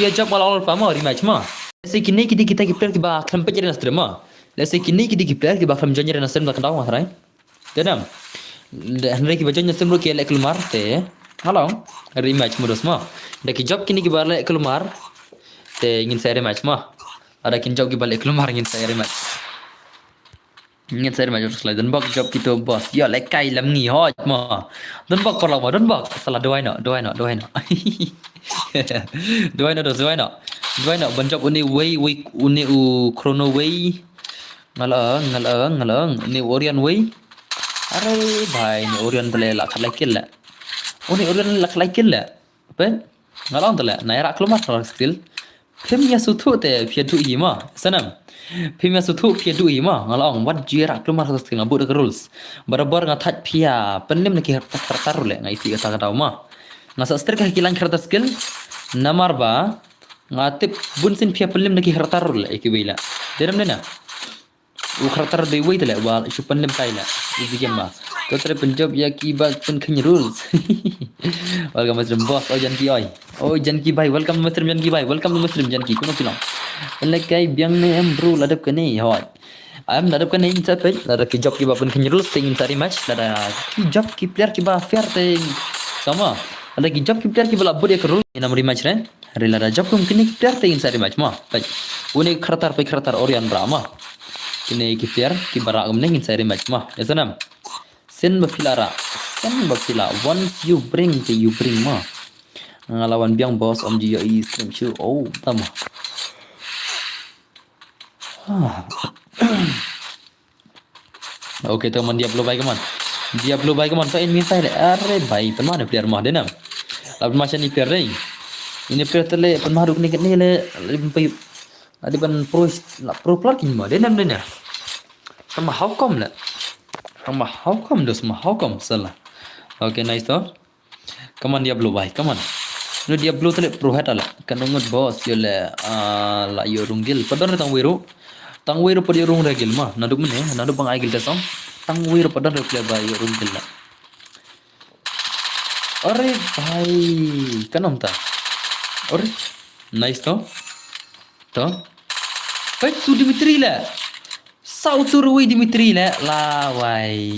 S1: ये जब वाला और पामा रिमैच मा ऐसे किने की kita की प्लेयर की बा खम पे जरे नस्त्र मा ऐसे किने की प्लेयर की बा खम जरे नस्त्र मा कंदाव मा तेनम हनरे की बजन नस्त्र के ले क्लुमार ते हलो रिमैच modus मा देखि जब किने की बा ले क्लुमार te ingin saya rematch mah ada kin job balik keluar ingin saya rematch terus lagi dan bak job kita bos ya lekai lam ngi hoj mah dan bak kalau dan bak salah doai no doai no ban job uni way uni u chrono way ngalang ni orion way are bhai ni orion tele lak laikil la uni orion lak laikil la pen ngalang tele naira keluar skill Phim ya sutu te phia du i ma sanam. Phim ya sutu phia du i ma ngalong wat jira klumar sa skill ngabut ke rules. Barabar ngatat phia penim nak tartar le ngai si kata kata ma. Ngasa strik kilang kerta skill namar ba ngatip bunsin phia penim nak tartar le ikibila. Deram na. Ukhartar de wait le wal isu penim kai le. Izigem ma. Kau penjob ya kibat pun keny rules. Welcome Muslim boss. Oh Janki oi. Oh Janki bhai. Welcome Muslim Janki bhai. Welcome to Muslim Janki. Kuno pilang. Lekai biang ne em bro ladap kene hot. Am ladap kene in sapet. Lada ki job ki ba pun keny rules ting sari match. Lada ki job ki player ki ba fair ting. Sama. Lada ki job ki player ki ba labur ya ke rule. Ina muri match ren. Hari lada job kum kini ki player ting sari match ma. Baik. Uni kharatar orian brama. Kini ki player ki bara gum in sari match ma. Ya sanam. Sen bafilara. Sen bafila. Once you bring ma. Ngalawan biang bos om jiyo i stream show. Oh, tama. Oke teman Diablo baik teman. Diablo baik teman. So in minta le. Are baik teman player mah denam. Lalu macam ni player ni. Ini player tele penmaruk ni le. Ada ban pro player kini mah denam. Sama how come le. How come salah. Okay, nice though. Come on Diablo bhai, come on. No Diablo tele pro hat ala. Kanungut boss yole la yo rungil. Padon tang wiru padi rung regil ma. Nadu mene, nadu bang aigil tasam. Tang wiru padon play ba yo rungil la. Are bhai, kanam ta. Are nice though. To. Baik tu Dimitri la. Sauturui Dimitri la lawai.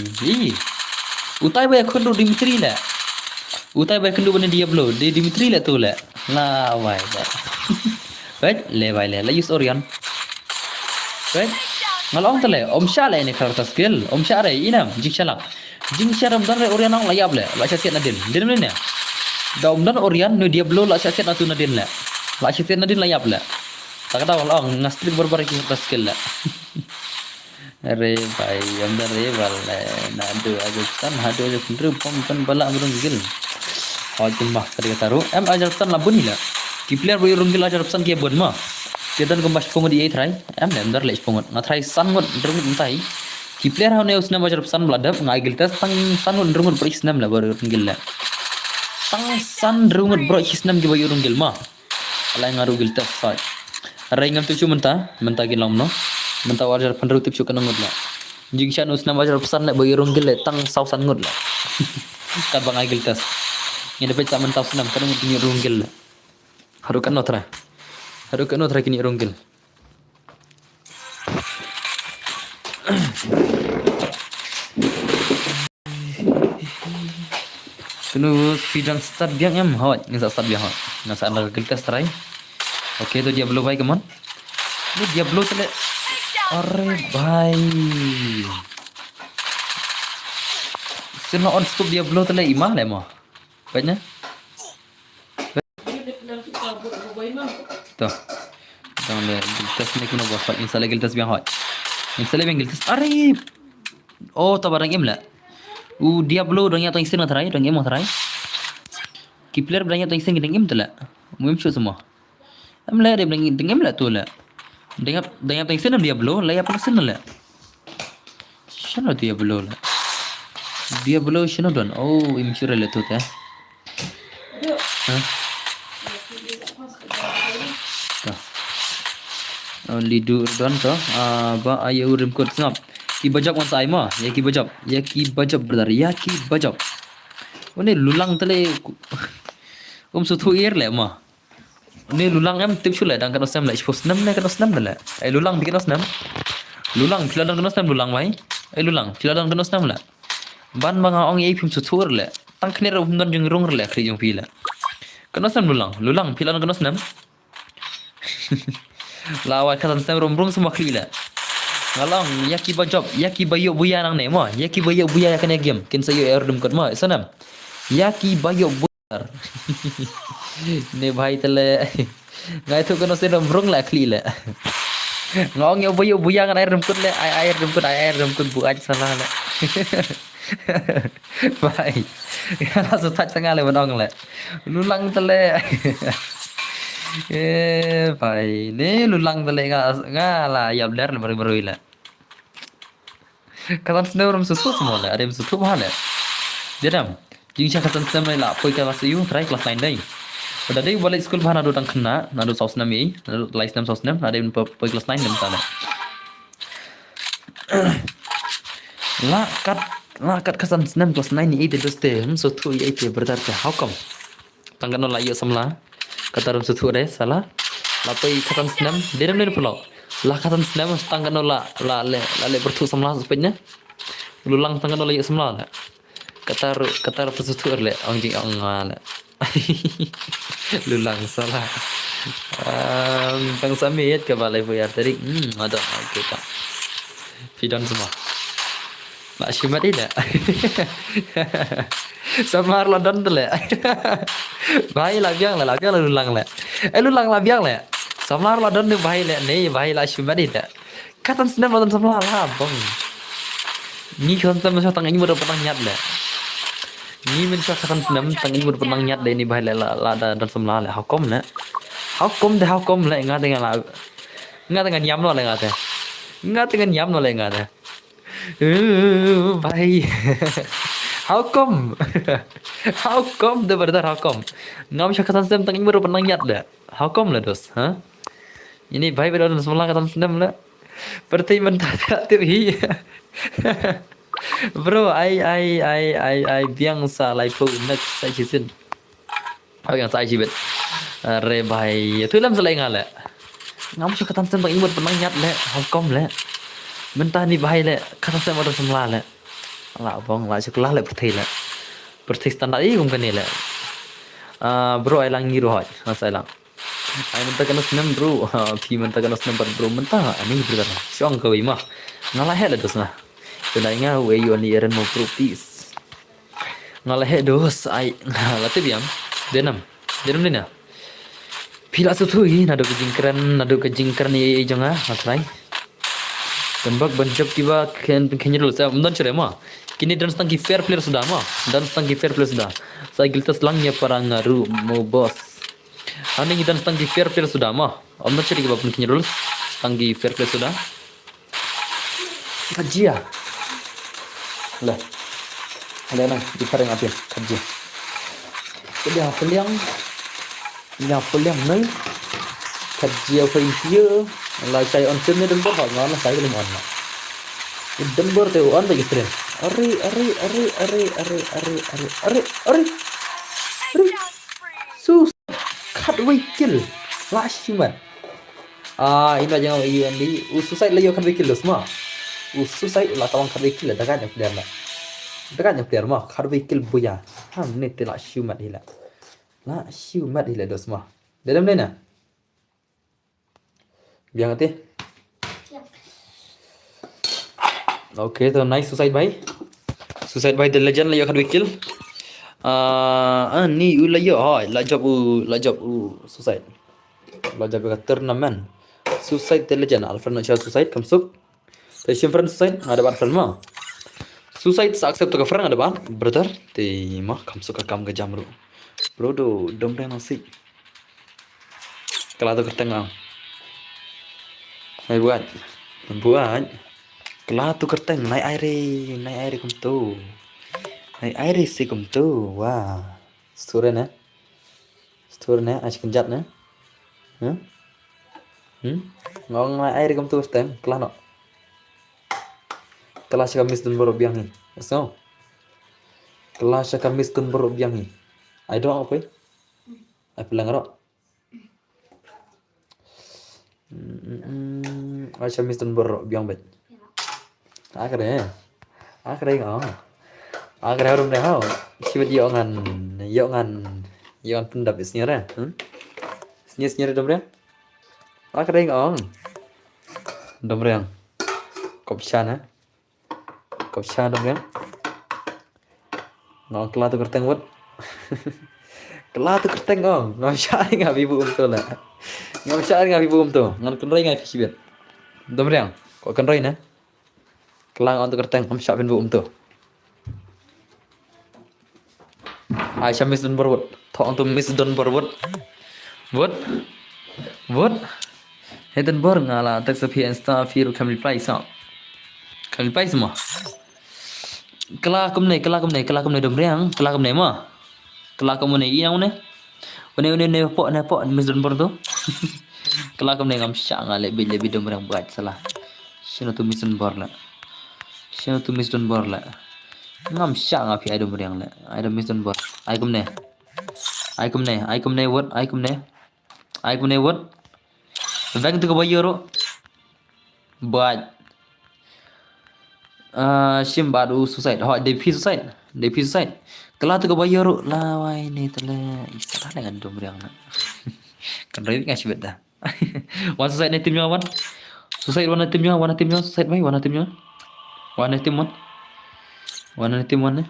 S1: Utai bay khundu Dimitri la. Utai bay khundu bane Diablo. De Dimitri la tu la. Lawai. Baik le bay le. La use Orion. Baik. Ngalong tale om sha la ini karakter skill. Om sha re inam jing shalak. Jing sharam dan Orion ang layap le. La syasiat nadin. Din mana? Da om dan Orion no Diablo la syasiat natu nadin la. La syasiat nadin layap la. Tak tahu long ngastrik berbar karakter skill la. Are bhai amda re wala nadu ajsan hadu je pinru pom kan bala rungil hojin mah kari taru em ajsan labun ila ki player boy rungil ajsan ke bon ma kedan gombas pong di ai thrai em nem dar le pong na thrai san ngot rungil entai ki player haune usna ajsan bladap ngagil tas tang san ngot rungil prisnam la bor rungil la tang san rungil bro hisnam ki boy rungil ma alai ngarugil tas fa rai ngam tu menta gilam no Mentah wajar penderu tip suka ngut lah. Jing shan usna wajar pesan lah bagi rong gile tang sausan ngut lah. Tabang agil tas. Ini dapat tak mentah senam kan ngut ni rong gile. Harukan notra kini rong gile. Kenu sidang start biang em hot, ngasa start biang hot. Ngasa anak gil tas try. Oke tu dia belum baik keman. Ini dia belum tele. Are bhai. Sino on scope dia belum tele imah le mah. Baiknya. Tuh. Jangan le tes ni kuno bos install giltas biang hot. Install biang giltas. Are. Oh ta barang em la. Dia belum dongnya tong isin matrai, dong em matrai. Ki player dongnya tong isin gideng em tela. Muim show semua. Em la dia dong em la tu la. Dengan teng senam dia belum lah apa senam lah. Siapa dia belum lah. Dia belum siapa don. Oh, imsure lah tu teh. Lidu don tu. Ba ayu rim kod snap. Ki bajak man sai ma. Ya ki bajak brother. Ya ki bajak. Ini lulang tele. Sutu air lah ma. Ni lulang em tip chula dang kan osnam la expose nam na kan osnam la ai lulang bikin osnam lulang pila dang kan osnam lulang mai ai lulang pila dang kan osnam la ban banga ong ei phim sutur la tang khner rum don jung rung la khri jung pila kan osnam lulang pila dang kan osnam lawa kan osnam rum rung semua khri la ngalong yaki bajob yaki bayo buya nang ne ma yaki bayo buya kan game kin sayo er dum kot ma sanam yaki bayo buyar Ni bhai tele ngai tu kono sen rombrong la kli la ngong yo buyo buya kan air remput le air remput bu aj salah la bhai kana so tak sangal le bonong le lulang tele Phải nè lulang tale nga là yab dar baru-baru ila. Katan snem ram susu semua lah, ada yang susu mahal lah. Dia dam. Jing cha katan snem lai la poi kelas yu try kelas 9 dai. Udah dai balik school bahana do tang kena, nado saus nem yi, nado lai snem saus nem, ada yang poi kelas 9 dem tala. La kat katan snem kelas 9 ni ide doste, susu yi ite berdar ke how come? Tangkan la yo samla. Kata ram susu deh salah. Lapai katan senam, dia dah pulau. Lah katan senam tangkan le bertu semlah sepennya. Lulang tangkan le semlah lah. Kata pesutu le anjing angal. Lulang salah. Tang samit ke balai buyar tadi. Ada okey tak. Fidan semua. Nak syimat tidak. Samar London tu le. Bahai lah biang lah lulang le. Lulang lah biang le. Samar London tu bahai le. Ni bahai lah syimat tidak. Katan senam London samar lah bang. Ni katan senam macam tangan ini baru pernah nyat le. Ni macam katan senam tangan ini baru pernah nyat le. Ni bahai le lah dan samar le. Hakom le. Hakom le. Ingat dengan nyam lo le ingat. Ingat dengan nyam lo le ingat. Bahai. How come? How come dia berdar how come? Ngam syakatan senam tang ini baru pernah nyat dah. How come lah dos? Ha? Ini baik berada dalam sebelah katan senam lah. Berarti mentah tu hi. Bro, I biang sa lai pu nak sai chisin. Aku yang sai chibet. Re bai, tu lam selai ngala. Ngam syakatan senam tang ini baru pernah nyat lah. How come lah? Mentah ni bahai lah. Katan senam baru sebelah lah. Lah bang lah sekolah le berthei standar i kum kan le bro ai lang ngiro hoj asai lang ai menta kan senam bro pi menta kan senam bro menta ani bro syong ko ima ngalah he le dos na tunai nga we yo ni eren mo bro peace ngalah he dos ai la te biam denam dina pila su thu hi nado ke jingkran ye jonga atrai tembak banjab tiba kenya dulu saya mendan cere mah kini dan setengah fair player sudah mah dan setengah fair player sudah saya giltas langnya parang ngaru mau bos ane dan setengah fair player sudah mah mendan cere kiba pun kenya dulu setengah fair player sudah kaji ya lah ada nang di parang apa kaji jadi apa yang nih kaji apa ini là chạy on trên đến bớt họ ngon là chạy lên ngon mà đến bớt thì on vậy kìa ari
S3: Takedown spree.
S1: sus cut wikil last man ini aja yang ini ususai lagi cut wikil semua ususai lah tawang cut wikil dah kan yang player mah cut wikil buya ini tidak siumat hila dos mah dalam ni na biang ate okay तो nice suicide भाई the legend लायो खड विकिल ni u layo hoy la job suicide la job ka turnamen suicide the legend alfred no suicide kamsuk te friend suicide ada ban film ma suicide sa accept ka friend ada ban brother te ma kamsuk ka kam ga jamru bro do domre no si kala to kerteng Hai buat kelah tu kerteng naik air kum tu naik air si kum tu wah story na asyik kenjat na ngong naik air kum tu kerteng kelah no kelah sekamis dan baru biang ni so kelah sekamis dan baru biang ni I don't apa I bilang ro Acha Mr. Bor biang bet. Akhirnya ngong. Akhirnya harum dah hau. Sibat yongan pendap isnyara. Isnyara domre. Akhirnya ngong. Domre yang. Kopsha domre. Ngong kelah tu kerteng buat. Kelah tu kerteng ngong. Ngong syari ngah bibu betul lah. Ngom syar nga bibum tu ngan kenrai nga fisibet domreng kok kenrai na kelang on tu kerteng ngom syar bin bum tu ai shamis don borwot thong tu miss don borwot What? Heten bor ngala tak sapi insta firu kam reply sa. Kam reply semua. Kela kum ne dom riang, kela kum ne ma. Kela kum ne yang ne. One po misdon bor tu. Kela kum ne ngam sya ngale bi dom riang buat salah. Sino tu misdon bor la. Sino tu misdon bor la. Ngam sya ngapi ai dom riang la. Ai dom misdon bor. Ai kum ne. What? Ai kum ne what? Vang tu ko bayaro. Buat sim baru suicide ho DP suicide kala tu ko bayaro lawai ni tele istara dengan dom riang na kan rewi ngasih beda wan suicide ni timnya wan suicide wan timnya suicide mai wan timnya wan tim wan ne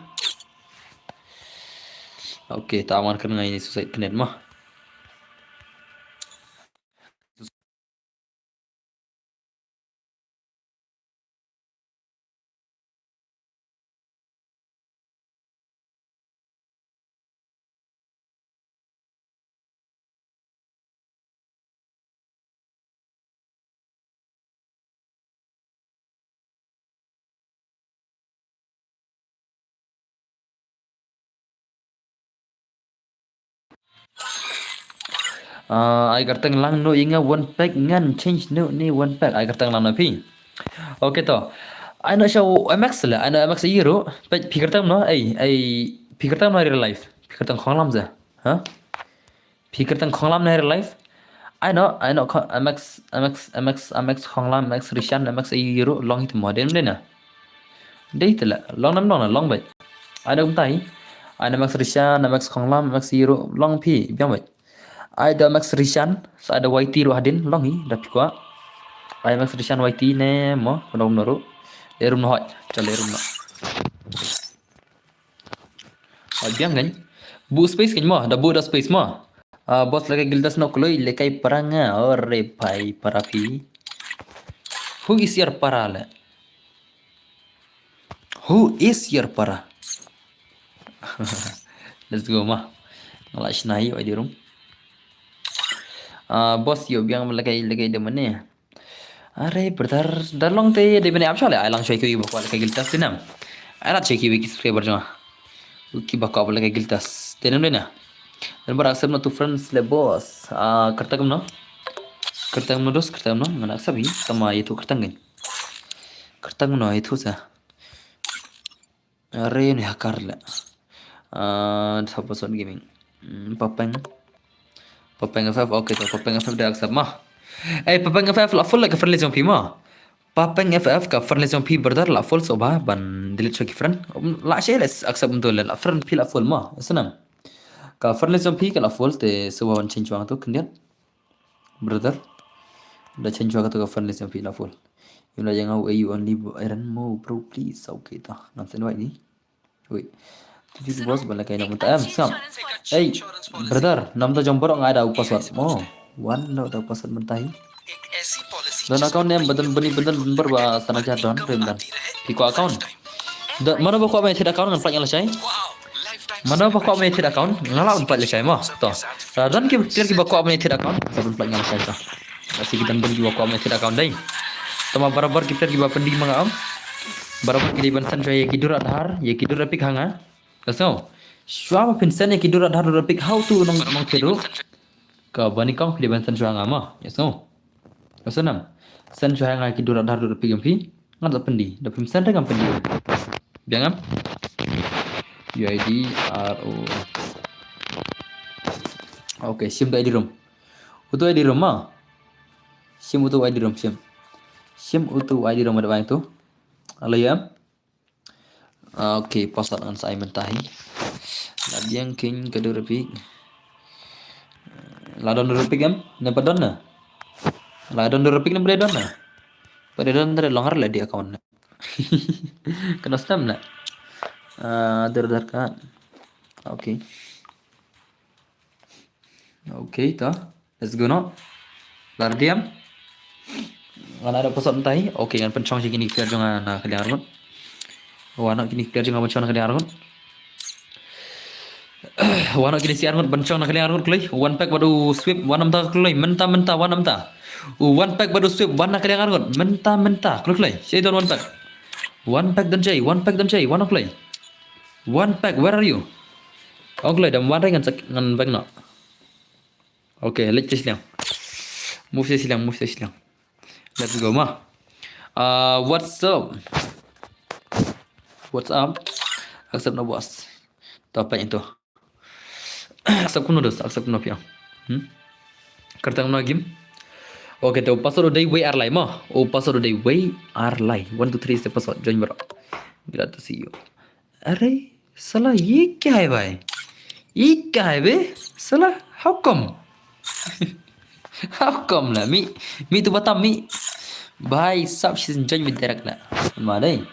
S1: oke tawan kan ngai ni suicide kenet mah ai kartang lang no inga one pack ngan change no ni one pack ai kartang lang na pi okay to ai no show MX la ai no MX euro pi kartang no ai pi kartang no real life pi kartang khong lam za ha pi kartang khong lam na real life I know MX khong lam MX rishan MX euro long hit modern na đây là long năm long là long vậy ai đâu cũng thấy ai là max rishan max khong lam max euro long pi biang vậy ai da max rishan sa ada YT ro hadin long hi da pi kwa ai max rishan YT ne mo dom no ro lerum no hoi cho lerum no hoi biang gan bu space kan mo da bu da space mo boss lagi gildas no kloi lekai peranga ore pai parapi who is your parala who is your para let's go ma ngala shnai oi di room boss yo biang lagai de mane are brother darlong te de mane apsale ai lang shoi ki bakwa lagai giltas tinam ara cheki wiki subscriber jama ki bakwa lagai giltas tenam lena dan bar accept no to friends le boss kartagam no dos ngana sabi tama itu kartangin kartang no itu sa are ni hakar la Sapason gaming Papeng FF oke to Papeng FF dah accept mah Papeng FF la full like friendly zone pi mah Papeng FF ka friendly zone pi brother la full soba ban delete so ki friend la shay les accept untuk la friend pi la full mah senang ka friendly zone pi ka la full te soba ban change wang tu kendian brother dah change wang tu ka friendly zone pi la full you know jangan you only iron mo bro please okay ta nam sen wai ni wait This bos bala kay namun taam sam. Hey, brother, nam to jomborok ngai ada password mo. One no da password mentai. Don account name badan bener ba sanaja don remdan. Piko account. Mana ba ko mai thid account ngan plat yang lesai? Mana ba ko mai thid account ngala un plat lesai mo. To. Dan ki clear ki ba ko mai thid account sabun plat yang lesai to. Kasi kita ben ki ba ko mai thid account dai. Tama barabar ki clear ki ba pendi mangam. Barabar ki ban san ye ki durat har, ye ki durat pik hanga. Kasau, siapa pensen yang kidur ada harus pik how tu nong tidur. Kau bani kau di bansan suang ama, ya so. Kasau nam, sen suang ngai kidur ada harus pik ampi, ngan tak pendi, dah pensen dengan pendi. Biangam, UID RO. Oke, sim tu ID room. Utu ID room mah. Sim utu ID room sim. Sim utu ID room ada banyak tu. Alayam. Oke, password dengan saya mentahi. Ladiang king kedua repik. Ladon dua repik kan? Nampak dona. Ladon dua repik nampak dona. Pada dona ada longar lah di account. Kena stem nak. Kan. Oke. Oke, toh. Let's go no. Lar diam. Mana ada password mentahi? Oke, kan pencong sih gini biar jangan kalian. Anak kini clear jangan macam nak kena arun. Wana kini si arngot bencong nak kali arngot kelai. One pack baru sweep wana menta kelai. Menta wana menta. One pack baru sweep wana kali arngot. Menta kelai. Saya don one pack. One pack dan jay. Wana kelai. One pack, where are you? Okay, dan one ngan ngan back nak. Okay, let's just silang. Move silang. Let's go mah. What's up? Accept no boss. Apa itu? Accept kuno pia. Kertang no game. Okay, तो password udah way are lie mah. Oh, password udah way are lie. 1 2 3 step password join bro. Glad to see you. अरे साला ये क्या है भाई? ये क्या है बे? साला how come? How come lah? Mi tu batam mi. Bhai sab season join with direct lah. Mana dai?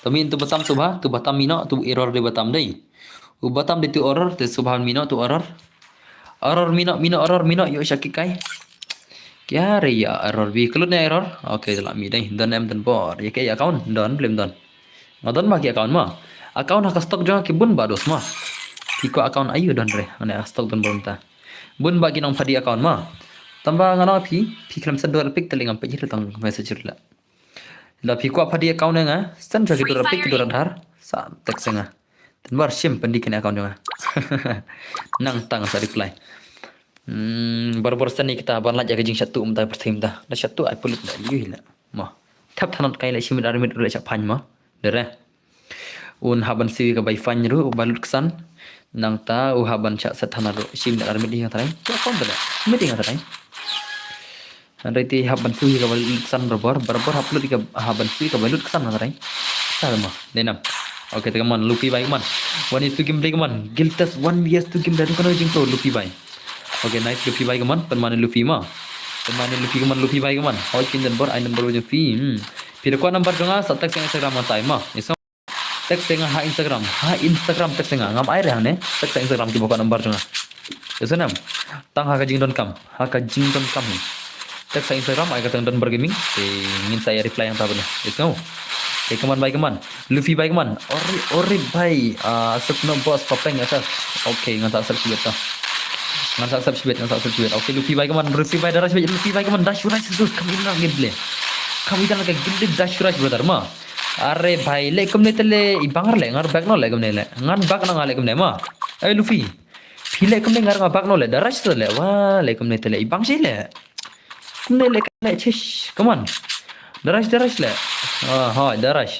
S1: Tapi tu batam subha, tu batam mino, tu error de batam dai. U batam de tu error, te subhan mino tu error. Error mino error mino yo syakik kai. Kya re ya error bi kelut ne error. Okay lah mi dai. Dan em dan bor. Ya ke account don blem don. Ngadon ma ki account ma. Account hak stok jang ki bun bados ma. Kiko account ayu don re. Ane stok don bonta. Bun bagi nong padi account ma. Tambah ngana pi kelam sedor pik telingam pe jiru tang message la. La pi ko padi account nga san jagi dor pik dor dhar sa tek senga. Dan bar sim pendikin account nga. Nang tang sa reply. Baru ni kita ban la jaga jing satu umta pertim dah. Da satu ai pulut la liu la. Ma. Tap thanot kai la sim dar mit ule cha phan ma. Dere. Un haban si ka bai fan ru balut kesan. Nang ta u haban cha satana ru sim dar mit ding tarai. Ya kon dah. Mit ding tarai. Nanti haban sui ka balut kesan berbar haplut ka haban sui ka balut kesan tarai. Sama. Denam. Okay, teman Luffy baik man. One is to game play man. Giltas 1 vs to game dari kono jing pro Luffy baik. Okay, nice Luffy baik man. Permane Luffy ma. Luffy baik man. How kin dan bor ai number Luffy. Pila ko number jonga sa tag sa Instagram ma sai ma. Iso tag sa ha Instagram tag sa ngam ai rang ne. Tag sa Instagram ki boko number jonga. Iso nam. Tang ha ka jing don kam. Tag sa Instagram ai ka tang don bergaming. Ingin saya reply yang tabane. Iso. Kaman baik man. Luffy baik man. Ori bhai. Sub no boss papeng asal. Okay, ngan tak subscribe ta. Ngan tak subscribe. Okay, Luffy baik man. Luffy baik man. Dash rush terus kami nak gameplay. Kami dah nak gameplay dash rush brother ma. Are bhai le kamne tele ibangar le ngar back no le kamne le. Ngan back na ngale kamne ma. Eh Luffy. Phile kamne ngar back no le. Dash le. Wah le kamne tele ibang sih le. Kamne le kamne chish. Come on. Daras le.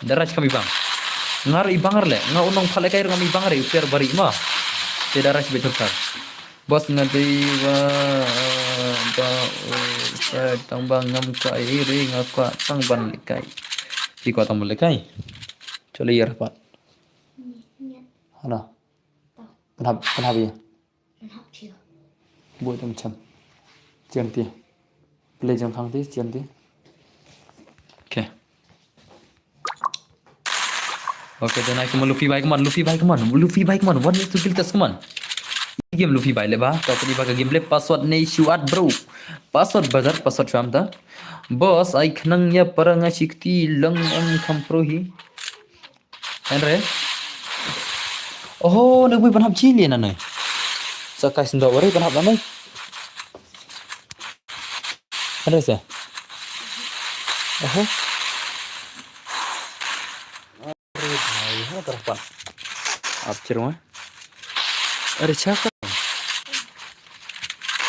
S1: Daras kami bang. Ngar ibangar le. Nga unong pala kayo kami ibangar e. Upir bari ma. Te daras betul tar. Bos ngati tambang ngam kai ring aku tang ban likai. Iko tang ban likai. Coli ya pak. Hana. Kenapa ya? Buat macam. Cian ti. Play jam khang ti cian ti. Okay. Okay, then I come Luffy baik man. What needs to kill this man? Game Luffy baik le ba. Kau pergi pakai gameplay password nei shuat bro. Password bazar password faham ta? Boss ai khnang ya paranga sikti lang ang kamprohi. Andre. Oh, nak bui panhap chili na noi. Sakai sendo wari panhap na noi. Andre sa. Oh. Hai, terpan. Abcir mah. Ada siapa?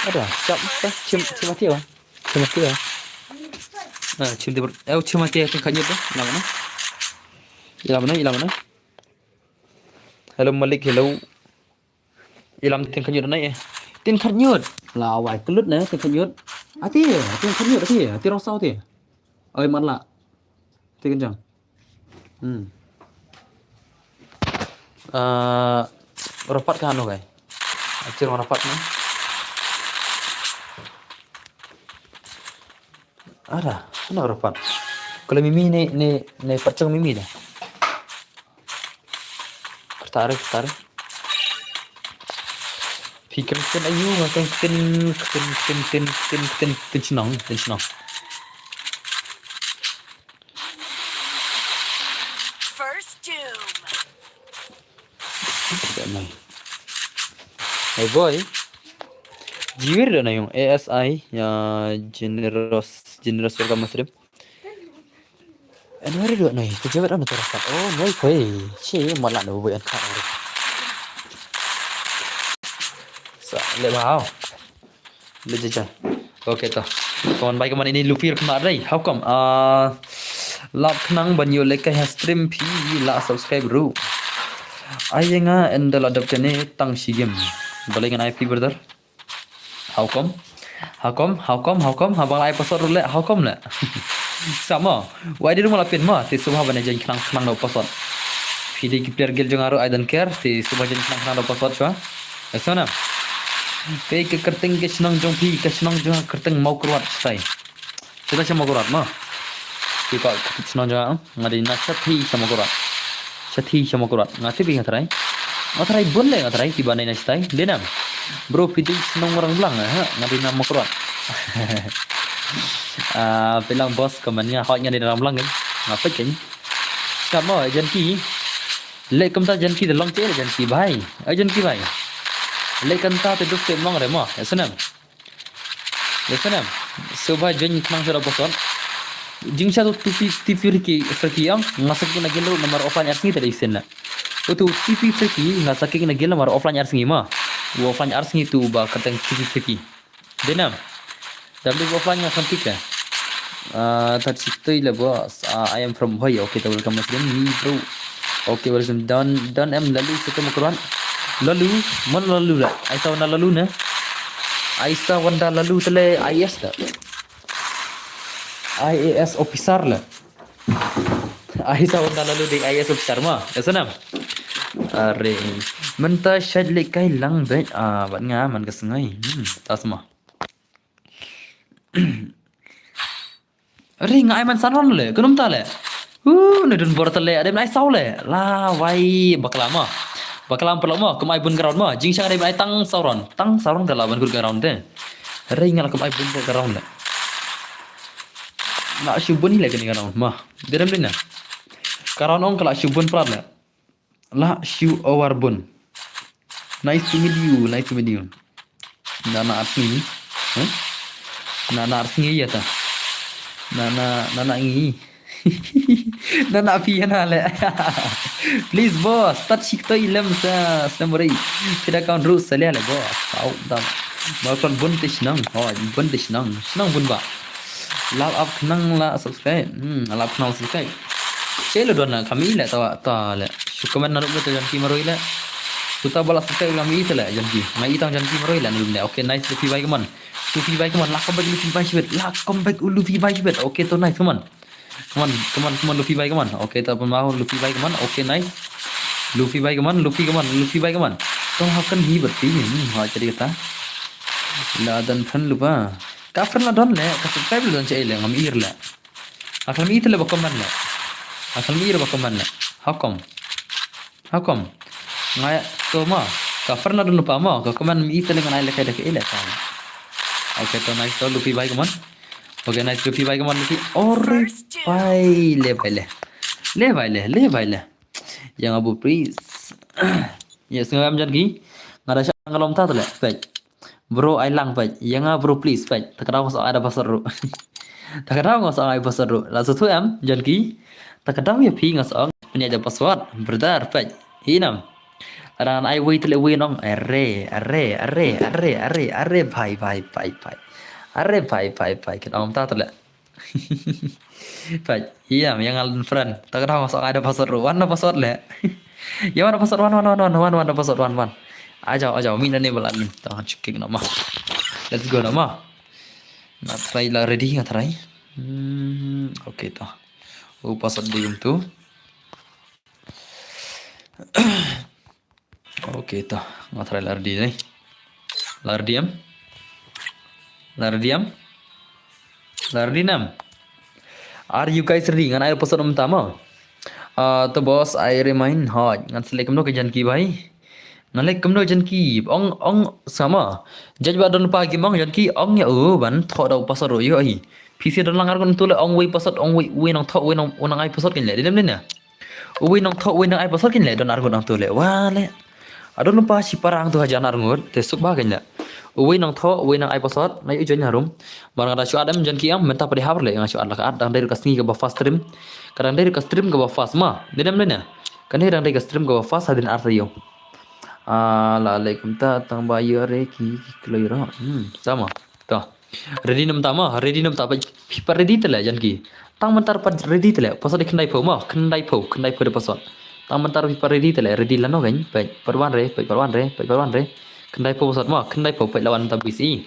S1: Ada. Siapa? Cimati apa? Cimati apa? Nah, cimati itu kanyut tu. Ilam mana? Hello Malik, hello. Ilam tin kanyut na eh. Tin kanyut. Lawai kelut na tin kanyut. Ati kanyut ati rosau ti. Oi man la. Ti kencang. Rapat kan anu kai. Acir mana rapat ni? Ada, mana rapat? Kalau Mimi ni pacang Mimi dah. Tertarik. Fikir ayu ngakan tin senang.
S3: First doom.
S1: Damai. Hey boy, jiwir na yung ASI ya generous welcome Muslim. Ano rin na yung kejawat ano terasa. Oh, noi koi. Ci malah no buat kan. Sa le bao. Le jajan. Okay to. Còn bay cái màn ini Luffy kemar đây. How come? Lap nang banyo le kai stream pi la subscribe ru. Ayenga endal adapte ne tang sigem. Boleh kan IP brother? How come? How come? Habang lai pasal rule how come le? Sama. Why dia malah pin mah? Ti subah bana jan kenang no pasal. Pidi ki player gel jangaru I don't care. Ti subah jan kenang no pasal chua. Esona. Pe ke kerting ke senang jong pi ke senang jong kerting mau keluar stai. Kita sama kurat mah. Ti ka senang jong ngadi na chathi sama kurat. Chathi sama kurat. Ngati bi ngatarai. Ngatarai bun le ngatarai ti banai na stai. Denam. Bro pidi senang orang belang ha ngadi na mau kurat. Bilang bos kemannya hotnya di dalam langit ngapa cing sama janki lek kamta janki de long chere janki bhai janki bhai lek kamta te duk tem long re ma yasanam subha jan khang sura boson jingsa tu tipi friki yang ngasakin na gelo nomor offline arsingi tadi senna tu tipi friki ngasakin na gelo nomor offline arsingi ma offline arsingi tu ba katang tipi friki denam W offline nga kantika Tatsiktoy la boss. I am from Hoy. Okay, to welcome Muslim. Me bro. Okay, welcome. Don M lalu sa kumukuran. Lalu, man lalu la. Ay sa wanda lalu na. Ay sa wanda lalu tale IAS na. IAS officer la. Ay sa wanda lalu di IAS officer ma. Esa nam. Are. Menta syad le kai lang bet. Bat nga man kasangay. Tas ma. Ring ai man sanon le kunum ta le nedun borta le adem ai sau le la wai baklama perlama kumai bun ground ma jing sang adem ai tang sauron dala ban gur ground de ring ala kumai bun ground le la shubun le kini ground ma derem lina karon ong kala shubun prat le la shu awar bun nice to meet you nana asmi nana asmi ya ta Nana ngi. Nana piana le. Please boss, touch to ilam sa snamuri. Tidak kaun rus salia le boss. Au dam. Bakon buntish nang. Oh, buntish nang. Nang bun ba. Lap up nang la subscribe. Lap nang subscribe. Chelo dona kami le ta le. Syukuman naruk betul janki maroi le. Tuta bala subscribe kami itu le janki. Mai tang janki maroi le nulum le. Okay, nice to see you man. Luffy bye come on, come back Luffy bye shibet. Okay, to nice, come on Luffy bye come on. Okay, to mau Luffy bye come on. Okay, nice. Luffy bye come on. Tong hakan hi berti ha jadi kata. La dan fan lupa. Ka fan la don le, ka subscribe don cai le ngam ir le. Akal mi itu le bakoman le. Akal mi ir bakoman le. Hakom. Ngai to ma. Ka fan la don lupa ma, ka komen mi itu le ngai le kai le ke le ta. Okay, to nice to Luffy bye come on. Okay, nice Luffy bye come on Luffy. Ore bye le. Yang abu please. Yes, ngam jan gi. Ngada sya ngalom ta le. Baik. Bro ai lang baik. Yang bro please baik. Takadau so ada pasar ru. Takadau so ai pasar ru. La so tu am jan gi. Takadau ya pi ngas punya aja password. Brother baik. Hinam. Ran ai wait le nong are bye kita om ta le bye iya yang alun friend tak ada masuk ada password one password le ya mana password one password one aja min ne balan ta chukking nama let's go nama na try la ready nggak try okay to password di tu Okay to ngatrai lardi nih Lardinam are you guys ready ngan air pesan utama to boss I remind hot ngan selek kamno ke janki bhai ngalek kamno janki ong sama jaj ba don pagi mong janki ong ya ban tho dau pasar ro yo ai PC don langar kon tu le ong wei pasat ong wei nong tho wei nong ai pasat kin le dem le na wei nong tho wei nong ai pasat kin le don ar kon nong tu le wa le Ada lupa si parang tu hajan arngut, tesuk baganya. Uwi nang tho, uwi nang ai pasot, nai ujan harum. Barang ada syuat am jan kiam, menta pada haber le yang syuat lah kadang dari kasni ke ba fast stream. Kadang dari ka stream ke ba fast ma. Dedam nanya. Kan dari dari ka stream ke ba fast hadin artiyo. Alaikum ta tang bayu are ki kloira. Sama. Ta. Ready nam tama, ready nam ta pa ready tele jan ki. Tang mentar pa ready tele, pasot kendai po ma, kendai po de pasot. Tang mentar pa ready tele, ready lano gain, pe perwan re. Kendai po pasot ma, kendai po pe lawan ta bisi.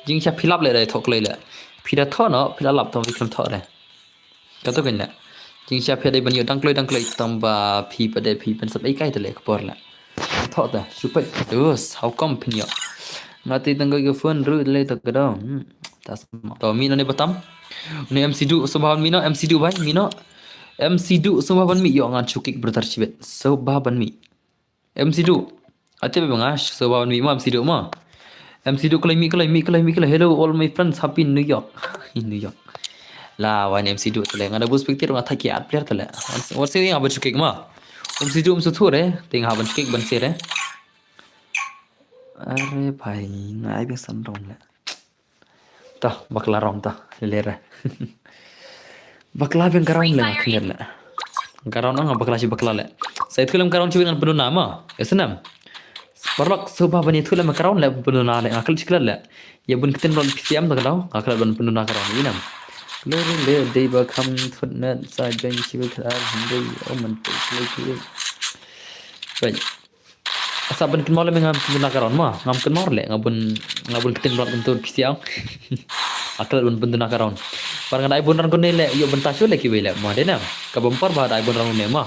S1: Jing cha philap le thok le le. Phira tho no, phira lap tom vikram tho re. Kata kan le. Jing cha phia dai ban yo dang kloi tamba phi pa de phi pen sap ai kai tele khpor la. Tho ta, super. Terus, how come pin yo. Ngati tangga ke phone ru le tak kada. Tas to mi no ne batam. Ni MC du subhan mi no MC du bai mi no. MC du subhan mi yo ngan chukik bertarchibet. Subhan mi. MC du. Ate be bangas subhan mi ma MC du ma. MC du kalai mi. Hello all my friends happy New York. In New York. La wan MC du tele ngada bus piktir ngata ki at player tele. What's saying about chukik ma. MC du msu thore ting haban chukik ban sere. अरे भाई ngai be san rom le ta bakla rom ta lera bakla ben garam le khner le garam na bakla si bakla le sai thulam garam chi dengan penuh nama esnam parlok soba bani thulam garam le penuh na le akal chikla le ya bun kiten ron pcm ta kalau akal ban penuh na garam inam le dei ba kham thutna sa jan chi be khar hindai o man pe le baik Saban kin malam ngam kin nakaron ma ngam kin mor le ngabun kitin blok bentur pisiang akal bun bentur nakaron parang dai bun ran kon le yo bentasyo le ki wele ma dena ka bempar ba dai bun ran ne ma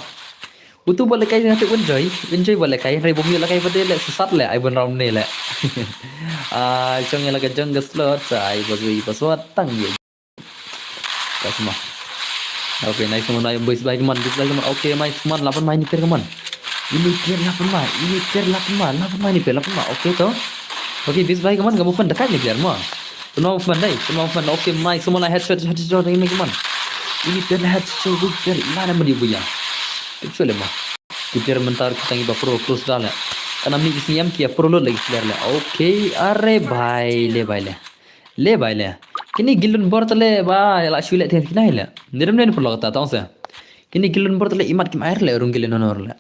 S1: utu bale kai na tu enjoy bale kai re bom yo la kai pade le sesat le ai bun ran ne le chong la ka jong slot ai bagui paswat tang ye kasma okay nice mo na boys bike man okay nice man lapan main per man ini per 8 ma ni per 8 ma oke toh oke bis baik kaman kamu pun dekat ni biar ma penuh oke mai semua lah headshot ini kaman ini per headshot per mana mandi buya kecuali ma kita mentar kita ngi pro sudah lah karena ni isiam kia pro lagi biar lah oke are bhai le kini gilun bor tale ba la shule ten kina ila niram nen perlu kata tahu sa kini gilun bor tale imat kim air le urung gilun honor la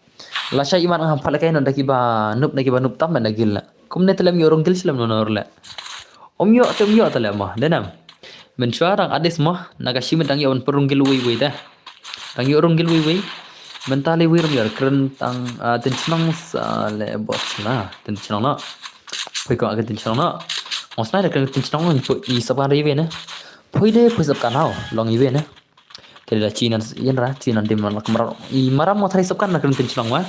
S1: Lasha iman ngam palakai non daki ba nup tam na gil la kumne telam yorong gil silam non orla om yo telam ma denam men syarang ades ma nagashi medang yon perung gil wi da dang yorong gil wi mentale wi rom yor kren tang tenchang sa le bos na tenchang na poi ko aga tenchang na osna de kren tenchang on i sabari ve na poi de poi sab kanao long i ve na Kira Cina Cina di mana kemarin i maram mau thari sabkan nak kentin chlong wa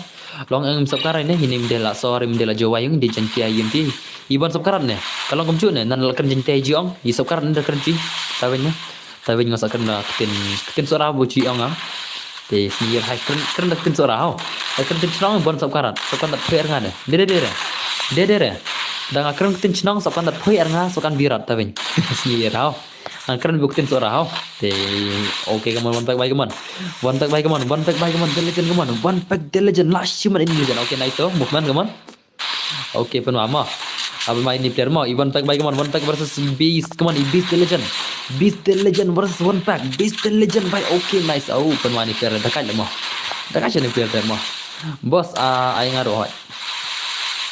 S1: long ang sabkan ne hinim de la sore de la jowa yung di janki ayim ti iban sabkan ne kalau kum chu ne nan la kan jinte jiong i sabkan de kan chi tawin ngasakan na kin sora bu chi ong te snier hai kan kin sora ho kan tin chlong bon sabkan dat pher nga ne de dang akram tin chlong sabkan dat pher nga sabkan birat tawin snier ho angkran buktin suara hau te oke kaman one pack baik kaman legend last cuman ini legend oke nice to movement kaman oke penuh ama apa main ni player mau one pack baik kaman one pack versus beast kaman beast the legend versus one pack beast the legend baik oke nice penuh ni player dekat ni player mau bos ay ngaruh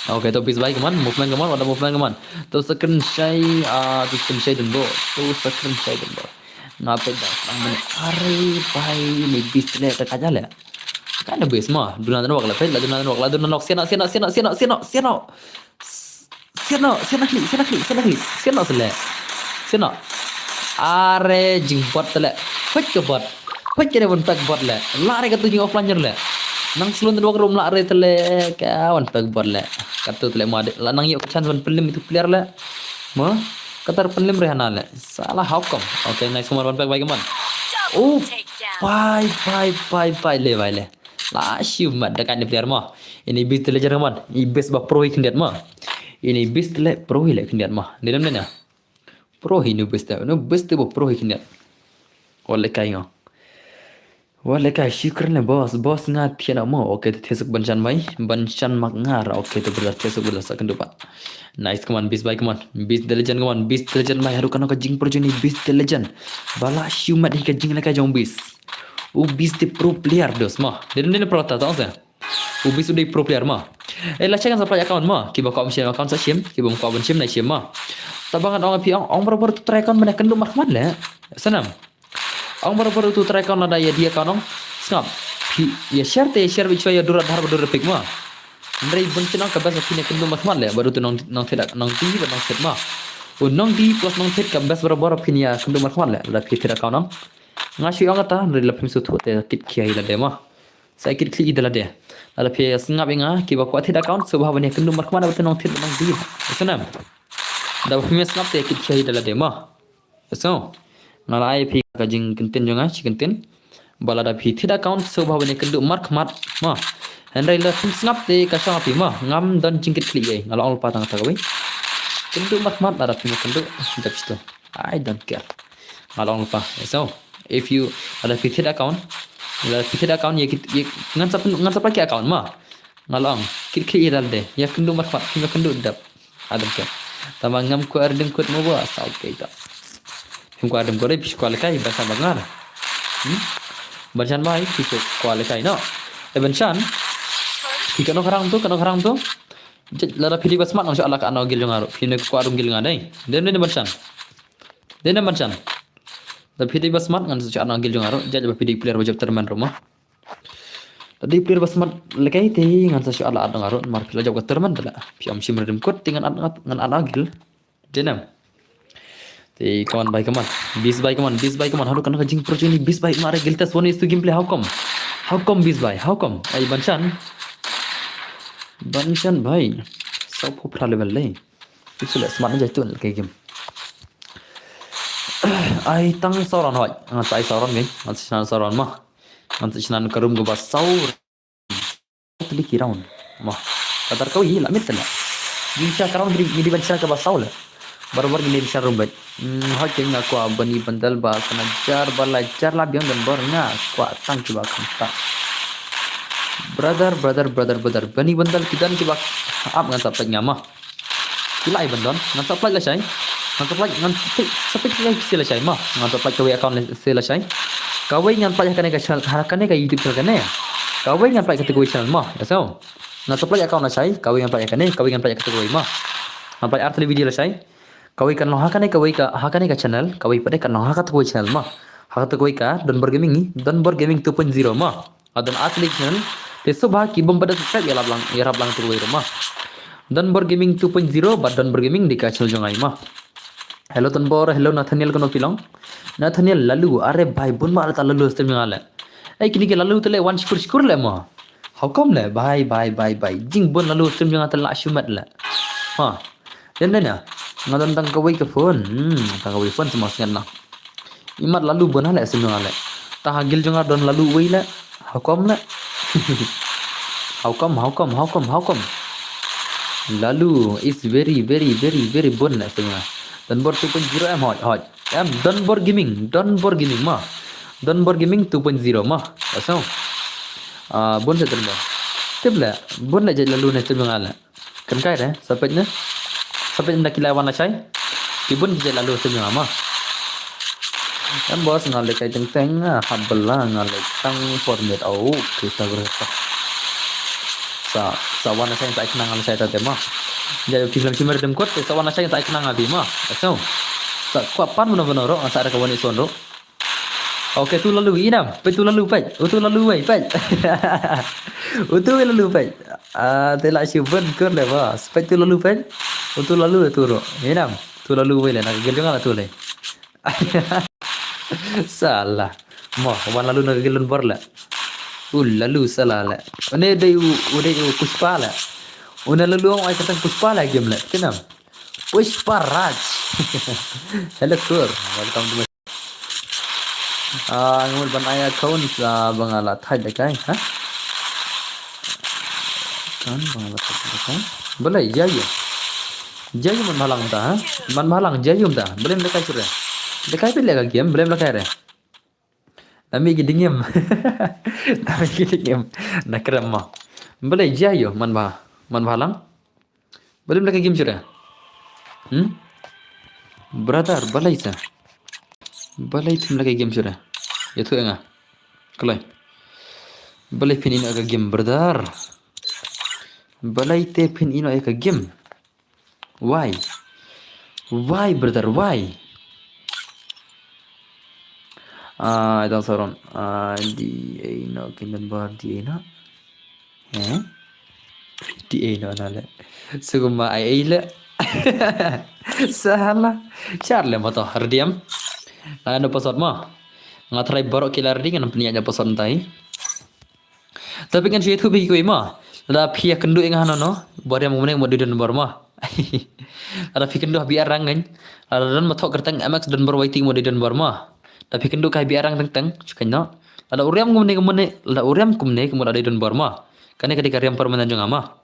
S1: Oke, to bis baik kaman, movement kaman. To second shy dan bo. Ngapain dah? Are bai ni bis le tak aja le. Kan ada bis mah. Dunan wak la pet la dunan wak sena sele. Sena. Are jing bot le. Fek ke bot. Fek ke bon tak bot le. Lari ka tu jing offline le. Nang selun wak rom la are tele kawan tak bot le. Kata tu lek la nang yok chance ban pelim itu player le. Ma katar pelim rehana le. Salah hukum. Okay, nice one back baik man. Oh, bye le. La shiu mat dekat ni player mah. Ini beast legend man. Ini best ba pro ikindiat mah. Ini beast le pro le ikindiat mah. Ni dalam ni pro ini best ba pro ikindiat. Oleh kai ngau. Wala ka syukur le bos nga thiana mo okay to thesuk banchan mak ngar okay to berat thesuk bela second pa nice come on beast by come on beast the legend come on beast the legend mai haru kana ka jing projeni beast the legend bala shumat hi ka jing la ka jong beast u beast the pro player dos ma den pro ta ta sa u beast the pro player ma la check sa pa account ma ki ba ko machine account sa sim ki ba ko ban sim na sim ma tabangan ong api ong baru try account mana kendu mahmat le sanam ang baru tu try kau nada ya dia kau nong skap ya share bicu ya durat har badur pik ma ndai bunti nong kabas apine kendu mahmal le baru tu nong tidak nong ti ba nong set ma nong di plus nong set kabas baru apine ya kendu mahmal le la pi tidak kau nong ngashi ang ata ndai la pim su tu te kit kia ila de ma sai kit kli ida la de la pi sngap inga ki ba ko tidak kau subha bane kendu mahmal ba tu nong tit nong di sanam da pim snap te kit kia ida la de ma so ngala ai phi ka jing kintin jonga chikintin bala da phi thida count so bhavane kendu mark mat ma henrai la thum snap te ka sa pi ma ngam dan jingkit kli ai ngala ol patang ta gawi kendu mark mat da phi kendu dapsto I don't care ngala ol pa so if you ada phi thida count la phi thida count ye ngan sap ki account ma ngalong kit kli dal de ya kendu mark mat phi kendu dap I don't care tamang ngam ko ardeng kut mo ba sa okay ta him ko adam gore pis qualify bahasa bangar banchan mai pis qualify no e banchan ki kano karang tu lara pili basmat nang Allah ka ano gil ngaro pine ko arum gil ngadai den banchan da pili basmat ngan so ano gil ngaro jaj ba pili player wajib terman rumah tadi player basmat lekai te ngan so Allah ano ngaro mar pila jab ka terman dala piam simredem kot tingan ngan ano gil denam te kawan by kaman beast by kaman haru kana jing projeni beast by mare gilta sone is to gameplay how come beast by how come ai banchan bhai so phopra level le isule smart na jaitu ke game ai tang sauran hoi ngan sai sauran ngai ngan sinan sauran ma ngan sinan karum go bas saur tli kiraun ma kadar kau hi la mitla bisa karam di banchan ka bas saul baru gini bisa rumbet hot jeng aku bani bandal ba sanajar balajar lah biang dan bornya kuat tang kiba kanta brother bani bandal kidan kiba up ngan sapai ngama kilai bandon ngan sapai la sai ngan sapai ngan sapai kilai sila sai ma ngan sapai kawai account sila sai kawai ngan pai kane ka channel harakane ka youtube channel kane kawai ngan pai kategori channel ma so ngan sapai account la sai kawai ngan pai kategori ma ngan pai art video la sai kawai kan loha kane kawai ka channel kawai pada kan loha ka kawai channel ma haka kawai ka Donbor Gaming 2.0 ma adan atli channel te subha ki bom pada subscribe ya rablang tu kawai ma Donbor Gaming 2.0 ba Donbor Gaming di ka channel jongai ma hello Donbor hello Nathaniel kono pilong Nathaniel lalu are bhai bun ma ta lalu stream ngala ai kini ke lalu tele one skur le ma how come le bhai jing bun lalu stream ngata la shumat la ha den na ngadon tang kawai ke phone tang kawai phone sama sengan na imat lalu bona la sim ngale ta hagil jonga don lalu wei la hukum la how come lalu is very bon la sim ngale Donbor 2.0 em hot em Donbor Gaming ma Donbor Gaming 2.0 ma asal bon se Donbor tebla bon la jadi lalu na sim ngale kan kai dah sampai nak kilawan lah cai tibun kita lalu sebenarnya mah kan bos ngalek kai teng habla ngalek tang format au kita berapa sawana saya tak kenang ngalek saya tadi mah jadi film simmer dem kot sawana saya tak kenang abi mah so kuapan benar-benar ro asa ada kawan ison ro oke tu lalu inam tu lalu pai utu lalu pai tela syuban ker le ba spek tu lalu pai utu lalu tu ro inam tu lalu wei le nak gel ngala tu le salah mo wan lalu nak gelun bor la lalu salah la ane dei ude pushpa la una lalu ai katang pushpa la game la kenam pushpa raj hello sir welcome to ngul ban aya account sa bangala thai de kai ha kan bangala thai kan boleh jayu man malang ta ha man malang jayu ta belum dekai sure dekai pe lega game belum dekai re Nami gidingem. Nami gidingem. Nakram mah. Balai jayo man balang. Balai mereka game sudah. Brother, balai sa. Balai tu mereka game sudah. Ya tu enggak. Kelai. Balai pin ini agak game brother. Balai te pin ini agak game. Why? Why brother? Why? Ito saron. Di no kinan bar di no. Di no nale. Suguma ay ile. Salah. Charle mo to. Hardiam. Ano password mo? Nga try borok kila ring kan punya password tai. Tapi kan siya tu bagi ko ima. Ada pia kendu ing hano no. Bari mo mo di dan bar mo. Ada pia kendu biar rangan. Ada dan matok kertang MX dan bar waiting mo di dan bar mo. Tapi kendu kai biar rang teng sukan no. Ada uriam kumne. Ada uriam kumne kemudian ada dan bar mo. Kane ketika riam permanen jeng ama.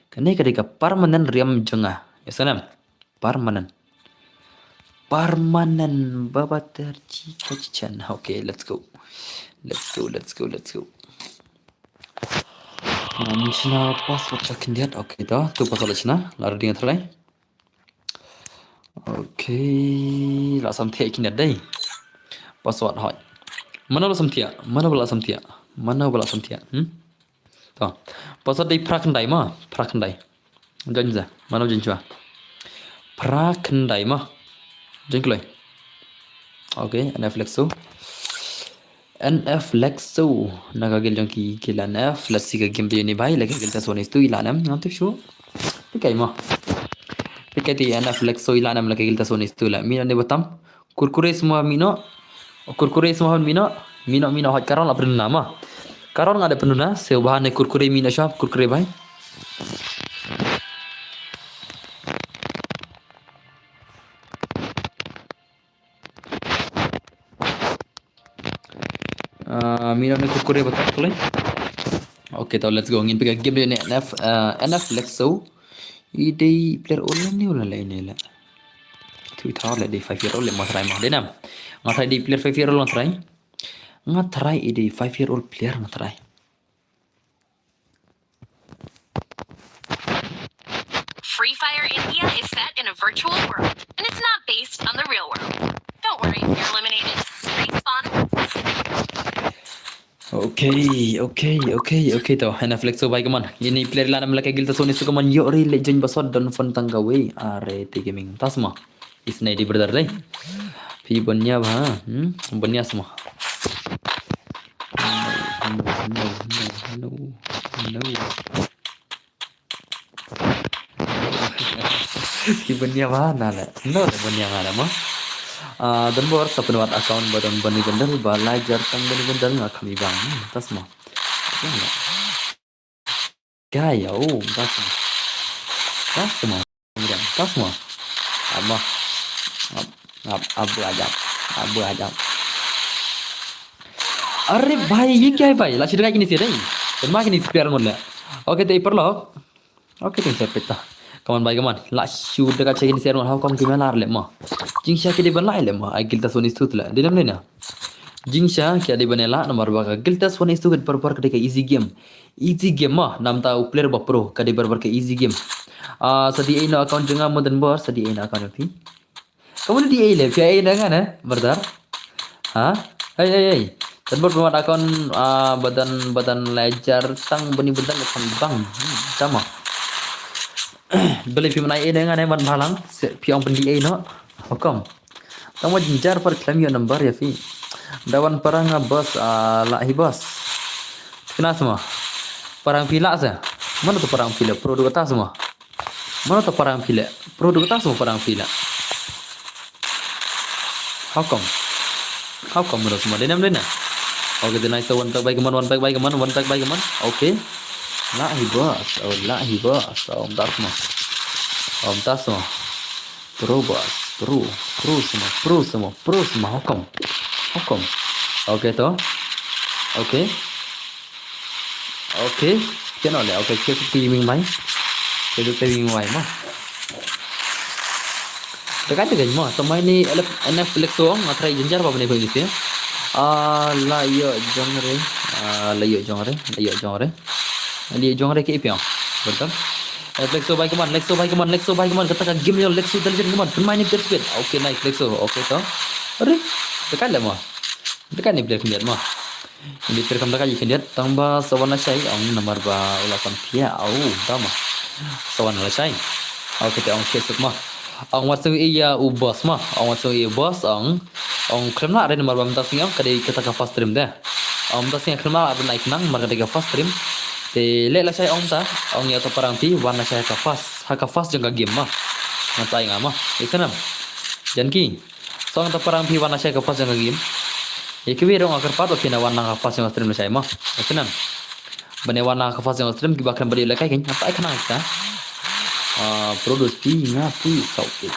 S1: Kane ketika permanen riam jengah. Ya sanam. Permanen. Permanen baba tercicak. Okay, let's go. Mishna password check lihat. Okay dah. Tu password lachna. Lalu dengan try. Okay, la sampai kini dai. Password hot. Mana bala sampai? Tuh. Password di prakendai mah. Jangan. Mana jangan. Prakendai mah. Jangan. Okay, NF Lexo. Nagagil jang kila NF. Let's see game dia ni baik. Lagi kita sonis tu ilanam. Nanti show. Pikai mah. Pikai ti NF Lexo ilanam lagi kita sonis tu lah. Mina ni batam. Kurkure semua mino. Mino hot karon lah pernah mah. Karon ada penuna. Sebahan kurkure mino shop. Kurkure baik. Mino ni kurkure betul tu lah. Okay, tau let's go. Ngin pergi game dia ni NF Lexo. Ide player online ni ulah lain ni lah. Tu tahu lah di 5-year-old le mas try mah denam. Ngatrai di player 5-year-old ngatrai. Ngatrai ide 5-year-old player ngatrai.
S3: Free Fire India is set in a virtual world, and it's not based on the real world. Don't worry if you're eliminated. Respawn. Okay tau. Hana flexo baik man. Ini player lana melaka gilta sonis tu kaman yori legend basod dan fun tanggawe. Are te gaming. Tasma. Isna di brother dai. Pi banya ba. Banya semua. No. Pi banya ba nala. No banya ngala mah. Dan bawa sepenuh account badan bani gendal balajar tang bani gendal nggak kami bang tas mah gaya tas mah kemudian tas mah abu ajab अरे भाई ये क्या है भाई लास्ट का किनी से रे तनमा किनी स्पेयर मोला ओके ते परलो ओके ते से पेता kawan baik kawan last shoot dekat check in share how come gimana arle mah jingsha ke di banai le mah agil ta sonis tu la dinam lena jingsha ke di banela nomor baka gilta sonis tu per ke easy game mah nam tahu player ba pro ke di ke easy game sadi ino account jenga modern bor sadi ino account pi kamu di le pi ai dengan berdar ha hey dan buat account badan ledger tang bani badan bang sama beli film naik dengan man balang piang pendi no hukum tamu jinjar per claim your number ya fi dawan perang bos la hibas kena semua perang pila sa mana tu perang pila produk atas semua mana tu perang pila produk atas semua perang pila hukum menurut semua denam oke then I one pack baik man oke la hibas om tas semua pro semua hukum oke toh oke kenal le oke ke timing mai mah dekat dengan mah temai ni NF Flexo ngatrai jenjar apa benda begitu ya Layo jongre. Layo jongre. Layo jongre. Layo jongre ke ipiang. Betul. Lexo baik keman, Lexo baik keman, Lexo baik keman. Katakan game yo Lexo intelligent keman. Bermain ini speed. Oke nice Lexo. Oke toh. Aduh, dekat lah mah. Dekat ni player kendiat mah. Ini player kam dekat kendiat. Tambah sawana syai ang nomor ba ulasan pia. Dama. Sawana syai. Oke te ang kesuk mah. Ang wasu iya ubos mah. Ang wasu iya bos ang kremna ada nomor ba mentas ang kadai kata fast stream dah. Ang mentas yang kremna ada naik nang marga tiga fast stream. Te le la syai ang ta. Ang ya to parang ti warna syai ka fast jangka game mah. Ngan sai ngama. Itu nam. Janki. Soang ta parang pi warna syai ka fast jangka game. Ya kiwi rong akar pat okina warna ka fast jangka stream syai mah. Itu nam. Bane warna ka fast jangka stream kibakran bari la kai kan. Apa kana ta? Produce pi ngapi sauke.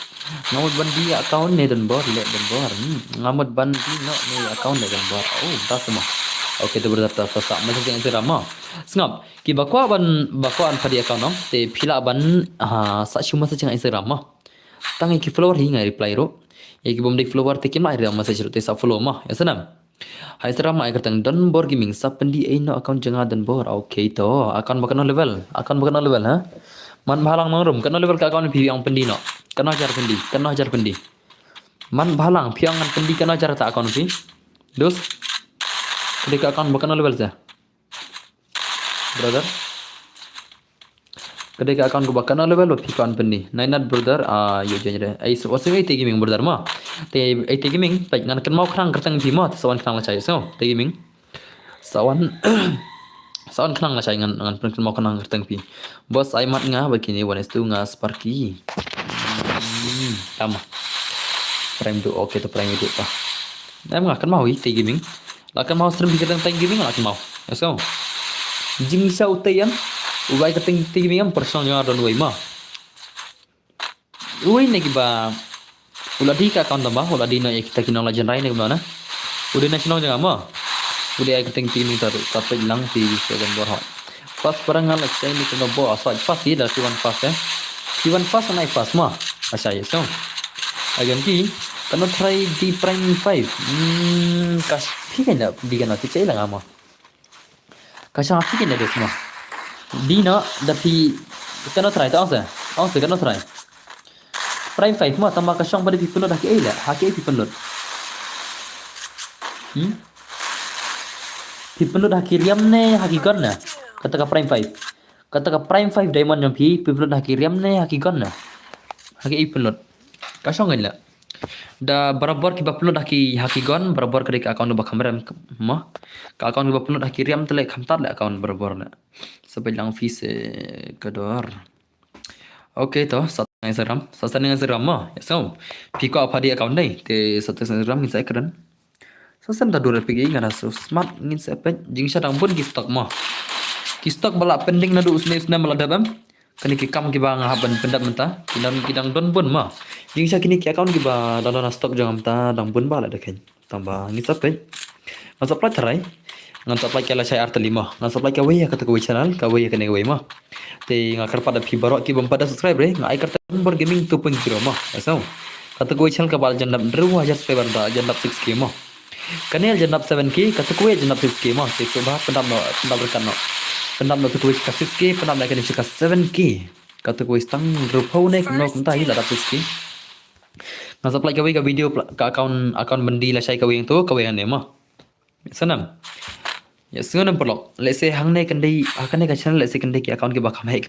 S3: Ngamut bandi account ne dan bor le dan bor. Ngamut bandi no ne account ne dan bor. Tas semua. Oke tu berdata fasa macam yang serama. Sengap. Ki bakwa an padi account no. Te pila ban sa cuma saja yang serama. Tangi ki follower hinga reply ro. Ya ki bom dek follower te kim lai ram masa te sa follow mah. Ya senam. Hai serama ai kertang dan bor gaming sa pendi ai no account janga dan bor. Oke to. Account bakal level. Account bakal level ha. Man bahalang mangrum kena level ka account pi yang pendi no. Kena ajar pendi. Man bahalang pi yang pendi kena ajar ta account pi. Dos. Kedai account bukan level saya. Brother. Kedai account ko bukan level pi account pendi. Nainat brother yo janya ai wasung ai gaming brother ma. Te ai gaming baik ngan ken mau krang kertang pi ma sawan krang la cai so. Te gaming. Sawan kenang lah saya ngan pen mau kenang kertang pi. Bos ai mat nga begini one is two nga Sparky. Tama. Prime do oke to prime do pa. Em nga kan mau ti gaming. Lah kan mau stream kertang ti gaming lah kan mau. So. Jing sa utayan. Ubai kertang ti gaming am personal nga don wei ma. Uai ne ba uladi ka account tambah uladi no kita kinong la jenrai ne mana. Udah nasional jangan ma. Udah aku tinggi ni taruh sampai lang di seven bor hot. Fast perangan lah saya ni kena bawa asal fast ni dah T1 fast T1 fast naik fast mah. Asal ya so. Agan ki kena try di prime 5. Kas pikan dah di kana ti saya lang ama. Kasang pikan dah semua. Di na tapi kena try tak asa. Asa kena try. Prime 5 mah tambah kasang pada people dah ke lah. Hake people load. People dah kirim ne hakikan na. Kata ka prime 5. Kata ka prime 5 diamond yang people dah kirim ne hakikan na. Haki people. Kasong ngala. Da barabar ki baplo dah ki hakikan barabar ke account ba kamera mah. Ka account baplo dah kirim tele kamtar le account barabar na. Sampai lang fees kedor. Oke toh satu Instagram mah. So, piko apa di account dai te satu Instagram kita keren. Sasan ta dura pigi ngana so smart ngin sepet jing sadang pun ki stok mah. Ki stok bala pending na du usne mala dabam. Kani ki kam ki ba ngahaban pendat menta kidang don pun mah. Jing sa kini ki account ki ba dalana stok jang menta dang pun bala dekan. Tambah ngin sepet. Ngan supply terai. Ngan supply kala saya art 5. Ngan supply ka we kata ko channel ka we kene we mah. Te ngakar pada pi barok ki bam pada subscribe re ngai karta bor gaming 2.0 mah. Asau. Kata ko channel ka bal jandap 2000 subscriber da jandap 6k mah. Kanel jendap 7k kata kue jendap 6k mah te coba pendam rekan no pendam no kue ka 6k pendam nak ni ka 7k kata kue stang rupau ne no entah ila dapat 6k ngan supply ka video ka account bendi la sai ka wing tu ka wing ne mah sanam ya sunam pelok let's say hang ne kendai akan ne ka channel let's say kendai ki account ki bakam hai ki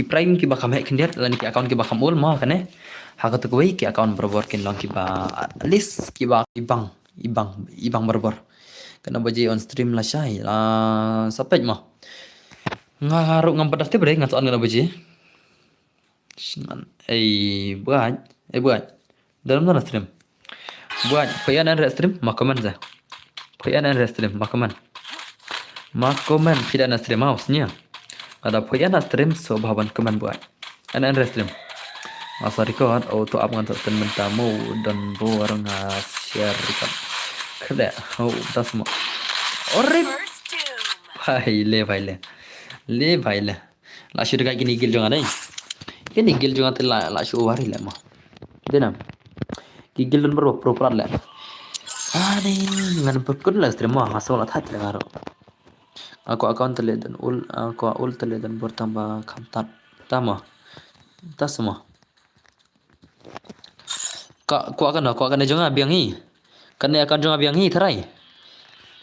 S3: prime ki bakam hai kendiat la ni ki account ki bakam ul mah kane ha kata kue ki account berbuat kin long ki ba at least ki ba ibang barbar kena baje on stream lah syai sampai mah ngaru ngam pedas te bre ngan soal kena baje buat dalam mana stream buat payan ada stream makoman za payan ada stream makoman tidak ada stream hausnya ada payan stream so bahaban komen buat ada stream masa record auto up ngan stream mentamu dan borang share record kada tas semua orip भाई ले लाशुर का कि निकल जोगा नहीं के निकल जोगा ते लाशु वारी ले मा देना कि गिल नंबर प्रॉपर ले Ani ngan pekun lah stream mah asal lah hat lah karo. Aku account tele dan aku tele dan bertambah kamtat. Tama. Tas semua. Kau akan jangan abiang hi. Kan akan jangan abiang hi terai.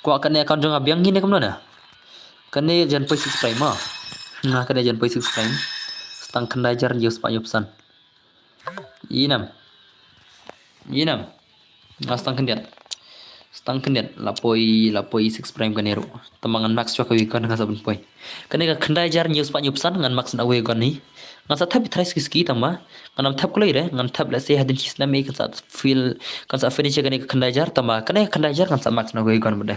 S3: Kau akan jangan abiang hi ni kamu mana? Kan jangan pay subscribe mah. Nah kan jangan pay subscribe. Setang kendai jar jauh sepanjang pesan. Inam. Setang kendiat. Setang kendiat lapoi 6 prime kan hero. Temangan max cua kawi kan sabun poi. Kan kendai jar jauh sepanjang pesan ngan max na we kan ni. Ngan sa thap thrais kiski tama. Ngan thap kulai re ngan thap la se hadin kisna me kan sa feel kan sa finish kan kendai jar tama. Kan kendai jar kan sa max na we kan bade.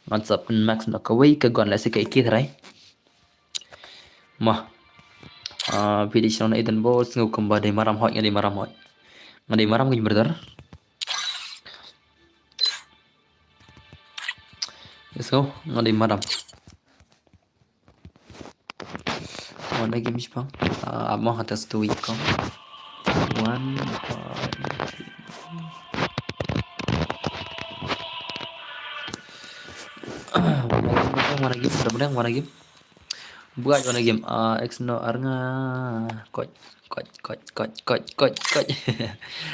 S3: Ngan sa max na kawi ka gon la se kai ki thrai. Mah. Video channel Eden Bos ngau kembali maram hot ngadi maram hot. Ngadi maram ngin brother. Let's go. Ngadi maram. Mana game sipang? Amo atas tu ikon. 1 mana game? Buat mana game? X no arnga. Kot.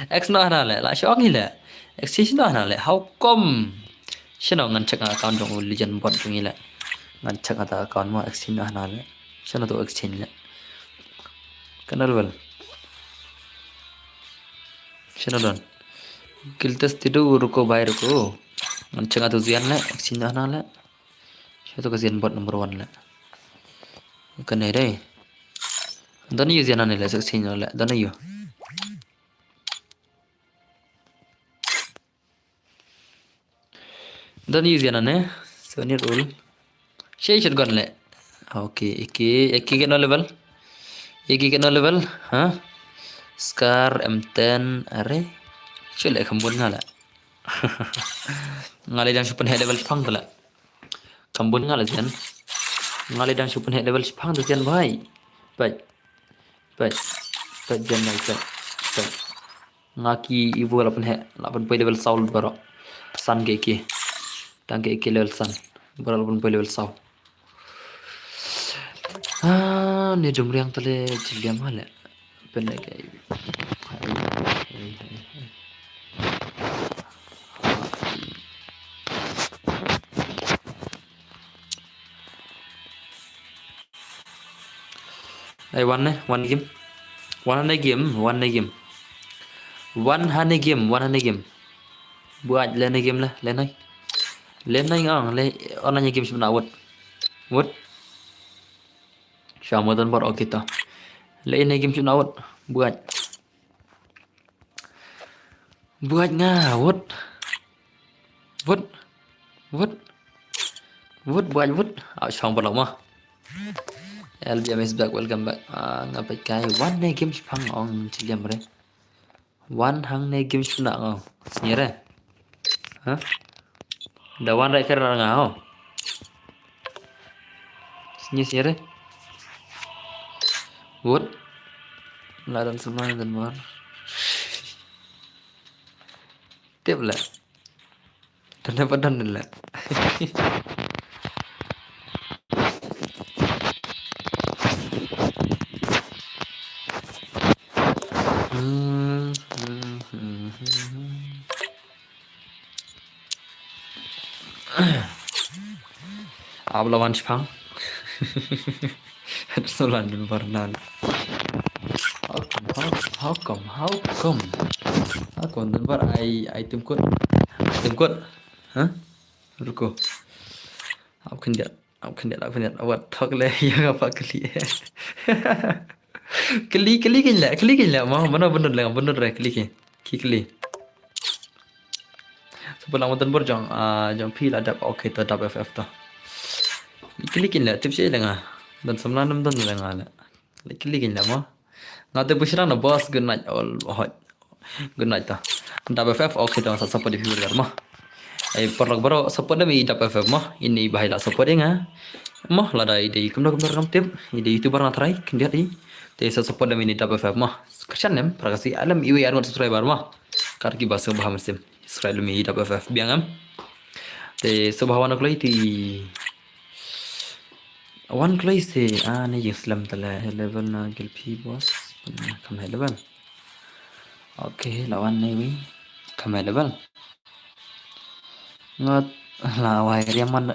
S3: X no ana le. La shock ni le. X no ana le. How come? Shino ngan check account dong legend bot dong ni le. Ngan check ata account mo X no ana le. Shino to exchange le. Kenal bal. Shino don. Kiltas tidu ruko bayar ruko. Ngan check ata zian le. X no ana le. Shino to zian bot number 1 le. Kan này đây đó là gì này là sự sinh rồi lại đó là gì đó là gì này so ni rule share shot gần lại ok iki cái nó level hả scar M10 are chơi lại không muốn ngala ngala đang chụp level phăng rồi lại không muốn ngala gì ngalai dan super head level sepang tu jan bhai baik jan baik ngaki ibu 8 head 8 point level saul baro san ke tang ke level san baro 8 point level saul ni jumri yang tele jiliam hala benar ke Ai one game. Buat lên game lah, lên này ngang, online game sebenarnya wood. Sama dan baru kita. Lên game sebenarnya buat ngawut. Wood. Buat. Sama baru mah. LBMS back, welcome back. Ngapai kai one ne game pang ong chiliam re. One hang ne game puna ngau. Senyere. Hah? Da one right kera ngau. Senyere. Wood. Ladan semua dan war. Tip lah. Dan dapat dan lah. Ablawan Sepang. Solan Bernal. How come? Aku ntar item code. Hah? Ruko. Aku kendiat. Awak tak leh yang apa keli. Keli lah. Mana bener keli. Keli. Sebelum nonton jang pil ada okay tu double FF tu. Kelikin lah tips je lah dan semalam nonton lah kelikin lah mah ngate bushiran na boss good night all hot good night ta double FF okay tu masa support di viewer mah perlu baru support demi double FF mah ini bahaya support dia mah lah dari kumda ram tip di youtuber na try kendiat di sa support demi ini double FF mah kerjaan nem prakasi alam iwi arwan subscriber mah karki bahasa bahasa mesim Israel mi dap FF biang am. Te subhawan klai ti one klai se ne Islam tala level na gil phi boss kam level. Okay, lawan này wi kam level. Ngot lawai dia man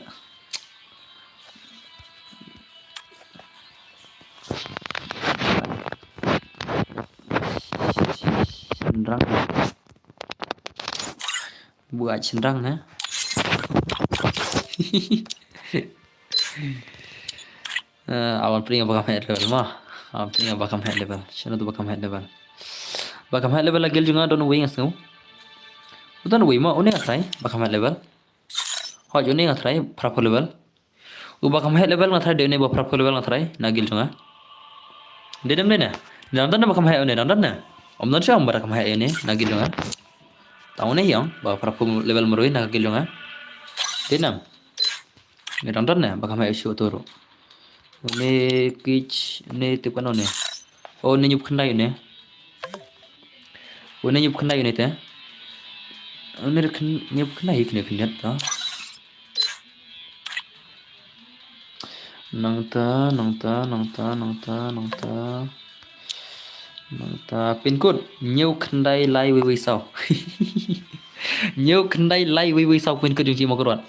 S3: cenderang buat cenderang ha. Awan pring bakam head level mah. Awan pring bakam head level. Chana tu bakam head level. Bakam head level lagi juga don wing asnu. Utan wing mah une atrai bakam head level. Hot une atrai proper level. U bakam head level ngatrai de une ba proper level ngatrai nagil juga. Dedem deh na. Dalam tanda bakam head une dalam na. Om dan siapa bakam head une nagil juga. Tahu nih yang ba proper level merui nagil juga. Denam. Ni dalam tanda bakam head show turu. Ini kitch ini tipe kan one. Oh ini nyup kendai ini. Oh ini nyup kendai ini teh. Ini nyup kendai kena pindah ta. Nangta pin code nhiều kendai lai wi sau. Nhiều kendai lai wi sau pin code jung chi mo krodot.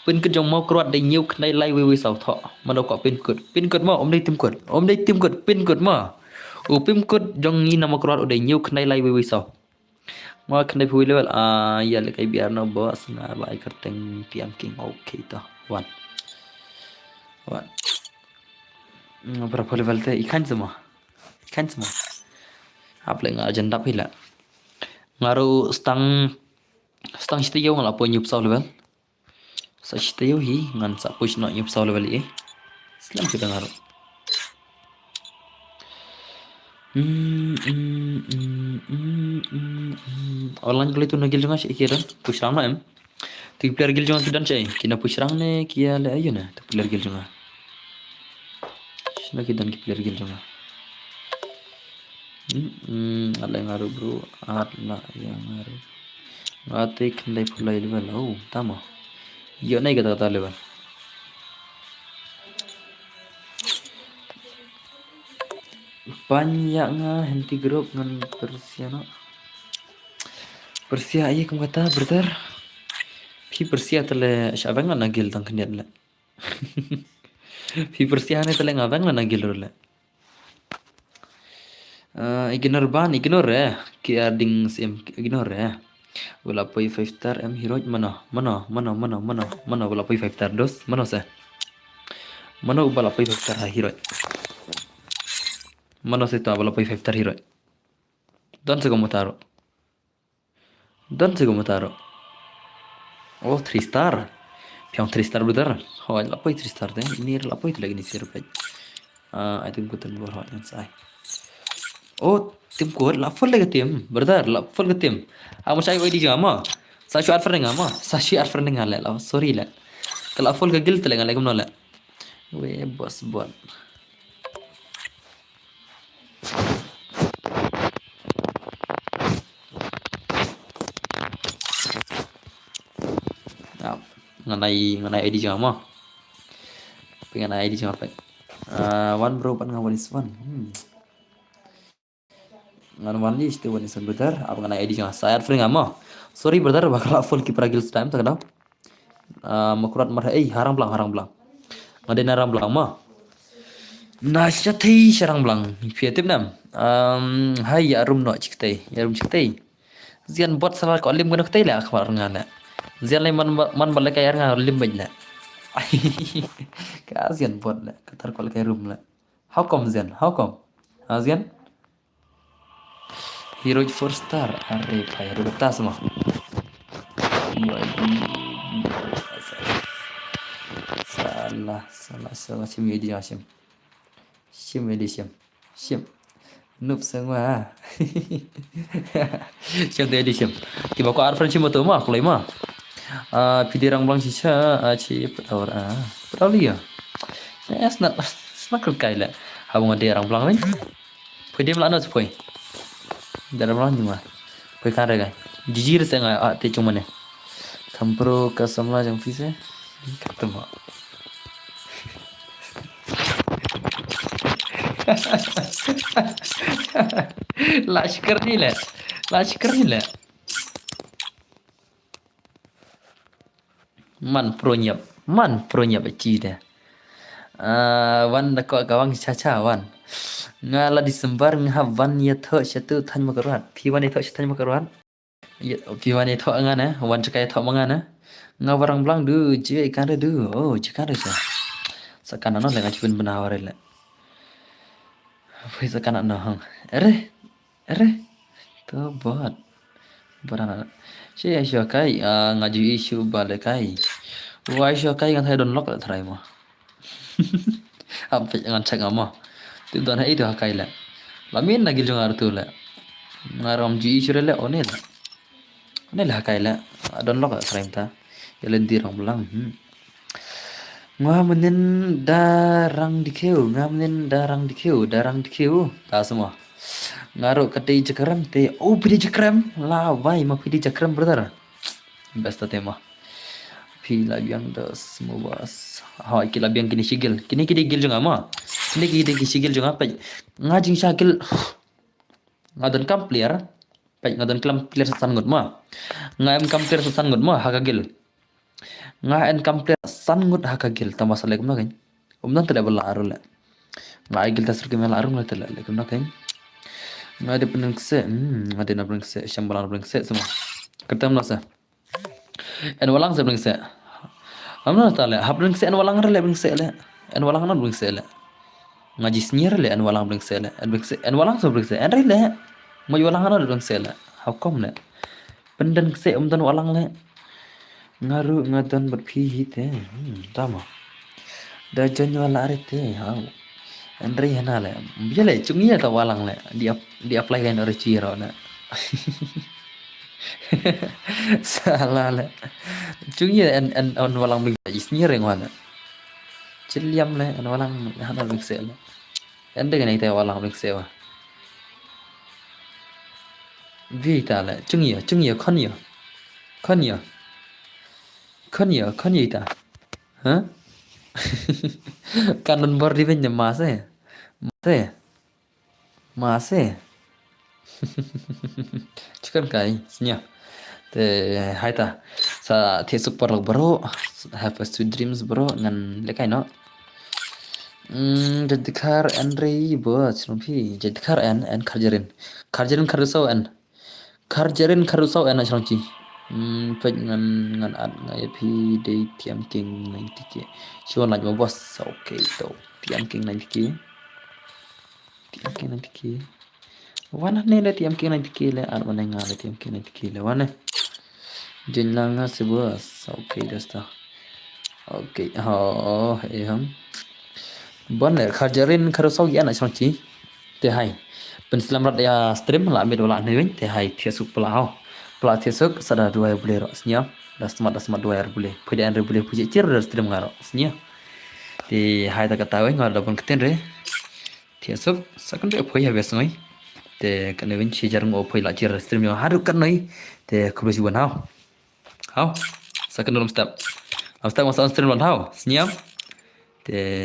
S3: Pin code jong mo krodot dai nhiều kendai lai wi sau tho. Ma đâu có pin code mo om dai tim code pin code mo. U pin code jong ni nama krodot dai nhiều kendai lai wi sau. Mo kendai phui level ya le kai biar no boss na bai kerteng PM king okay to. One. Berapa level teh ikan semua. Apa yang agenda pila. Ngaru stang setiyo ngala po nyup sau level. Sa setiyo hi ngan sa push no nyup sau level eh. Selam kita ngaru. Online kali tu nagil juga sih kira push rang na em. Tu player gil juga kidan cai. Kina push rang ne kia le ayo na. Tu player gil juga. Lagi dan player gil juga. Ada yang ngaruh bro, ada yang ngaruh. Ngate kendai pulai level. Oh, tama. Yo naik kata level. Banyak ngah henti grup ngan Persia no. Persia iya kamu kata brother. Pi Persia tele syabang ngan nagil tang kendiat le. Pi Persia ne tele ngabang ngan nagil le. Ignore kia ding sim ignore wala poi 5 star em hero mana wala poi 5 star dos mana sa mana wala poi 5 star hero mana se ta wala poi 5 star hero don se como taro oh 3 star piang 3 star brother ho la poi 3 star deh ini la poi lagi ni sir pai I think kutan bor ho yang sai. Oh, tim kuat la full lagi tim, brother, la full ke tim. Aku saya wedi juga mah. Saya syuat friend ngama, saya syuat friend ngale lah. Sorry lah. Kalau full ke gil telenga lagi menolak. We bos buat. Nganai ID juga mah. Pengen ID juga apa? One bro pan ngawan is one. Ngan one list one is brother. Apa nganai ID juga? Saya friend ngama. Sorry brother, bakal full keeper gil time tak ada. Makurat marah harang belang. Ngade narang belang mah. Nasya thi sarang belang. Fiatip nam. Hai ya room no ciktai. Zian bot salah ko lim gana ktai la akhbar ngana. Zian lai man balai kayar nga lim bajla. Ka zian bot la katar ko kay room la. How come Zian? Zian? Hero 4 star. Arre bhai hero betas mah. Salah sim edisi sim noob semua sim edisi tiba ko ar friendship moto mah kulai mah pidirang bang sisa ci pedawar liya snack kaila habung ade rang blang wen pwede mlano poi dalam blang cuma Koi kan re gai. Jijir se ngai te cuman ya. Kampro kasamla jang pise. Ketemu. Lashkar ni le. Lashkar ni le. Man pro nyap chi de. Wan da ko gawang cha wan. Nga la Disember nga wan ya tho chatu than makarat. Phi wan ya tho than makarat. Ya phi wan ya tho nga na wan chakai tho nga na. Nga warang blang du je ikan re du. Oh, chikan re sa. Sakana no le nga chipin benawar le. Phi sakana no hang. Ere. To bot. Barana. She ai sho kai ngaju issue bale kai. Wai sho kai ngan thai don lok thrai mo. Apa ngan chak mo. Tu don hai itu kai la. Lamin nagil jong artu la. Ngaram ju issue le one la. One la kai la. Don lok thrai ta. Yelen dirang belang. Ngamenin darang dikeu ta semua. Ngaruh kati cakram te oh pidi cakram la vai ma pidi cakram brother besta tema pila biang das mubas ha kila biang kini gil jong ama kini sigil jong apa ngajing syakil ngadon kam player pai ngadon kam player san ngut ma ngam kam player san ngut ma hakagil ngaen kam player san ngut hakagil tambah salek ma kan tidak belarul la ngai gil tasir kemel arung la tela lekum na kan ada penengse ada na penengse syambalan penengse semua ketam nasa en walang se penengse amna tale hab penengse en walang rele penengse le en walang na penengse le ngaji senior le en walang penengse le en walang so penengse en rele mo walang na penengse le hakom le pendan se dan walang le ngaru ngadan berphi te tama da jonyo la arete ha Andre hana le bijale chungi ta walang le di apply kan ore chiro na salah le chungi en on walang big isni reng wana chiliam le en walang hana big se le ende kan ite walang big se wa vita le chungi khonyo ta ha kanon bor di ben mase Mase. Chicken kai nya. Te haita sa thesuk parlok bro have a sweet dreams bro ngan lekai no. Jadikar Andre bot chnompi jadikar en karjerin karusau en chnomchi. Pej ngan ad ngai pi de tiam king 90k. Siwan laj mo bos okay to tiam king 90k. Tiam king 90k. Wana ne le tiam king 90k le ar mana ngale tiam king 90k le wana. Jenlanga sebos okay dasta. Okay oh ham. Bon le karjerin karusau ya na chnomchi. Te hai. Penslam rat ya stream la ambil wala ne te hai thiasuk pelau. Pelatih sada 2 boleh rosnya, das mat 2 boleh. Pede andre boleh puji cer das stream ngaro snya. Di hai ta kata we ngaro dabon keten re. Tiasuk sakon re phoi habes ngai. Te kan wen chi jar ngo phoi la cer stream yo haru kan nai. Te kubesi wan hau. Hau. Sakon dalam step. Step masa stream wan hau snya. Te